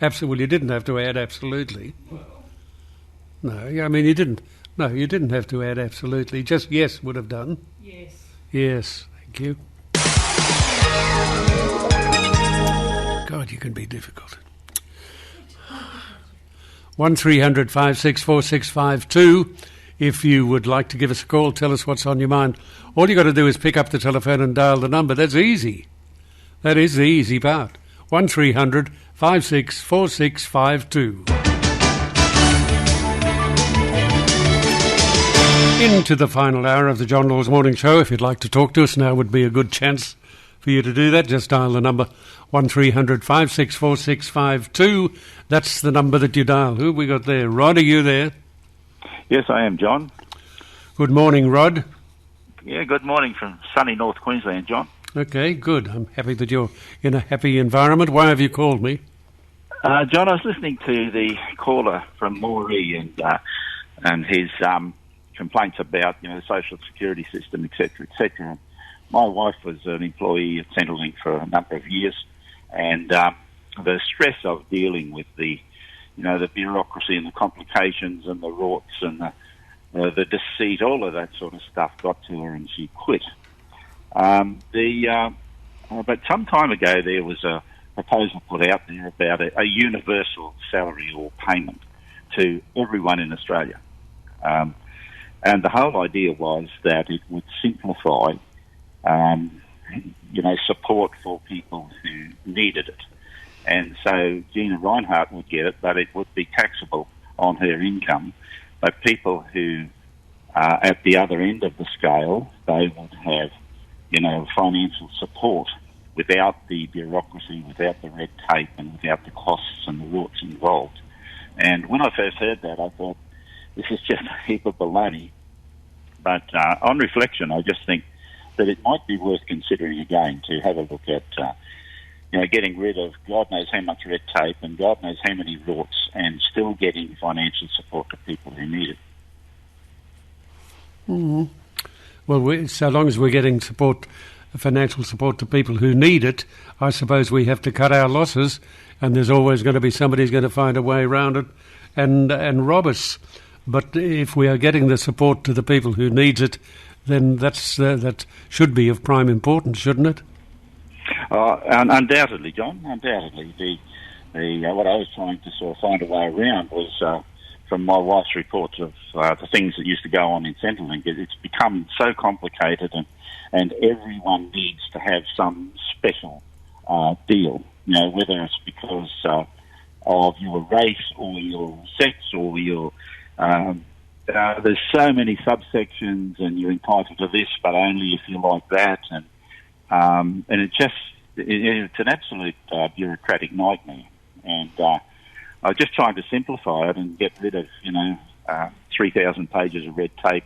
Speaker 1: absolutely. Well, you didn't have to add absolutely. No, I mean you didn't. No, you didn't have to add absolutely. Just yes would have done.
Speaker 13: Yes.
Speaker 1: Yes, thank you. God, you can be difficult. 1300 564 652. If you would like to give us a call, tell us what's on your mind. All you got to do is pick up the telephone and dial the number. That's easy. That is the easy part. 1300 564 652. Into the final hour of the John Laws Morning Show. If you'd like to talk to us, now would be a good chance for you to do that. Just dial the number 1300 564 652. That's the number that you dial. Who have we got there? Rod, are you there?
Speaker 14: Yes, I am, John.
Speaker 1: Good morning, Rod.
Speaker 14: Yeah, good morning from sunny North Queensland, John.
Speaker 1: Okay, good. I'm happy that you're in a happy environment. Why have you called me?
Speaker 14: John, I was listening to the caller from Moree and his complaints about the social security system, etc., etc. My wife was an employee at Centrelink for a number of years, and the stress of dealing with the bureaucracy and the complications and the rorts and the deceit, all of that sort of stuff got to her, and she quit. But some time ago there was a proposal put out there about a universal salary or payment to everyone in Australia. And the whole idea was that it would simplify, support for people who needed it. And so Gina Reinhardt would get it, but it would be taxable on her income. But people who are at the other end of the scale, they would have, financial support without the bureaucracy, without the red tape, and without the costs and the rorts involved. And when I first heard that, I thought, this is just a heap of baloney. But on reflection, I just think that it might be worth considering again to have a look at, getting rid of God knows how much red tape and God knows how many rorts and still getting financial support to people who need it.
Speaker 1: Mm-hmm. Well, so long as we're getting financial support to people who need it, I suppose we have to cut our losses, and there's always going to be somebody who's going to find a way around it and rob us. But if we are getting the support to the people who needs it, then that should be of prime importance, shouldn't it?
Speaker 14: Undoubtedly, John. Undoubtedly, what I was trying to sort of find a way around was from my wife's reports of the things that used to go on in Centrelink. It's become so complicated, and everyone needs to have some special deal. Whether it's because of your race or your sex or your there's so many subsections, and you're entitled to this, but only if you like that, and it's an absolute bureaucratic nightmare. And I was just trying to simplify it and get rid of 3,000 pages of red tape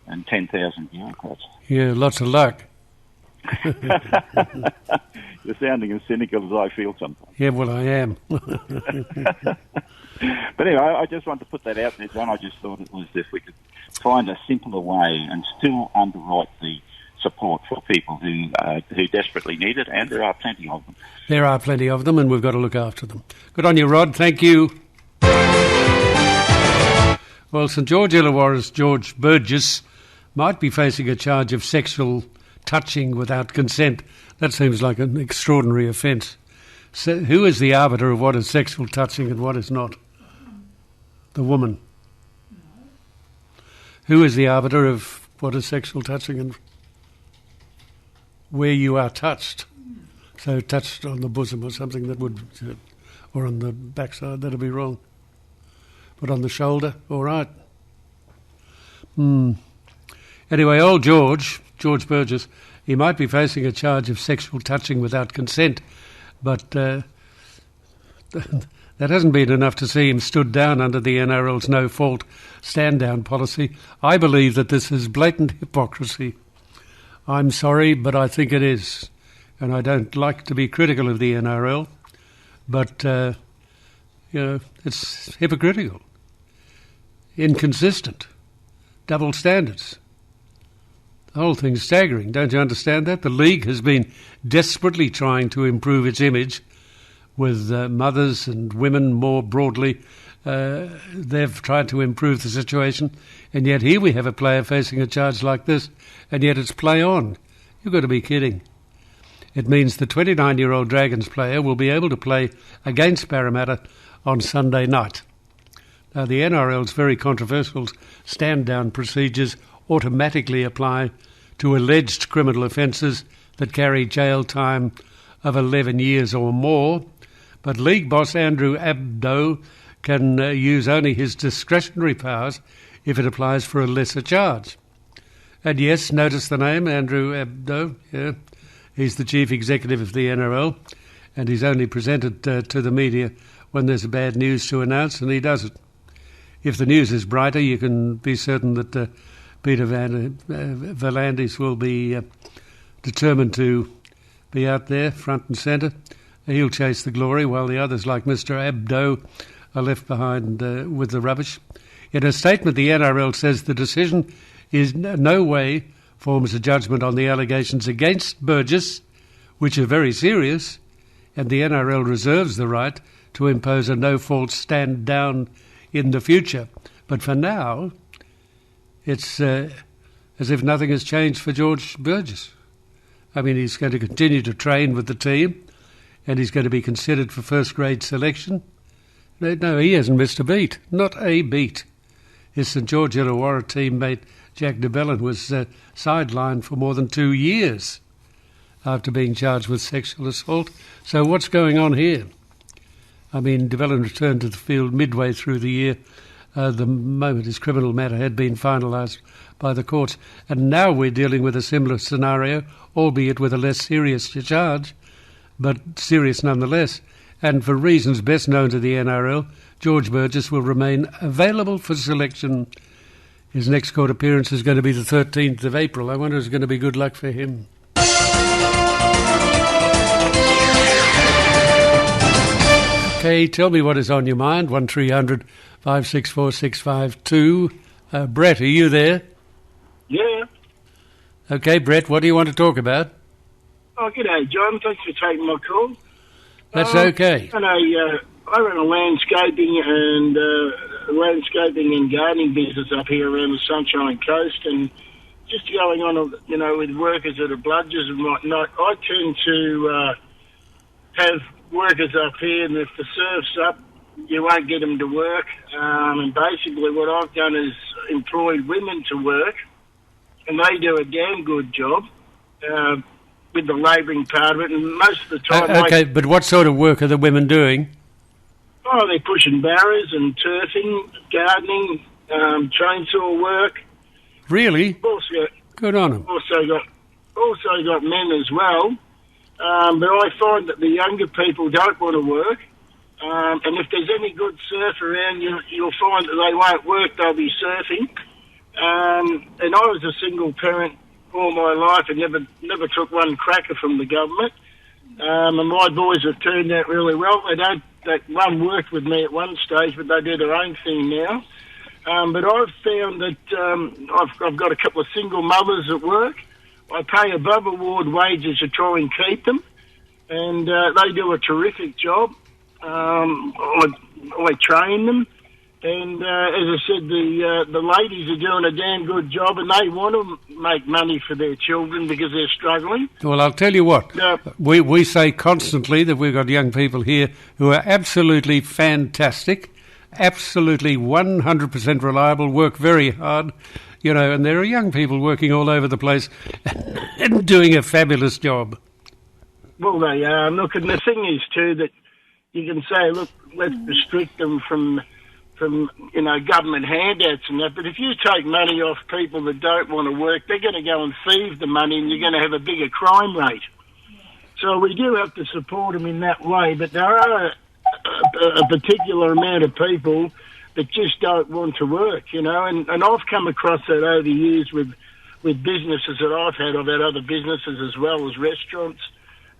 Speaker 14: and 10,000 bureaucrats.
Speaker 1: Yeah, lots of luck.
Speaker 14: You're sounding as cynical as I feel sometimes.
Speaker 1: Yeah, well, I am.
Speaker 14: But anyway, I just wanted to put that out there, John. I just thought it was if we could find a simpler way and still underwrite the support for people who desperately need it, and there are plenty of them.
Speaker 1: There are plenty of them, and we've got to look after them. Good on you, Rod. Thank you. Well, St George Illawarra's George Burgess might be facing a charge of sexual touching without consent. That seems like an extraordinary offence. So who is the arbiter of what is sexual touching and what is not? The woman. Who is the arbiter of what is sexual touching and where you are touched? So touched on the bosom or something that would, or on the backside, that'd be wrong. But on the shoulder, all right. Anyway, old George Burgess, he might be facing a charge of sexual touching without consent, but that hasn't been enough to see him stood down under the NRL's no-fault stand-down policy. I believe that this is blatant hypocrisy. I'm sorry, but I think it is. And I don't like to be critical of the NRL, but, it's hypocritical, inconsistent, double standards. The whole thing's staggering. Don't you understand that? The league has been desperately trying to improve its image with mothers and women more broadly. They've tried to improve the situation, and yet here we have a player facing a charge like this, and yet it's play on. You've got to be kidding. It means the 29-year-old Dragons player will be able to play against Parramatta on Sunday night. Now, the NRL's very controversial stand-down procedures automatically apply to alleged criminal offences that carry jail time of 11 years or more, but league boss Andrew Abdo can use only his discretionary powers if it applies for a lesser charge. And yes, notice the name, Andrew Abdo, yeah. He's the chief executive of the NRL, and he's only presented to the media when there's bad news to announce, and he does it. If the news is brighter, you can be certain that Peter V'landys will be determined to be out there, front and centre. He'll chase the glory, while the others, like Mr. Abdo, are left behind with the rubbish. In a statement, the NRL says the decision is no way forms a judgment on the allegations against Burgess, which are very serious, and the NRL reserves the right to impose a no-fault stand down in the future. But for now, it's as if nothing has changed for George Burgess. I mean, he's going to continue to train with the team, and he's going to be considered for first-grade selection. No, he hasn't missed a beat, not a beat. His St George Illawarra teammate Jack de Belin was sidelined for more than 2 years after being charged with sexual assault. So what's going on here? I mean, de Belin returned to the field midway through the year, the moment his criminal matter had been finalised by the courts. And now we're dealing with a similar scenario, albeit with a less serious charge, but serious nonetheless. And for reasons best known to the NRL, George Burgess will remain available for selection. His next court appearance is going to be the 13th of April. I wonder if it's going to be good luck for him. Okay, tell me what is on your mind. 1300 564 652. Brett, are you there?
Speaker 13: Yeah.
Speaker 1: Okay, Brett, what do you want to talk about?
Speaker 13: Oh, g'day, John. Thanks for taking my call.
Speaker 1: That's okay.
Speaker 13: I run a landscaping and gardening business up here around the Sunshine Coast, and just going on, with workers that are bludgers and whatnot, I tend to have workers up here, and if the surf's up, you won't get them to work. And basically what I've done is employed women to work, and they do a damn good job with the labouring part of it, and most of the time...
Speaker 1: Okay, but what sort of work are the women doing?
Speaker 13: Oh, they're pushing barrows and turfing, gardening, chainsaw work.
Speaker 1: Really? Good on them.
Speaker 13: Also got men as well. But I find that the younger people don't want to work. And if there's any good surf around, you'll find that they won't work, they'll be surfing. And I was a single parent all my life and never took one cracker from the government. And my boys have turned out really well. One worked with me at one stage, but they do their own thing now. But I've found that I've got a couple of single mothers at work. I pay above award wages to try and keep them, and they do a terrific job. I train them, and as I said, the ladies are doing a damn good job, and they want to make money for their children because they're struggling.
Speaker 1: Well, I'll tell you what, we say constantly that we've got young people here who are absolutely fantastic, absolutely 100% reliable, work very hard. you know, and there are young people working all over the place and doing a fabulous job.
Speaker 13: Well, they are. Look, and the thing is too that you can say, look, let's restrict them from government handouts and that. But if you take money off people that don't want to work, they're going to go and thieve the money, and you're going to have a bigger crime rate. So we do have to support them in that way. But there are a particular amount of people that just don't want to work, you know. And I've come across that over the years with businesses that I've had. I've had other businesses as well as restaurants.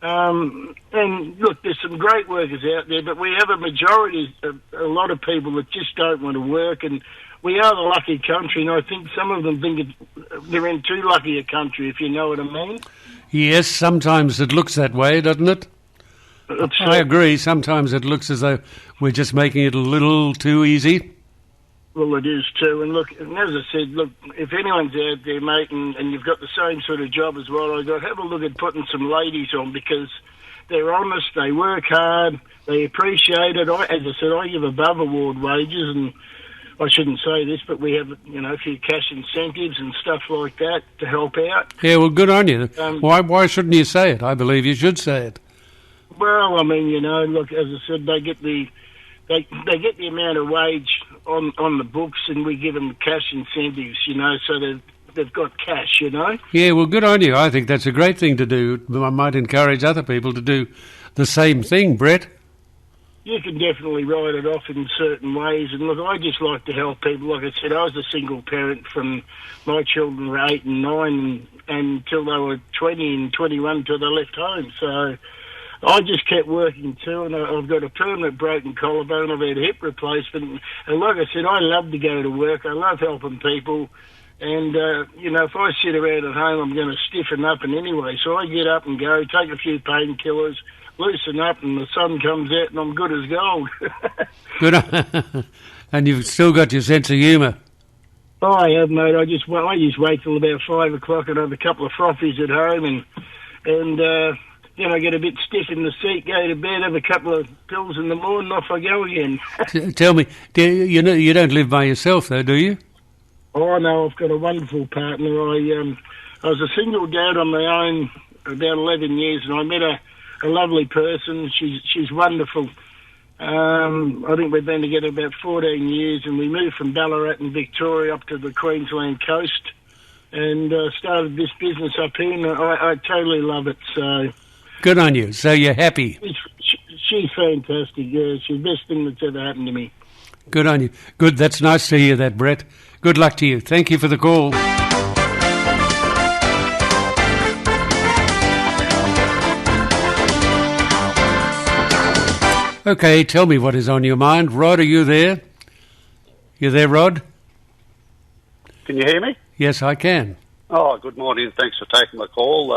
Speaker 13: And look, there's some great workers out there, but we have a lot of people that just don't want to work, and we are the lucky country, and I think some of them think they're in too lucky a country, if you know what I mean.
Speaker 1: Yes, sometimes it looks that way, doesn't it? I agree. Sometimes it looks as though we're just making it a little too easy.
Speaker 13: Well, it is too. And look, and as I said, look, if anyone's out there, mate, and you've got the same sort of job as well, I've got to have a look at putting some ladies on, because they're honest, they work hard, they appreciate it. As I said, I give above award wages, and I shouldn't say this, but we have, you know, a few cash incentives and stuff like that to help out.
Speaker 1: Yeah, well, good on you. Why shouldn't you say it? I believe you should say it.
Speaker 13: Well, I mean, you know, look, as I said, they get the amount of wage on the books, and we give them cash incentives, you know, so they've got cash, you know.
Speaker 1: Yeah, well, good on you. I think that's a great thing to do. I might encourage other people to do the same thing, Brett.
Speaker 13: You can definitely write it off in certain ways. And look, I just like to help people. Like I said, I was a single parent from my children were 8 and 9 until they were 20 and 21 until they left home. So I just kept working too, and I've got a permanent broken collarbone. I've had a hip replacement. And like I said, I love to go to work. I love helping people. And, you know, if I sit around at home, I'm going to stiffen up in anyway. So I get up and go, take a few painkillers, loosen up, and the sun comes out, and I'm good as gold.
Speaker 1: Good. And you've still got your sense of humour.
Speaker 13: Oh, I have, mate. I just wait till about 5 o'clock and have a couple of frothies at home, and then I get a bit stiff in the seat, go to bed, have a couple of pills in the morning, off I go again.
Speaker 1: Tell me, you don't live by yourself, though, do you?
Speaker 13: Oh, no, I've got a wonderful partner. I was a single dad on my own about 11 years, and I met a lovely person. She's wonderful. I think we've been together about 14 years, and we moved from Ballarat in Victoria up to the Queensland coast and started this business up here, and I totally love it. So
Speaker 1: good on you. So you're happy.
Speaker 13: She's fantastic. Yeah, she's the best thing that's ever happened to me.
Speaker 1: Good on you. Good. That's nice to hear that, Brett. Good luck to you. Thank you for the call. Okay, tell me what is on your mind. Rod, are you there? You there, Rod?
Speaker 15: Can you hear me?
Speaker 1: Yes, I can.
Speaker 15: Oh, good morning. Thanks for taking my call.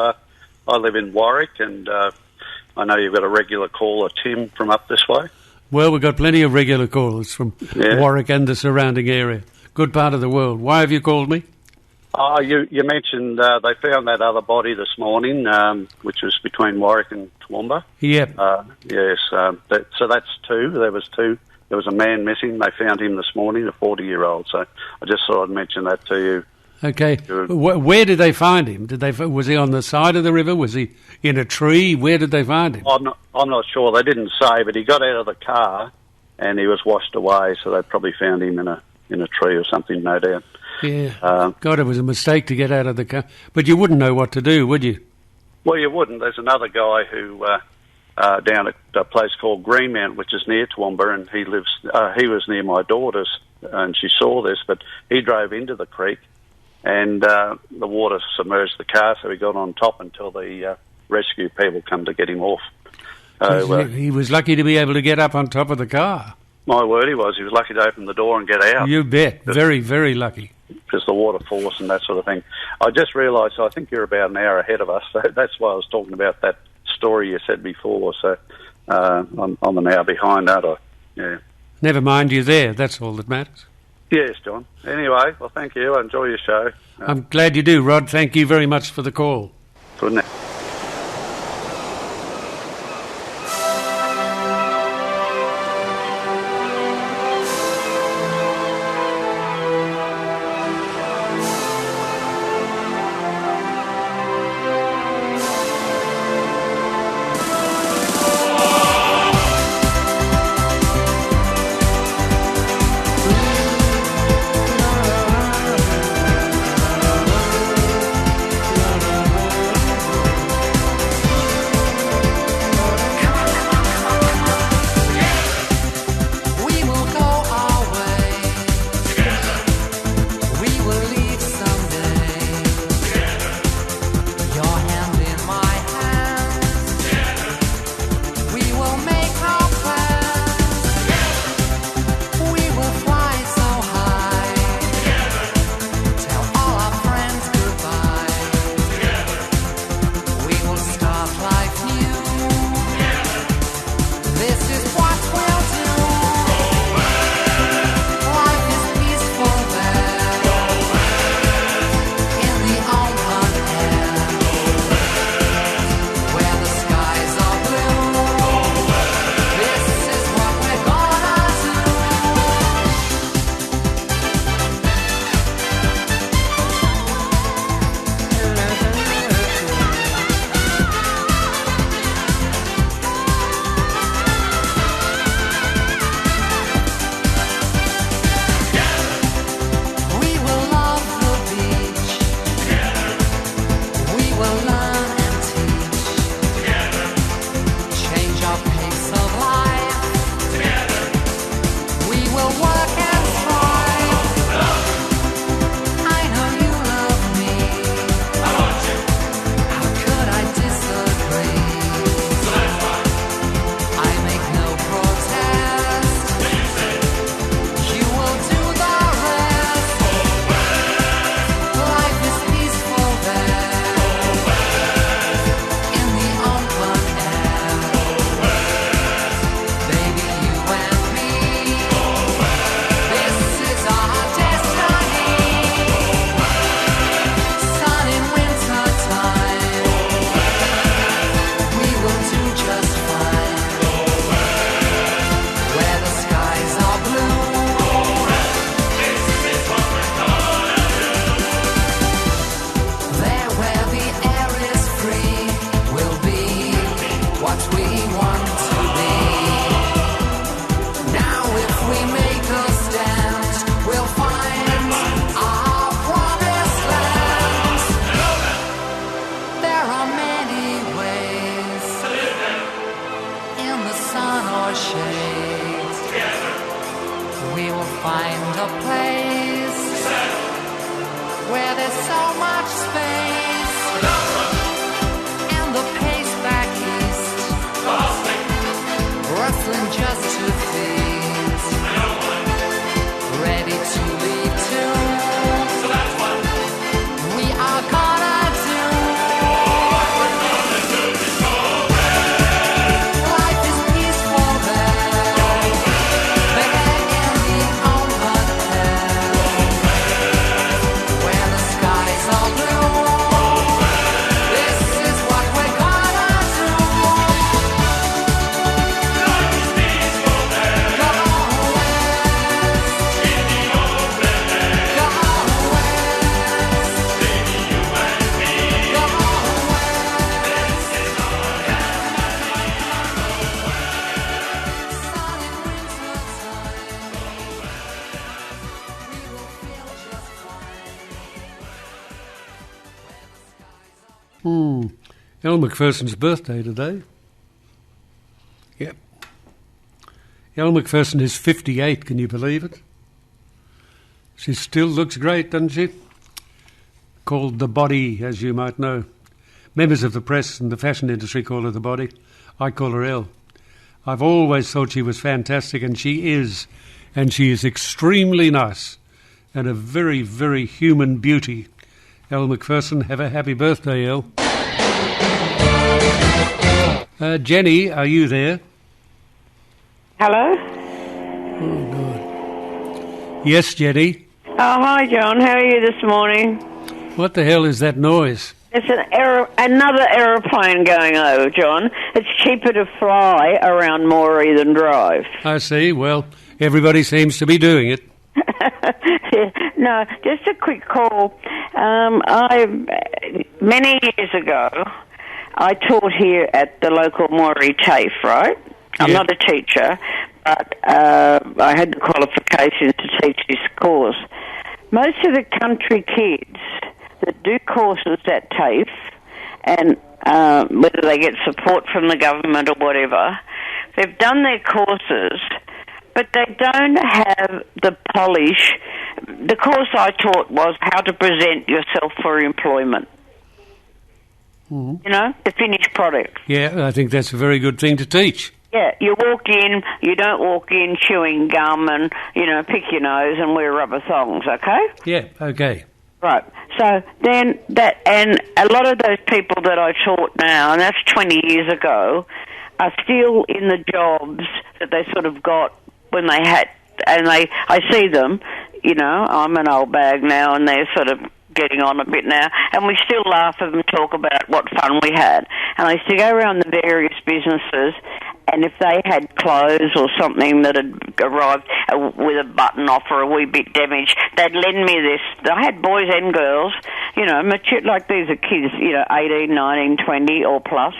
Speaker 15: I live in Warwick, and I know you've got a regular caller, Tim, from up this way.
Speaker 1: Well, we've got plenty of regular callers from Warwick and the surrounding area. Good part of the world. Why have you called me?
Speaker 15: Oh, you mentioned they found that other body this morning, which was between Warwick and Toowoomba.
Speaker 1: Yep.
Speaker 15: Yes. So that's two. There was two. There was a man missing. They found him this morning, a 40-year-old. So I just thought I'd mention that to you.
Speaker 1: Okay. Where did they find him? Was he on the side of the river? Was he in a tree? Where did they find him?
Speaker 15: I'm not sure. They didn't say, but he got out of the car and he was washed away. So they probably found him in a tree or something, no doubt.
Speaker 1: Yeah. God, it was a mistake to get out of the car. But you wouldn't know what to do, would you?
Speaker 15: Well, you wouldn't. There's another guy who down at a place called Greenmount, which is near Toowoomba, and he was near my daughter's, and she saw this, but he drove into the creek, and the water submerged the car, so he got on top until the rescue people come to get him off. So,
Speaker 1: he was lucky to be able to get up on top of the car.
Speaker 15: My word, he was. He was lucky to open the door and get out.
Speaker 1: You bet. Very, very lucky.
Speaker 15: Because the water force and that sort of thing. I just realised, I think you're about an hour ahead of us, so that's why I was talking about that story you said before. So I'm an hour behind, aren't I? Yeah.
Speaker 1: Never mind, you're there. That's all that matters.
Speaker 15: Yes, John. Anyway, well, thank you. I enjoy your show.
Speaker 1: I'm glad you do, Rod. Thank you very much for the call.
Speaker 15: Good night.
Speaker 16: our shades. We will find a place where there's so much space. And the pace back east, rustling just to things, ready to lead to. So that's what we are gonna do. What we're gonna do is go west. Life is peaceful there. Go west. There in the open air. Go west. Where the skies are blue. Go west. This is what we're gonna do. Life is peaceful there. Go west. In the open air. Go west. Baby, you and me. Go west. This is our
Speaker 1: Al McPherson's birthday today. Yep. Al McPherson is 58, can you believe it? She still looks great, doesn't she? Called The Body, as you might know. Members of the press and the fashion industry call her The Body. I call her Elle. I've always thought she was fantastic, and she is. And she is extremely nice and a very, very human beauty. Elle McPherson, have a happy birthday, Elle. Jenny, are you there?
Speaker 17: Hello?
Speaker 1: Oh, God. Yes, Jenny.
Speaker 17: Oh, hi, John. How are you this morning?
Speaker 1: What the hell is that noise?
Speaker 17: It's another aeroplane going over, John. It's cheaper to fly around Moree than drive.
Speaker 1: I see. Well, everybody seems to be doing it.
Speaker 17: No, just a quick call. Many years ago, I taught here at the local Moree TAFE, right? I'm not a teacher, but I had the qualifications to teach this course. Most of the country kids that do courses at TAFE, and whether they get support from the government or whatever, they've done their courses, but they don't have the polish. The course I taught was how to present yourself for employment.
Speaker 1: Mm-hmm.
Speaker 17: You know, the finished product.
Speaker 1: Yeah, I think that's a very good thing to teach.
Speaker 17: Yeah, you walk in, you don't walk in chewing gum and, you know, pick your nose and wear rubber thongs, okay?
Speaker 1: Yeah, okay.
Speaker 17: Right. So then that, and a lot of those people that I taught now, and that's 20 years ago, are still in the jobs that they sort of got when they had, and I see them, you know, I'm an old bag now and they're sort of getting on a bit now, and we still laugh and talk about what fun we had. And I used to go around the various businesses, and if they had clothes or something that had arrived with a button off or a wee bit damaged, they'd lend me this. I had boys and girls, you know, mature, like these are kids, you know, 18, 19, 20 or plus,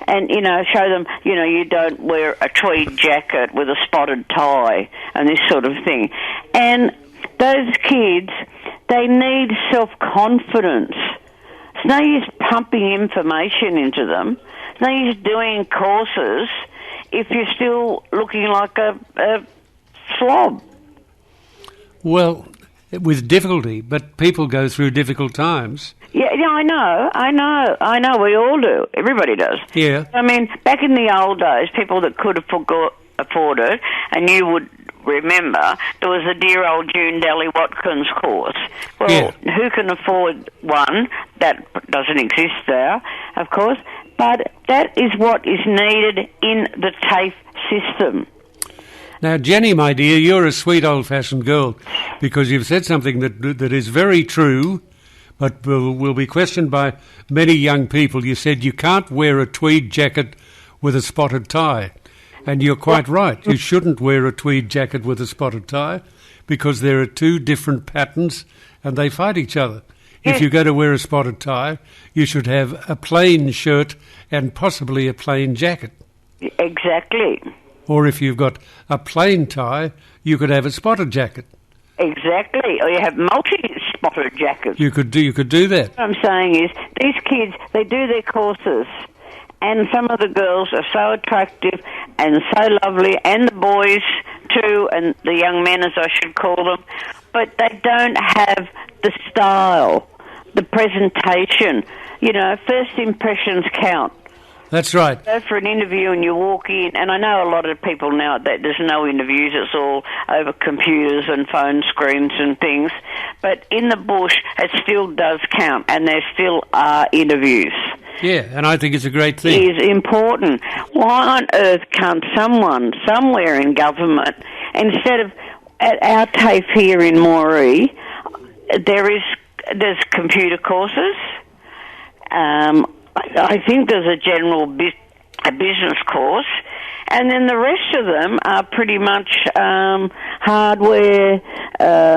Speaker 17: and, you know, show them, you know, you don't wear a tweed jacket with a spotted tie and this sort of thing. And those kids, they need self-confidence. It's no use pumping information into them. It's no use doing courses if you're still looking like a slob.
Speaker 1: Well, with difficulty, but people go through difficult times.
Speaker 17: Yeah, I know. We all do. Everybody does.
Speaker 1: Yeah.
Speaker 17: I mean, back in the old days, people that could afford it, and you would remember, there was a dear old June Daly Watkins course. Well, who can afford one? That doesn't exist there, of course, but that is what is needed in the TAFE system.
Speaker 1: Now, Jenny, my dear, you're a sweet old-fashioned girl, because you've said something that is very true, but will be questioned by many young people. You said you can't wear a tweed jacket with a spotted tie. And you're quite right. You shouldn't wear a tweed jacket with a spotted tie because there are two different patterns and they fight each other. If you're going to wear a spotted tie, you should have a plain shirt and possibly a plain jacket.
Speaker 17: Exactly.
Speaker 1: Or if you've got a plain tie, you could have a spotted jacket.
Speaker 17: Exactly. Or you have multi-spotted jackets.
Speaker 1: You could do that.
Speaker 17: What I'm saying is these kids, they do their courses. And some of the girls are so attractive and so lovely, and the boys too, and the young men, as I should call them, but they don't have the style, the presentation. You know, first impressions count.
Speaker 1: That's right.
Speaker 17: Go for an interview and you walk in, and I know a lot of people now that there's no interviews, it's all over computers and phone screens and things, but in the bush it still does count, and there still are interviews.
Speaker 1: Yeah, and I think it's a great thing.
Speaker 17: It is important. Why on earth can't someone, somewhere in government, instead of at our TAFE here in Moree, there's computer courses. I think there's a general a business course, and then the rest of them are pretty much hardware,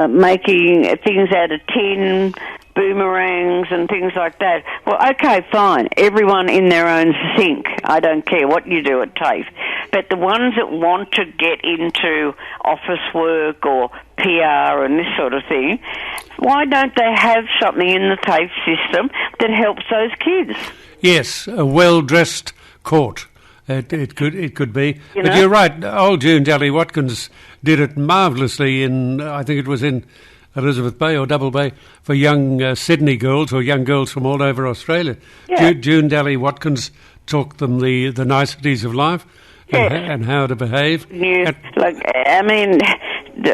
Speaker 17: making things out of tin, boomerangs and things like that. Well, okay, fine. Everyone in their own sink. I don't care what you do at TAFE. But the ones that want to get into office work or PR and this sort of thing, why don't they have something in the TAFE system that helps those kids?
Speaker 1: Yes, a well-dressed court. It could be.
Speaker 17: You
Speaker 1: But
Speaker 17: know?
Speaker 1: you're right. Old June Daly Watkins did it marvellously in, I think it was in Elizabeth Bay or Double Bay, for young Sydney girls or young girls from all over Australia.
Speaker 17: Yeah.
Speaker 1: June Daly Watkins taught them the niceties of life and how to behave.
Speaker 17: Yeah, I mean,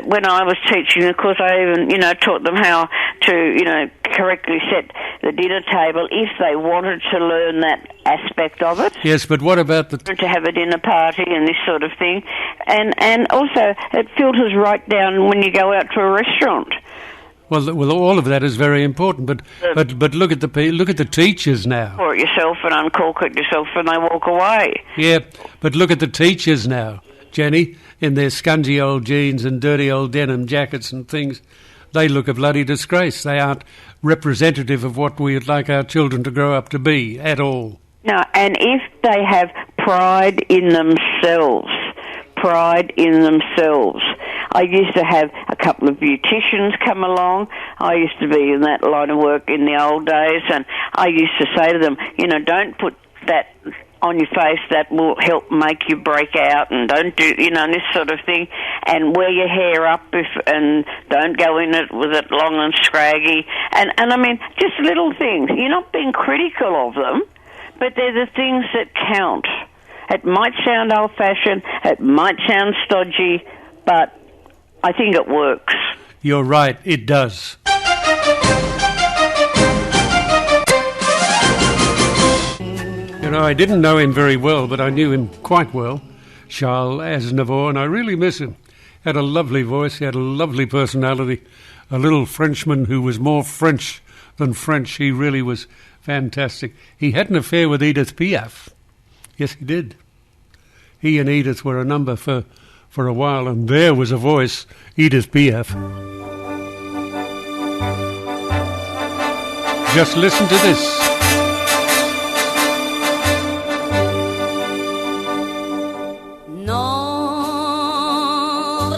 Speaker 17: when I was teaching, of course, I even, taught them how to, correctly set the dinner table if they wanted to learn that aspect of it.
Speaker 1: Yes, but what about
Speaker 17: to have a dinner party and this sort of thing, and also it filters right down when you go out to a restaurant.
Speaker 1: Well, all of that is very important. But look at the teachers now.
Speaker 17: Pour it yourself and uncork it yourself, and they walk away.
Speaker 1: Yeah, but look at the teachers now, Jenny, in their scungy old jeans and dirty old denim jackets and things. They look a bloody disgrace. They aren't representative of what we would like our children to grow up to be at all.
Speaker 17: No, and if they have pride in themselves, I used to have a couple of beauticians come along. I used to be in that line of work in the old days, and I used to say to them, don't put that on your face, that will help make you break out, and don't do, and this sort of thing, and wear your hair up and don't go in it with it long and scraggy, and I mean, just little things. You're not being critical of them, but they're the things that count. It might sound old-fashioned, it might sound stodgy, but I think it works.
Speaker 1: You're right, it does. I didn't know him very well, but I knew him quite well, Charles Aznavour, and I really miss him. Had a lovely voice, he had a lovely personality, a little Frenchman who was more French than French. He really was fantastic. He had an affair with Edith Piaf. Yes, he did. He and Edith were a number for a while, and there was a voice, Edith Piaf. Just listen to this.
Speaker 2: Non,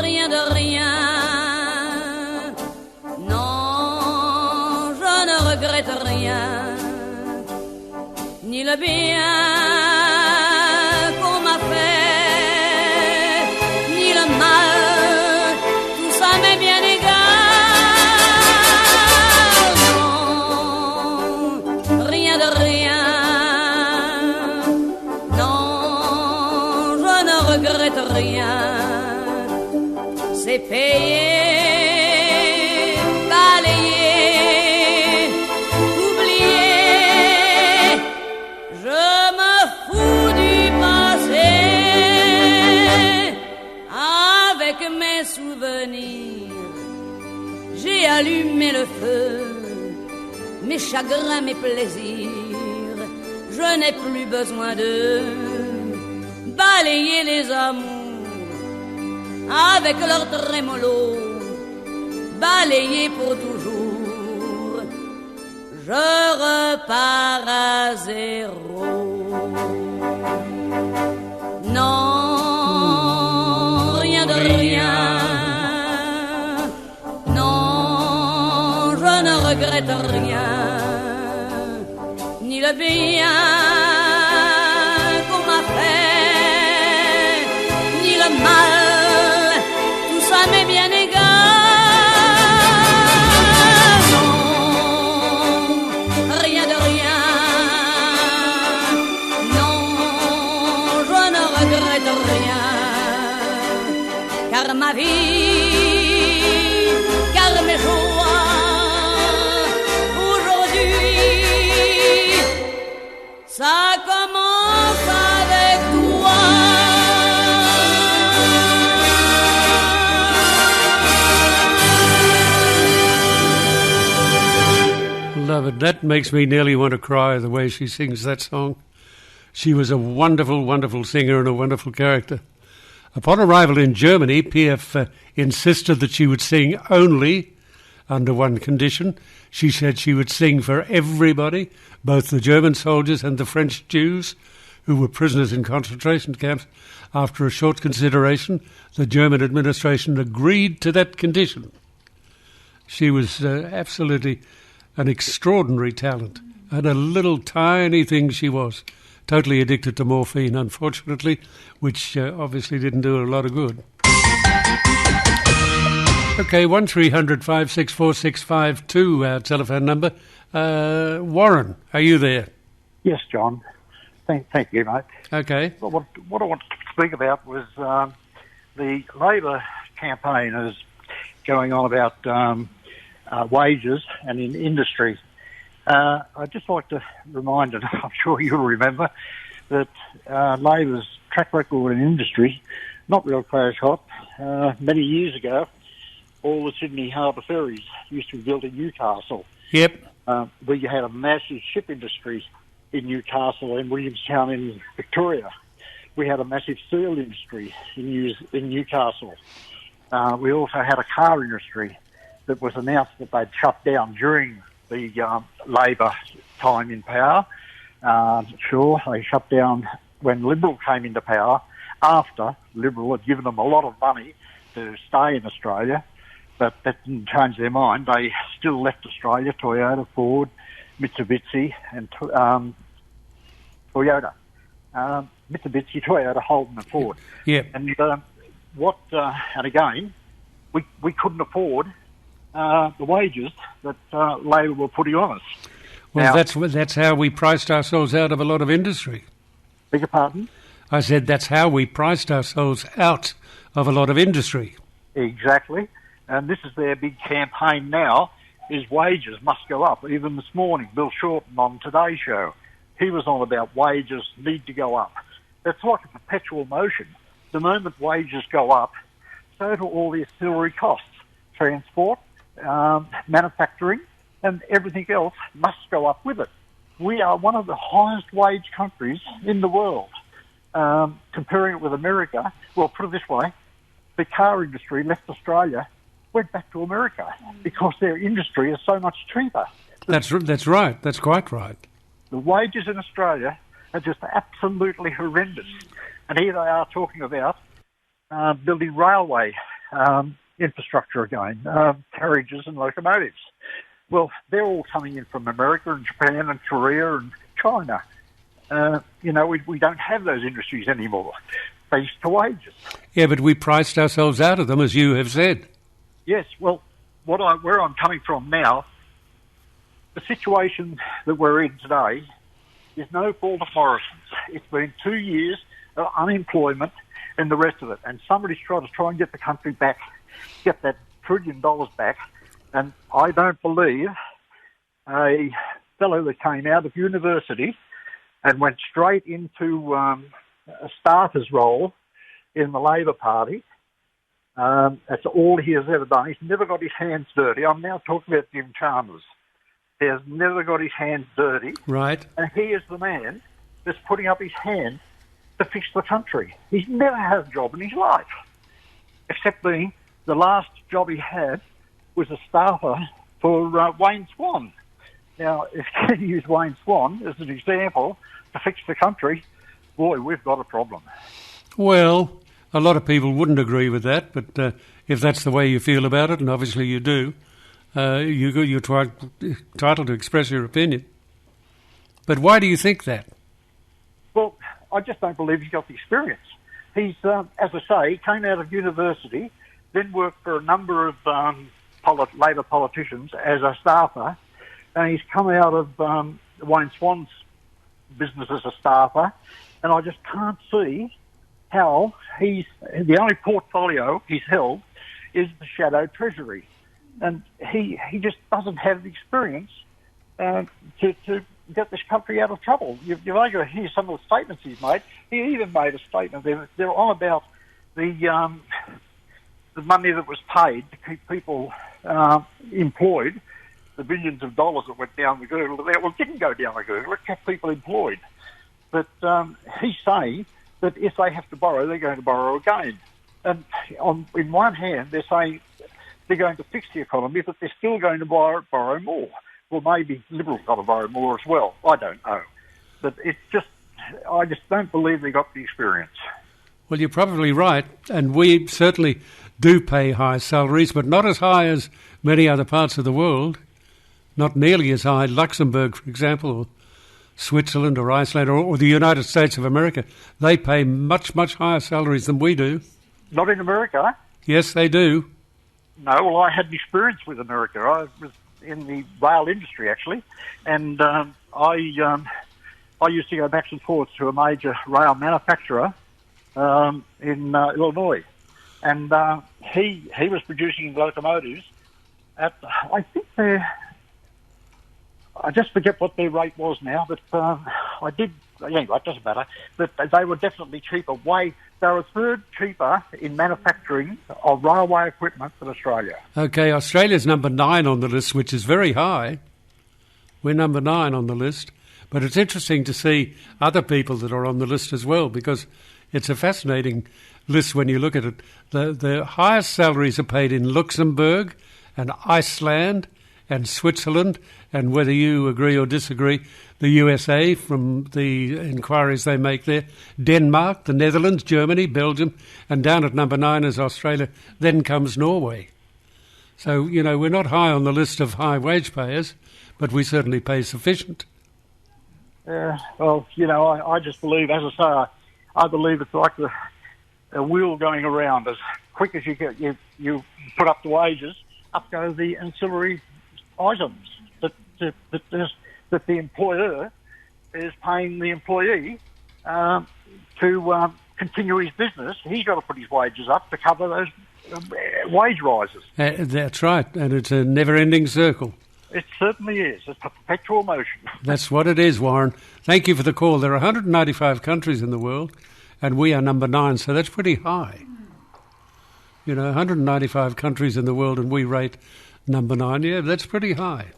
Speaker 2: rien de rien. Non, je ne regrette rien. Ni le bien qu'on m'a fait, ni le mal, tout ça m'est bien égal. Non, rien de rien. Non, je ne regrette rien. C'est payé, balayé, oublié. Je me fous du passé. Avec mes souvenirs, j'ai allumé le feu. Mes chagrins, mes plaisirs, je n'ai plus besoin de balayer les amours avec leur trémolo, balayer pour toujours. Je repars à zéro. Non, rien de rien. Non, je ne regrette rien. Ni le bien qu'on m'a fait,
Speaker 16: vie, car mes joies aujourd'hui, ça commence avec toi.
Speaker 1: Love it. That makes me nearly want to cry, the way she sings that song. She was a wonderful, wonderful singer and a wonderful character. Upon arrival in Germany, P.F. Insisted that she would sing only under one condition. She said she would sing for everybody, both the German soldiers and the French Jews who were prisoners in concentration camps. After a short consideration, the German administration agreed to that condition. She was absolutely an extraordinary talent, and a little tiny thing she was. Totally addicted to morphine, unfortunately, which obviously didn't do her a lot of good. Okay, 1300 564 652, our telephone number. Warren, are you there?
Speaker 18: Yes, John. Thank you, mate.
Speaker 1: Okay.
Speaker 18: Well, what I want to speak about was the Labor campaign is going on about wages and in industry. I'd just like to remind, and I'm sure you'll remember, that Labor's track record in industry, not real crash hot. Many years ago, all the Sydney harbour ferries used to be built in Newcastle.
Speaker 1: Yep.
Speaker 18: Where you had a massive ship industry in Newcastle and Williamstown in Victoria. We had a massive steel industry in Newcastle. We also had a car industry that was announced that they'd shut down during the Labor time in power. Sure, they shut down when Liberal came into power, after Liberal had given them a lot of money to stay in Australia, but that didn't change their mind. They still left Australia, Toyota, Ford, Mitsubishi and Toyota. Mitsubishi, Toyota, Holden and Ford.
Speaker 1: Yeah.
Speaker 18: And and again, we couldn't afford the wages that Labor were putting on us.
Speaker 1: Well,
Speaker 18: Now,
Speaker 1: that's how we priced ourselves out of a lot of industry.
Speaker 18: Beg your pardon?
Speaker 1: I said that's how we priced ourselves out of a lot of industry.
Speaker 18: Exactly. And this is their big campaign now, is wages must go up. Even this morning, Bill Shorten on Today's Show, he was on about wages need to go up. It's like a perpetual motion. The moment wages go up, so do all the ancillary costs. Transport, manufacturing, and everything else must go up with it. We are one of the highest wage countries in the world. Comparing it with America, well, put it this way, the car industry left Australia, went back to America because their industry is so much cheaper.
Speaker 1: That's right. That's quite right.
Speaker 18: The wages in Australia are just absolutely horrendous. And here they are talking about building railway infrastructure again, carriages and locomotives. Well, they're all coming in from America and Japan and Korea and China. We don't have those industries anymore, thanks to wages.
Speaker 1: Yeah, but we priced ourselves out of them, as you have said.
Speaker 18: Yes, well, where I'm coming from now, the situation that we're in today is no fault of Morrison's. It's been 2 years of unemployment and the rest of it, and somebody's trying to get the country back, get that $1 trillion back, and I don't believe a fellow that came out of university and went straight into a starter's role in the Labor Party. That's all he has ever done. He's never got his hands dirty. I'm now talking about Jim Chalmers. He has never got his hands dirty.
Speaker 1: Right.
Speaker 18: And he is the man that's putting up his hand to fix the country. He's never had a job in his life, except being the last job he had was a staffer for Wayne Swan. Now, if you use Wayne Swan as an example to fix the country, boy, we've got a problem.
Speaker 1: Well, a lot of people wouldn't agree with that, but if that's the way you feel about it, and obviously you do, you're entitled to express your opinion. But why do you think that?
Speaker 18: Well, I just don't believe he's got the experience. He's, as I say, he came out of university, then worked for a number of Labor politicians as a staffer, and he's come out of Wayne Swan's business as a staffer, and I just can't see how the only portfolio he's held is the shadow treasury, and he just doesn't have the experience to get this country out of trouble. You've only got to hear some of the statements he's made. He even made a statement. They're on about the money that was paid to keep people employed, the billions of dollars that went down the Google. Well, it didn't go down the Google. It kept people employed. But he's saying that if they have to borrow, they're going to borrow again. And in one hand, they're saying they're going to fix the economy, but they're still going to borrow more. Well, maybe Liberals got to borrow more as well. I don't know. But I just don't believe they got the experience.
Speaker 1: Well, you're probably right, and we certainly do pay high salaries, but not as high as many other parts of the world. Not nearly as high. Luxembourg, for example, or Switzerland or Iceland or the United States of America, they pay much, much higher salaries than we do.
Speaker 18: Not in America.
Speaker 1: Yes, they do.
Speaker 18: No, well, I had an experience with America. I was in the rail industry, actually, and I used to go back and forth to a major rail manufacturer in Illinois, and he was producing locomotives at, I think I just forget what their rate was now, but anyway, it doesn't matter. But they were definitely cheaper. They were a third cheaper in manufacturing of railway equipment than Australia.
Speaker 1: Okay, Australia's number 9 on the list, which is very high. We're number 9 on the list. But it's interesting to see other people that are on the list as well, because it's a fascinating list when you look at it. The highest salaries are paid in Luxembourg and Iceland and Switzerland, and whether you agree or disagree, the USA, from the inquiries they make there, Denmark, the Netherlands, Germany, Belgium, and down at number 9 is Australia. Then comes Norway. So, we're not high on the list of high wage payers, but we certainly pay sufficient.
Speaker 18: Well, I just believe, as I say, I believe it's like a wheel going around. As quick as you put up the wages, up go the ancillary items that the employer is paying the employee to continue his business. He's got to put his wages up to cover those wage rises.
Speaker 1: That's right, and it's a never-ending circle.
Speaker 18: It certainly is. It's a perpetual motion.
Speaker 1: That's what it is, Warren. Thank you for the call. There are 195 countries in the world, and we are number 9, so that's pretty high. 195 countries in the world, and we rate number 9. Yeah, that's pretty high.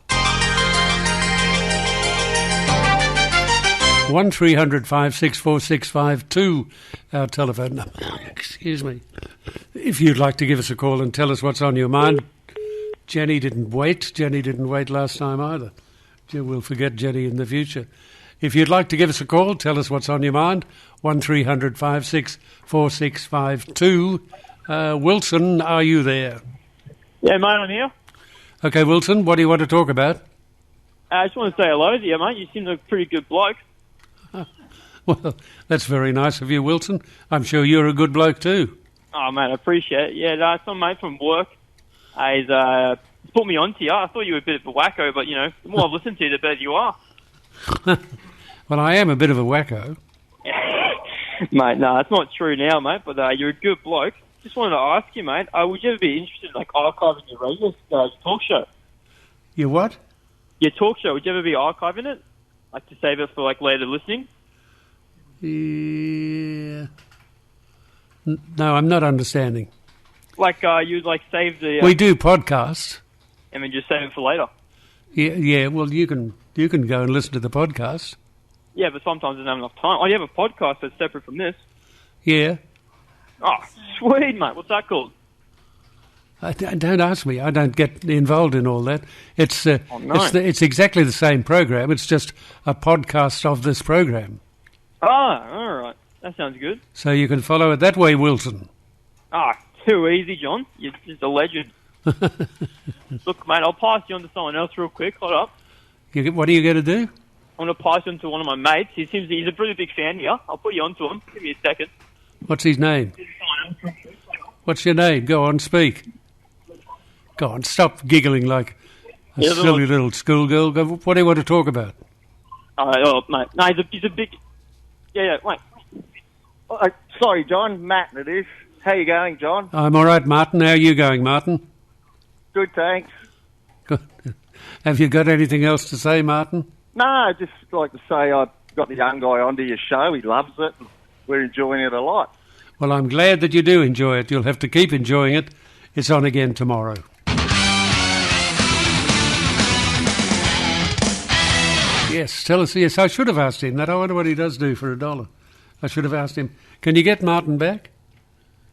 Speaker 1: 1300 564 652, our telephone number. Excuse me. If you'd like to give us a call and tell us what's on your mind. Jenny didn't wait. Jenny didn't wait last time either. We'll forget Jenny in the future. If you'd like to give us a call, tell us what's on your mind. 1300 564 652. Wilson, are you there?
Speaker 19: Yeah, mate, I'm here.
Speaker 1: Okay, Wilson, what do you want to talk about?
Speaker 19: I just want to say hello to you, mate. You seem like a pretty good bloke.
Speaker 1: Well, that's very nice of you, Wilson. I'm sure you're a good bloke too.
Speaker 19: Oh, mate, I appreciate it. Yeah, some mate from work, he's put me on to you. I thought you were a bit of a wacko, but, the more I've listened to you, the better you are.
Speaker 1: Well, I am a bit of a wacko.
Speaker 19: Mate, no, that's not true now, mate, but you're a good bloke. Just wanted to ask you, mate, would you ever be interested in, archiving your radio talk show?
Speaker 1: Your what?
Speaker 19: Your talk show. Would you ever be archiving it? To save it for, later listening?
Speaker 1: Yeah. No, I'm not understanding.
Speaker 19: You'd, save the...
Speaker 1: we do podcasts.
Speaker 19: And then just save it for later.
Speaker 1: Yeah, well, you can go and listen to the podcast.
Speaker 19: Yeah, but sometimes I don't have enough time. Oh, you have a podcast that's separate from this?
Speaker 1: Yeah.
Speaker 19: Oh, sweet, mate. What's that called?
Speaker 1: Don't ask me. I don't get involved in all that. It's
Speaker 19: no.
Speaker 1: it's exactly the same program. It's just a podcast of this program.
Speaker 19: Oh, all right. That sounds good.
Speaker 1: So you can follow it that way, Wilson.
Speaker 19: Too easy, John. You're just a legend. Look, mate, I'll pass you on to someone else real quick. Hold up.
Speaker 1: What are you going to do?
Speaker 19: I'm going to pass you on to one of my mates. He's a pretty big fan here. I'll put you on to him. Give me a second.
Speaker 1: What's his name? What's your name? Go on, speak. Go on, stop giggling like a silly little schoolgirl. What do you want to talk about?
Speaker 19: Mate. No, he's a big... Yeah, wait.
Speaker 20: Sorry, John. Matt, it is. How you going, John?
Speaker 1: I'm all right, Martin. How are you going, Martin?
Speaker 20: Good, thanks.
Speaker 1: Good. Have you got anything else to say, Martin?
Speaker 20: No, I'd just like to say I got the young guy onto your show. He loves it. We're enjoying it a lot.
Speaker 1: Well, I'm glad that you do enjoy it. You'll have to keep enjoying it. It's on again tomorrow. Yes, tell us. Yes, I should have asked him that. I wonder what he does do for $1. I should have asked him, can you get Martin back?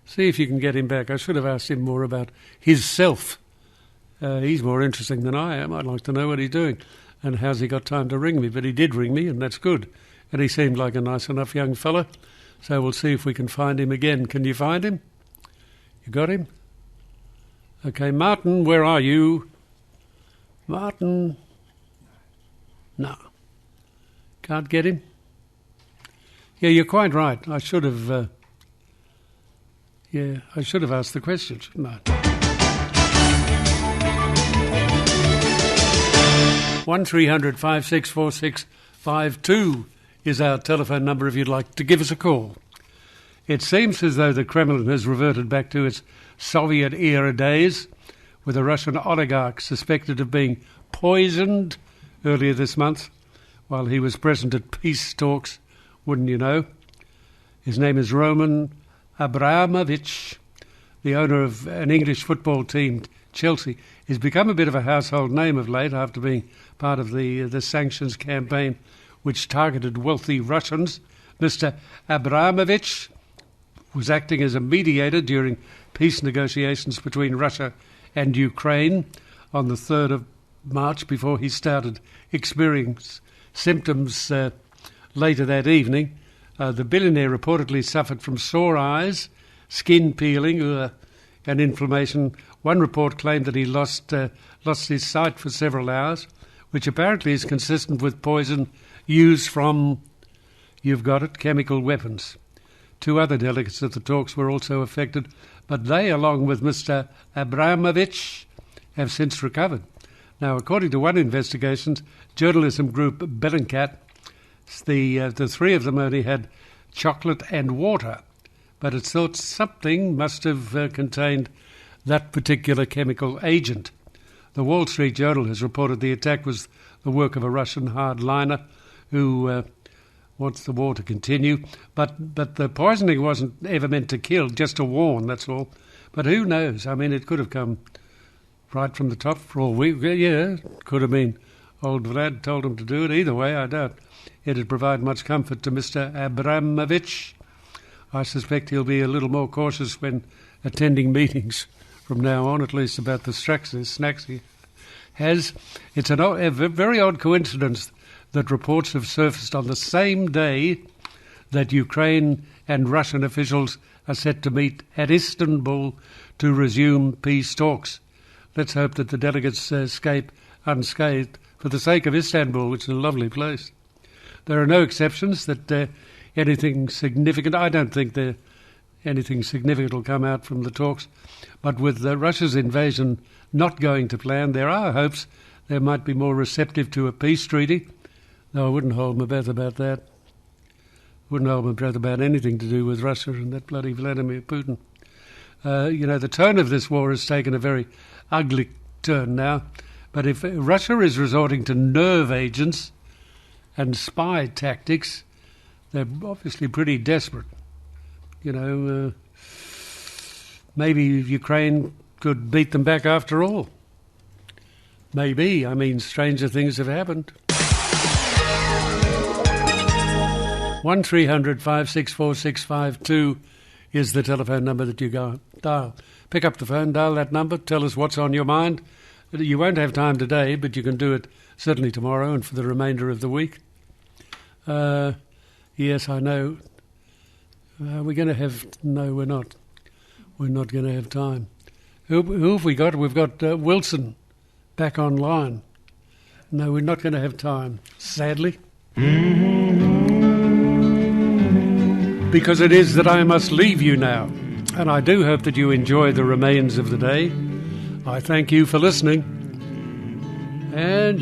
Speaker 1: See if you can get him back. I should have asked him more about his self. He's more interesting than I am. I'd like to know what he's doing and how's he got time to ring me. But he did ring me, and that's good. And he seemed like a nice enough young fella. So we'll see if we can find him again. Can you find him? You got him? Okay, Martin, where are you? Martin? No. Can't get him? Yeah, you're quite right. I should have... I should have asked the question, shouldn't I? 1300 564652 is our telephone number if you'd like to give us a call. It seems as though the Kremlin has reverted back to its Soviet-era days, with a Russian oligarch suspected of being poisoned earlier this month while he was present at peace talks, wouldn't you know? His name is Roman Abramovich, the owner of an English football team, Chelsea. He's become a bit of a household name of late after being part of the sanctions campaign which targeted wealthy Russians. Mr. Abramovich was acting as a mediator during peace negotiations between Russia and Ukraine on the 3rd of March before he started experiencing symptoms later that evening. The billionaire reportedly suffered from sore eyes, skin peeling and inflammation. One report claimed that he lost his sight for several hours, which apparently is consistent with poison used from, you've got it, chemical weapons. 2 other delegates at the talks were also affected, but they, along with Mr. Abramovich, have since recovered. Now, according to one investigation, journalism group Bellingcat, the 3 of them only had chocolate and water, but it's thought something must have contained that particular chemical agent. The Wall Street Journal has reported the attack was the work of a Russian hardliner who wants the war to continue. But the poisoning wasn't ever meant to kill, just to warn, that's all. But who knows? I mean, it could have come right from the top for all we... Yeah, it could have been old Vlad told him to do it. Either way, I doubt it'd provide much comfort to Mr. Abramovich. I suspect he'll be a little more cautious when attending meetings from now on, at least about the snacks he has. It's a very odd coincidence that reports have surfaced on the same day that Ukraine and Russian officials are set to meet at Istanbul to resume peace talks. Let's hope that the delegates escape unscathed for the sake of Istanbul, which is a lovely place. There are no exceptions that anything significant... I don't think anything significant will come out from the talks. But with Russia's invasion not going to plan, there are hopes they might be more receptive to a peace treaty. No, I wouldn't hold my breath about that. Wouldn't hold my breath about anything to do with Russia and that bloody Vladimir Putin. The tone of this war has taken a very ugly turn now. But if Russia is resorting to nerve agents and spy tactics, they're obviously pretty desperate. Maybe Ukraine could beat them back after all. Maybe. I mean, stranger things have happened. 1300 564 652 is the telephone number that you dial. Pick up the phone, dial that number, tell us what's on your mind. You won't have time today, but you can do it certainly tomorrow and for the remainder of the week. Yes, I know. We're going to have... No, we're not. We're not going to have time. Who have we got? We've got Wilson back online. No, we're not going to have time, sadly. Because it is that I must leave you now. And I do hope that you enjoy the remains of the day. I thank you for listening. And you